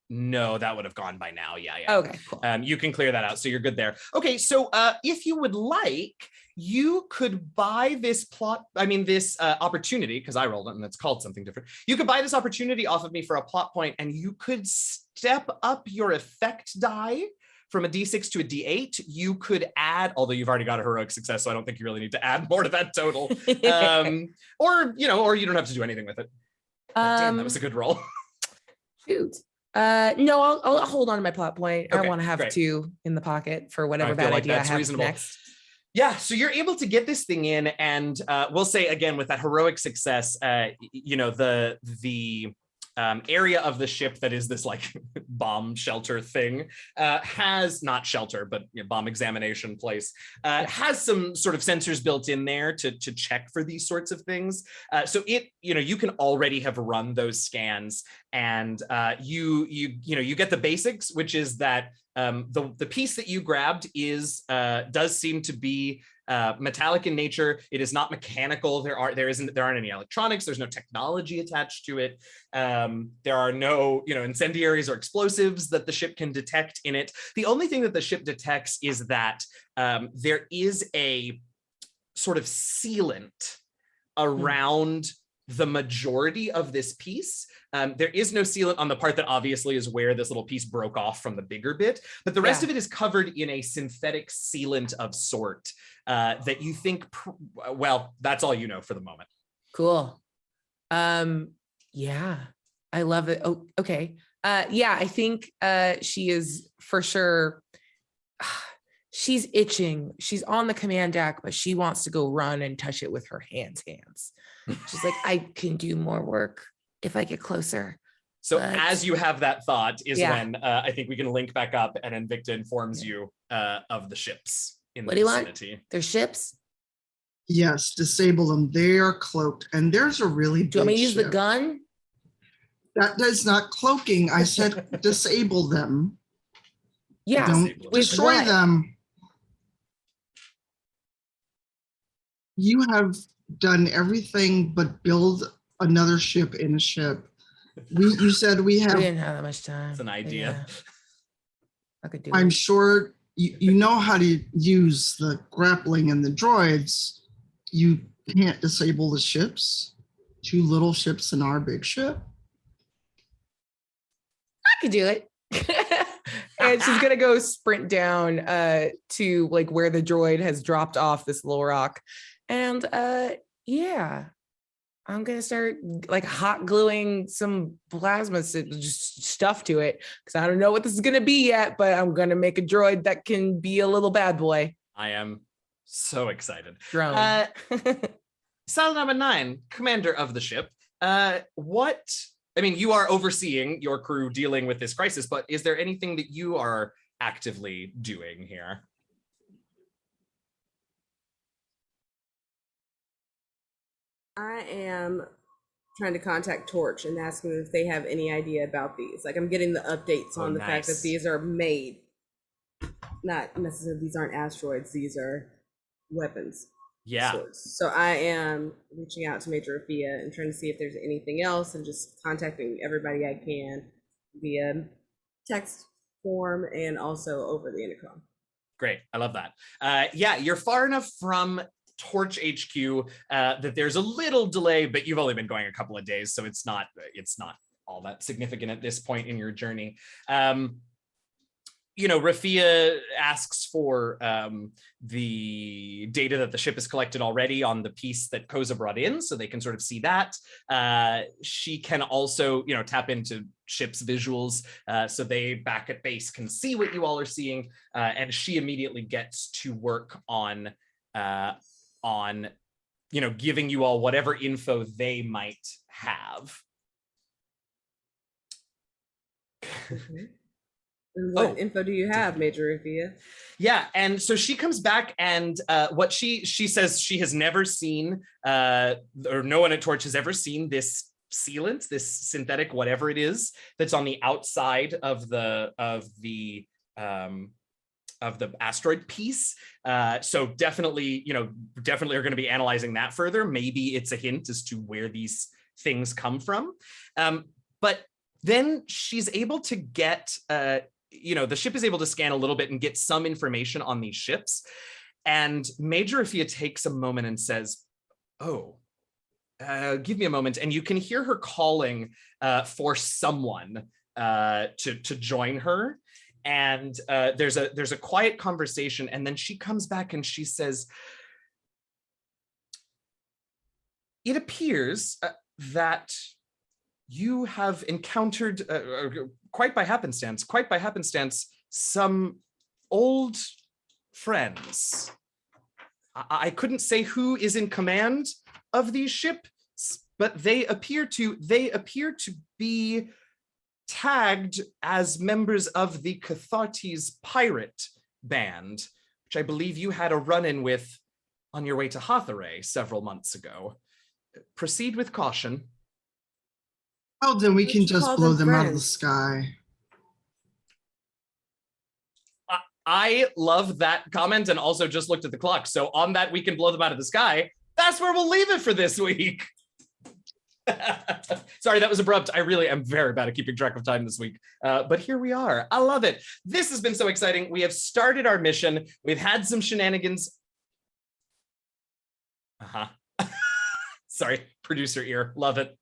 No, that would have gone by now. Yeah. Okay, cool. You can clear that out, so you're good there. Okay, so if you would like, you could buy this opportunity, because I rolled it and it's called something different. You could buy this opportunity off of me for a plot point, and you could step up your effect die from a D6 to a D8. You could add, although you've already got a heroic success, so I don't think you really need to add more to that total. Or you don't have to do anything with it. Damn, that was a good roll. Shoot. No, I'll hold on to my plot point. Okay, I want to have 2 in the pocket for whatever bad idea I have reasonable. Next. Yeah, so you're able to get this thing in, and we'll say again with that heroic success, the area of the ship that is this like bomb shelter thing has not shelter, but bomb examination place has some sort of sensors built in there to check for these sorts of things. So it, you can already have run those scans, and you get the basics, which is that the piece that you grabbed does seem to be metallic in nature. It is not mechanical. There aren't any electronics. There's no technology attached to it. There are no incendiaries or explosives that the ship can detect in it. The only thing that the ship detects is that there is a sort of sealant around the majority of this piece. There is no sealant on the part that obviously is where this little piece broke off from the bigger bit, but the rest of it is covered in a synthetic sealant of sort that you think, that's all you know for the moment. Cool. Yeah, I love it. Oh, okay. Yeah, I think she is for sure. She's itching. She's on the command deck, but she wants to go run and touch it with her hands. She's like, I can do more work if I get closer. So as you have that thought is when I think we can link back up and Invicta informs you of the ships in the vicinity. There's ships? Yes, disable them. They are cloaked. And there's a really big Do you want me to use ship. the gun? That is not cloaking. I said disable them. Yeah. Don't destroy them. You have done everything but build another ship in a ship. You said we didn't have that much time. It's an idea. Yeah. I could do I'm it. sure you know how to use the grappling and the droids. You can't disable the ships. 2 little ships in our big ship. I could do it. And she's gonna go sprint down to like where the droid has dropped off this little rock. And yeah, I'm gonna start like hot gluing some plasma just stuff to it because I don't know what this is gonna be yet, but I'm gonna make a droid that can be a little bad boy. I am so excited. Drone. Salanama 9, commander of the ship. You are overseeing your crew dealing with this crisis, but is there anything that you are actively doing here? I am trying to contact Torch and ask them if they have any idea about these. Like, I'm getting the updates on the fact that these are made. Not necessarily, these aren't asteroids, these are weapons. Yeah. So I am reaching out to Major Rafia and trying to see if there's anything else and just contacting everybody I can via text form and also over the intercom. Great. I love that. You're far enough from Torch HQ that there's a little delay, but you've only been going a couple of days, so it's not all that significant at this point in your journey. Rafia asks for the data that the ship has collected already on the piece that Koseh brought in, so they can sort of see that. She can also, tap into ship's visuals, so they back at base can see what you all are seeing, and she immediately gets to work on giving you all whatever info they might have. Mm-hmm. And what info do you have, Major Rafia? Yeah, and so she comes back and what she says she has never seen, or no one at Torch has ever seen this sealant, this synthetic whatever it is that's on the outside of the asteroid piece. So definitely are going to be analyzing that further. Maybe it's a hint as to where these things come from. But then she's able to get, the ship is able to scan a little bit and get some information on these ships. And Major Rafia takes a moment and says, give me a moment. And you can hear her calling for someone to join her. And there's a quiet conversation, and then she comes back and she says, it appears that you have encountered, quite by happenstance, some old friends. I couldn't say who is in command of these ships, but they appear to be tagged as members of the Cathartes pirate band, which I believe you had a run-in with on your way to Hathaway several months ago. Proceed with caution. Oh, then we can just blow them out of the sky. I love that comment and also just looked at the clock. So on that, we can blow them out of the sky. That's where we'll leave it for this week. Sorry, that was abrupt. I really am very bad at keeping track of time this week. But here we are. I love it. This has been so exciting. We have started our mission. We've had some shenanigans. Sorry, producer ear. Love it.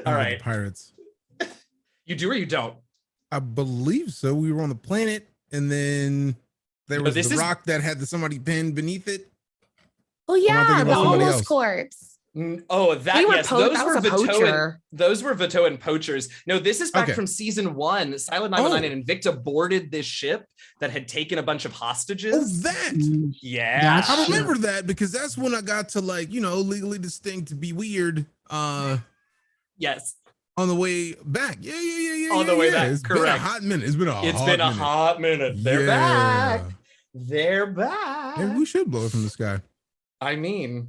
All right. Pirates. You do or you don't? I believe so. We were on the planet, and then there was the rock that had somebody pinned beneath it. Oh yeah, the almost corpse. Oh, that We were yes, that was a poacher. Those were Vito and poachers. No, this is back from season 1. Silent 919 and Invicta boarded this ship that had taken a bunch of hostages. Oh, that. Yeah. I remember that because that's when I got to legally distinct to be weird. Yes. On the way back. Yeah. On the way back. It's correct. Been a hot minute. It's been a hot minute. They're back. They're back. Maybe we should blow it from the sky. I mean,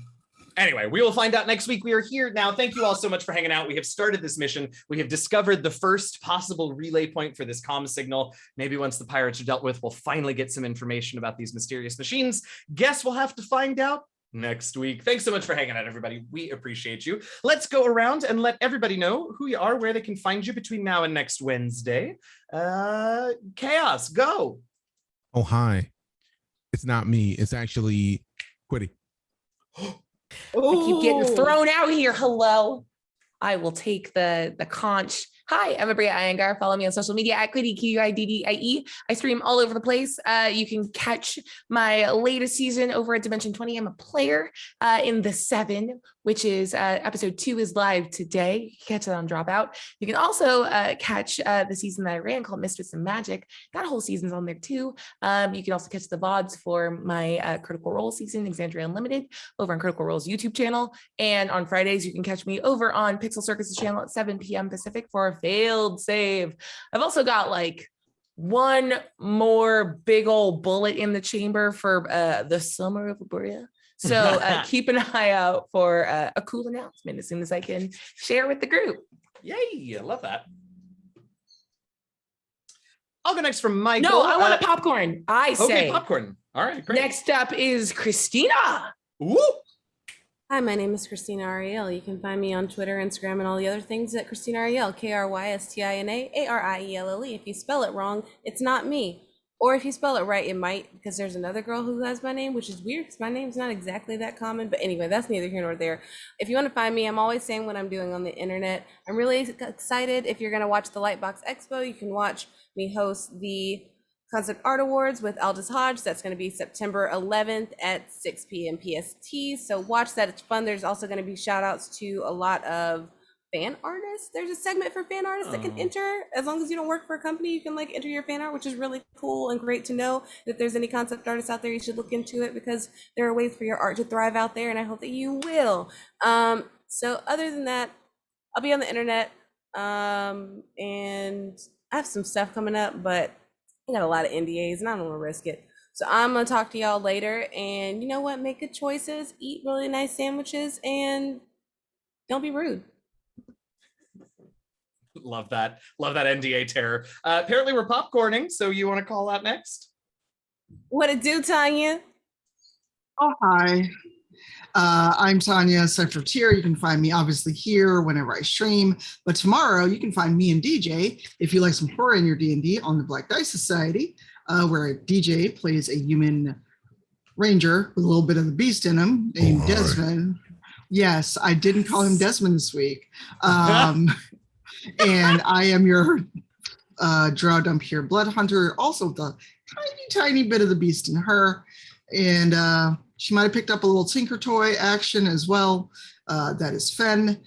anyway, we will find out next week. We are here now. Thank you all so much for hanging out. We have started this mission. We have discovered the first possible relay point for this comm signal. Maybe once the pirates are dealt with, we'll finally get some information about these mysterious machines. Guess we'll have to find out next week. Thanks so much for hanging out, everybody. We appreciate you. Let's go around and let everybody know who you are, where they can find you between now and next Wednesday. Chaos, go. Oh, hi. It's not me. It's actually Quiddy. I keep getting thrown out here. Hello. I will take the conch. Hi, I'm Abria Iyengar. Follow me on social media at Quiddy, QIDDIE. I stream all over the place. You can catch my latest season over at Dimension 20. I'm a player in the 7, which is episode 2 is live today. You can catch that on Dropout. You can also catch the season that I ran called Mistress and Magic. Got a whole seasons on there too. You can also catch the VODs for my Critical Role season, Exandria Unlimited, over on Critical Role's YouTube channel. And on Fridays, you can catch me over on Pixel Circus's channel at 7 p.m. Pacific for a failed save. I've also got one more big old bullet in the chamber for the summer of Abria. So keep an eye out for a cool announcement as soon as I can share with the group. Yay, I love that. I'll go next from Michael. No, I want a popcorn. Okay, popcorn. All right, great. Next up is Christina. Ooh. Hi, my name is Christina Ariel. You can find me on Twitter, Instagram, and all the other things at Christina Ariel, KRYSTINA ARIELLE. If you spell it wrong, it's not me. Or if you spell it right, it might, because there's another girl who has my name, which is weird because my name's not exactly that common. But anyway, that's neither here nor there. If you want to find me, I'm always saying what I'm doing on the internet. I'm really excited. If you're going to watch the Lightbox Expo, you can watch me host the Concept Art Awards with Aldous Hodge. That's going to be September 11th at 6 p.m. PST. So watch that. It's fun. There's also going to be shout outs to a lot of fan artists. There's a segment for fan artists that can enter. As long as you don't work for a company, you can enter your fan art, which is really cool and great to know. If there's any concept artists out there, you should look into it because there are ways for your art to thrive out there, and I hope that you will. So other than that, I'll be on the internet, and I have some stuff coming up, but I got a lot of NDAs and I don't want to risk it. So I'm going to talk to y'all later, and you know what? Make good choices, eat really nice sandwiches, and don't be rude. Love that NDA terror. Apparently we're popcorning, so you want to call out next? What it do, Tanya? Oh, hi. I'm Tanya, Secretary. You can find me obviously here whenever I stream. But tomorrow you can find me and DJ if you like some horror in your D&D on the Black Dice Society, where DJ plays a human ranger with a little bit of the beast in him named Desmond. Yes, I didn't call him Desmond this week. And I am your drow dump here, Blood Hunter, also the tiny bit of the beast in her. And she might have picked up a little Tinker Toy action as well. That is Fen.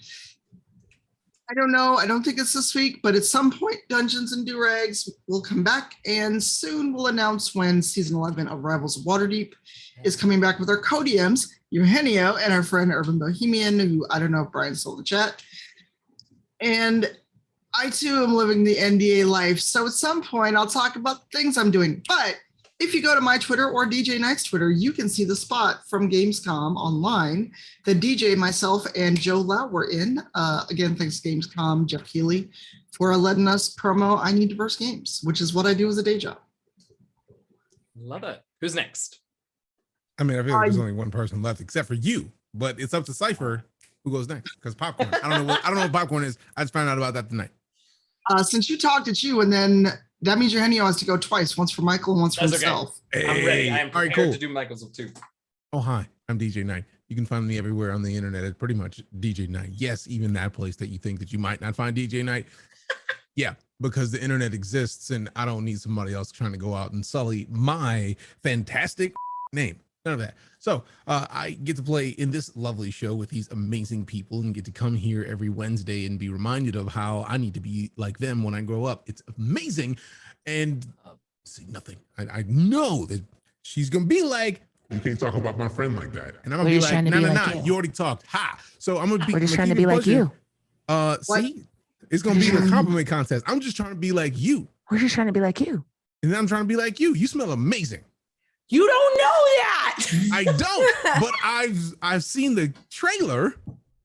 I don't know. I don't think it's this week, but at some point, Dungeons and Durags will come back, and soon we'll announce when season 11 of Rivals of Waterdeep is coming back with our co-DMs, Eugenio and our friend Urban Bohemian, who I don't know if Brian's still in the chat. And I too am living the NDA life. So at some point, I'll talk about things I'm doing. But if you go to my Twitter or DJ Knight's Twitter, you can see the spot from Gamescom online that DJ, myself, and Joe Lau were in. Again, thanks to Gamescom, Jeff Keighley, for letting us promo I Need Diverse Games, which is what I do as a day job. Love it. Who's next? I mean, I feel like there's only one person left except for you, but it's up to Cypher who goes next, because popcorn. I don't know what popcorn is. I just found out about that tonight. Since you talked at you, and then that means Eugenio has to go twice, once for Michael and once for himself. Okay. I'm ready. I am prepared to do Michael's too. Oh, hi. I'm DJ Knight. You can find me everywhere on the internet at pretty much DJ Knight. Yes, even that place that you think that you might not find DJ Knight. Yeah, because the internet exists, and I don't need somebody else trying to go out and sully my fantastic name. None of that. So I get to play in this lovely show with these amazing people and get to come here every Wednesday and be reminded of how I need to be like them when I grow up. It's amazing. And see nothing. I know that she's gonna be like, you can't talk about my friend like that. And I'm gonna be like, no, you already talked. Ha. So I'm gonna be, we're just trying to be like you. See, it's gonna be a compliment contest. I'm just trying to be like you. We're just trying to be like you. And then I'm trying to be like you. You smell amazing. You don't know that. I don't, but I've seen the trailer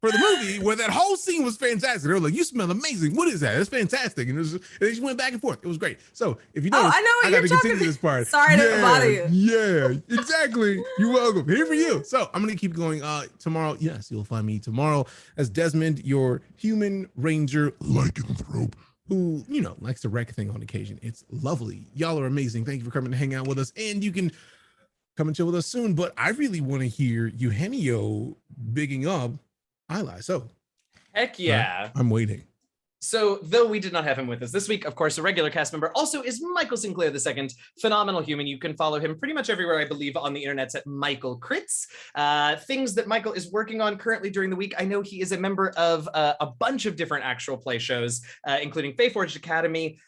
for the movie where that whole scene was fantastic. They were like, "You smell amazing. What is that? It's fantastic." And they just went back and forth. It was great. So if you know, I know what I got you're to continue talking this part. Sorry to bother you. Yeah, exactly. You're welcome. Here for you. So I'm gonna keep going. Tomorrow, yes, you'll find me tomorrow as Desmond, your human ranger lycanthrope, who, you know, likes to wreck things on occasion. It's lovely. Y'all are amazing. Thank you for coming to hang out with us. And you can come and chill with us soon. But I really want to hear Eugenio bigging up Ilay. So heck yeah. I'm waiting. So, though we did not have him with us this week, of course, a regular cast member also is Michael Sinclair II, phenomenal human. You can follow him pretty much everywhere, I believe, on the internet's at Michael Crits. Things that Michael is working on currently during the week. I know he is a member of a bunch of different actual play shows, including Faeforged Academy,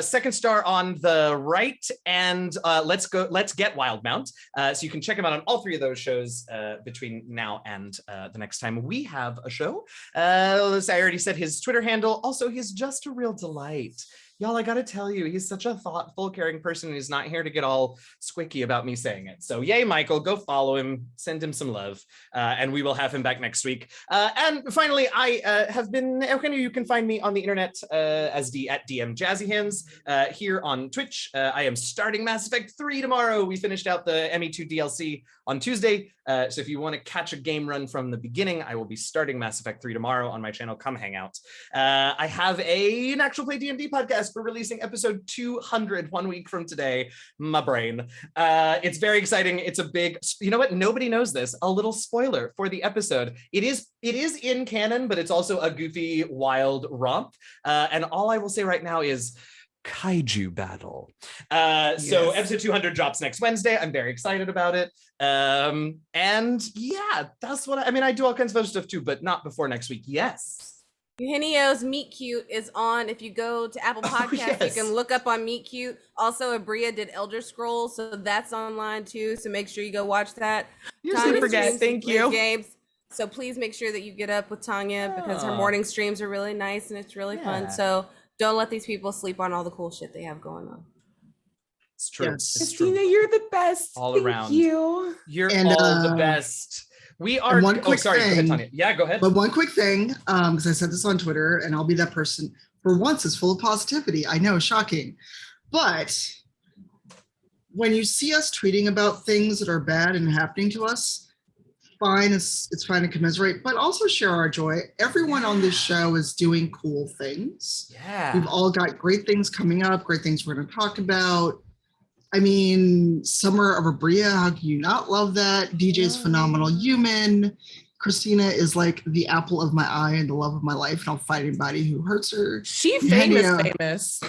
Second Star on the right, and Let's Get Wildmount. So you can check him out on all three of those shows between now and the next time we have a show. I already said his Twitter handle. Also, he's just a real delight. Y'all, I gotta tell you, he's such a thoughtful, caring person, and he's not here to get all squicky about me saying it. So yay, Michael, go follow him, send him some love, and we will have him back next week. And finally, I have been, you can find me on the internet as at DM Jazzy Hands. Here on Twitch, I am starting Mass Effect 3 tomorrow. We finished out the ME2 DLC on Tuesday. So if you want to catch a game run from the beginning, I will be starting Mass Effect 3 tomorrow on my channel. Come hang out. I have an actual play D&D podcast for releasing episode 200 1 week from today. My brain. It's very exciting. It's a big, you know what? Nobody knows this. A little spoiler for the episode. It is in canon, but it's also a goofy, wild romp. And all I will say right now is kaiju battle. So episode 200 drops next Wednesday. I'm very excited about it. And yeah, that's what I mean. I do all kinds of other stuff too, but not before next week. Yes. Eugenio's Meet Cute is on. If you go to Apple Podcasts, you can look up on Meet Cute. Also, Abria did Elder Scrolls, so that's online too. So make sure you go watch that. You're super good. Thank you. Games. So please make sure that you get up with Tanya because her morning streams are really nice and it's really fun. So don't let these people sleep on all the cool shit they have going on. It's true. Yes. It's true. Christina, you're the best. All Thank around. you. You're all the best. We are. One quick sorry. thing, go ahead, Tanya. Yeah, go ahead. But one quick thing, because I said this on Twitter, and I'll be that person. For once, it's full of positivity. I know, shocking. But when you see us tweeting about things that are bad and happening to us, fine, it's fine to commiserate, but also share our joy. Everyone on this show is doing cool things. Yeah. We've all got great things coming up, great things we're going to talk about. I mean, Summer of Abria, how can you not love that? DJ is phenomenal human. Christina is like the apple of my eye and the love of my life, and I'll fight anybody who hurts her. She famous.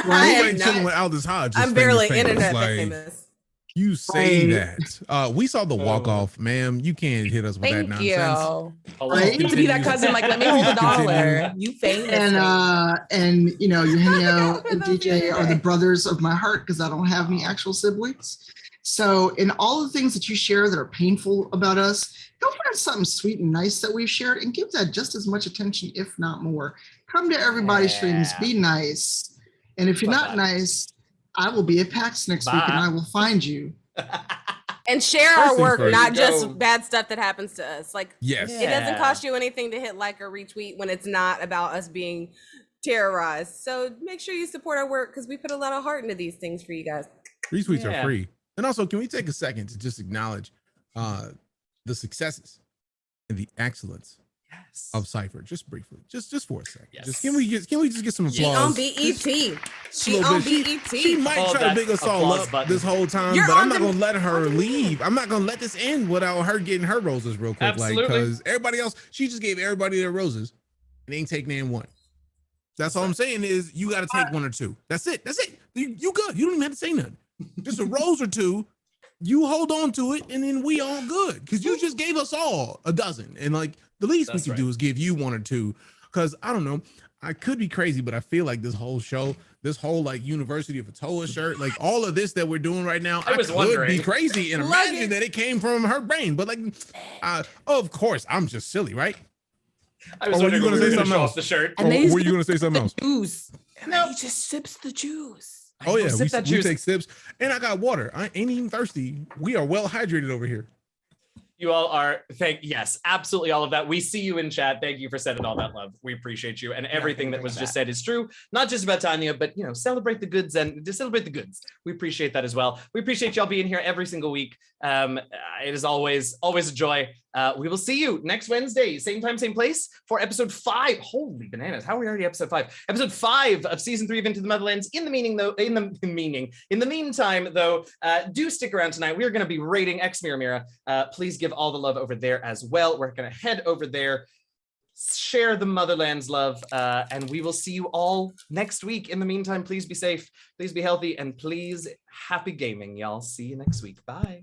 Right? Ain't chilling with Aldous Hodge. I'm barely famous. internet Like, famous. You say that. We saw the walk off, ma'am. You can't hit us with that nonsense. Right? To be that cousin, like, let me hold $1. You famous. And you know, Eugenio and DJ are the brothers of my heart because I don't have any actual siblings. So in all the things that you share that are painful about us, go find something sweet and nice that we've shared and give that just as much attention, if not more. Come to everybody's streams, be nice. And if you're not nice, I will be at PAX next week and I will find you. And share our work, not just bad stuff that happens to us. Like, yes, it doesn't cost you anything to hit like or retweet when it's not about us being terrorized. So make sure you support our work because we put a lot of heart into these things for you guys. Retweets are free. And also, can we take a second to just acknowledge the successes and the excellence of Cypher, just briefly, just for a second. Just can we just get some applause? She on BET. She on BET. She might try to big us all up this whole time, but I'm not gonna let her leave. I'm not gonna let this end without her getting her roses real quick. Like, because everybody else, she just gave everybody their roses and ain't taking in one. That's all I'm saying is you got to take one or two. That's it. You good. You don't even have to say nothing. Just a rose or two. you hold on to it, and then we all good because you just gave us all a dozen, and like the least we could do is give you one or two. Because I don't know, I could be crazy, but I feel like this whole show, this whole like University of Atoa shirt, like all of this that we're doing right now, I could be crazy and imagine that it came from her brain. But like, of course, I'm just silly, right? I was wondering when you were going to show off the shirt. Or were you going to say something else? Juice. No, he just sips the juice. Oh yeah, we take sips, and I got water. I ain't even thirsty. We are well hydrated over here. You all are, yes, absolutely all of that. We see you in chat. Thank you for sending all that love. We appreciate you. And everything that was just said is true. Not just about Tanya, but celebrate the goods and just celebrate the goods. We appreciate that as well. We appreciate y'all being here every single week. It is always a joy. We will see you next Wednesday, same time, same place for episode 5. Holy bananas. How are we already episode 5? Episode 5 of season 3 of Into the Motherlands. In the meantime, though, do stick around tonight. We are going to be rating Ex Mira Mira. Please give all the love over there as well. We're going to head over there, share the Motherlands love, and we will see you all next week. In the meantime, please be safe, please be healthy, and please happy gaming, y'all. See you next week. Bye.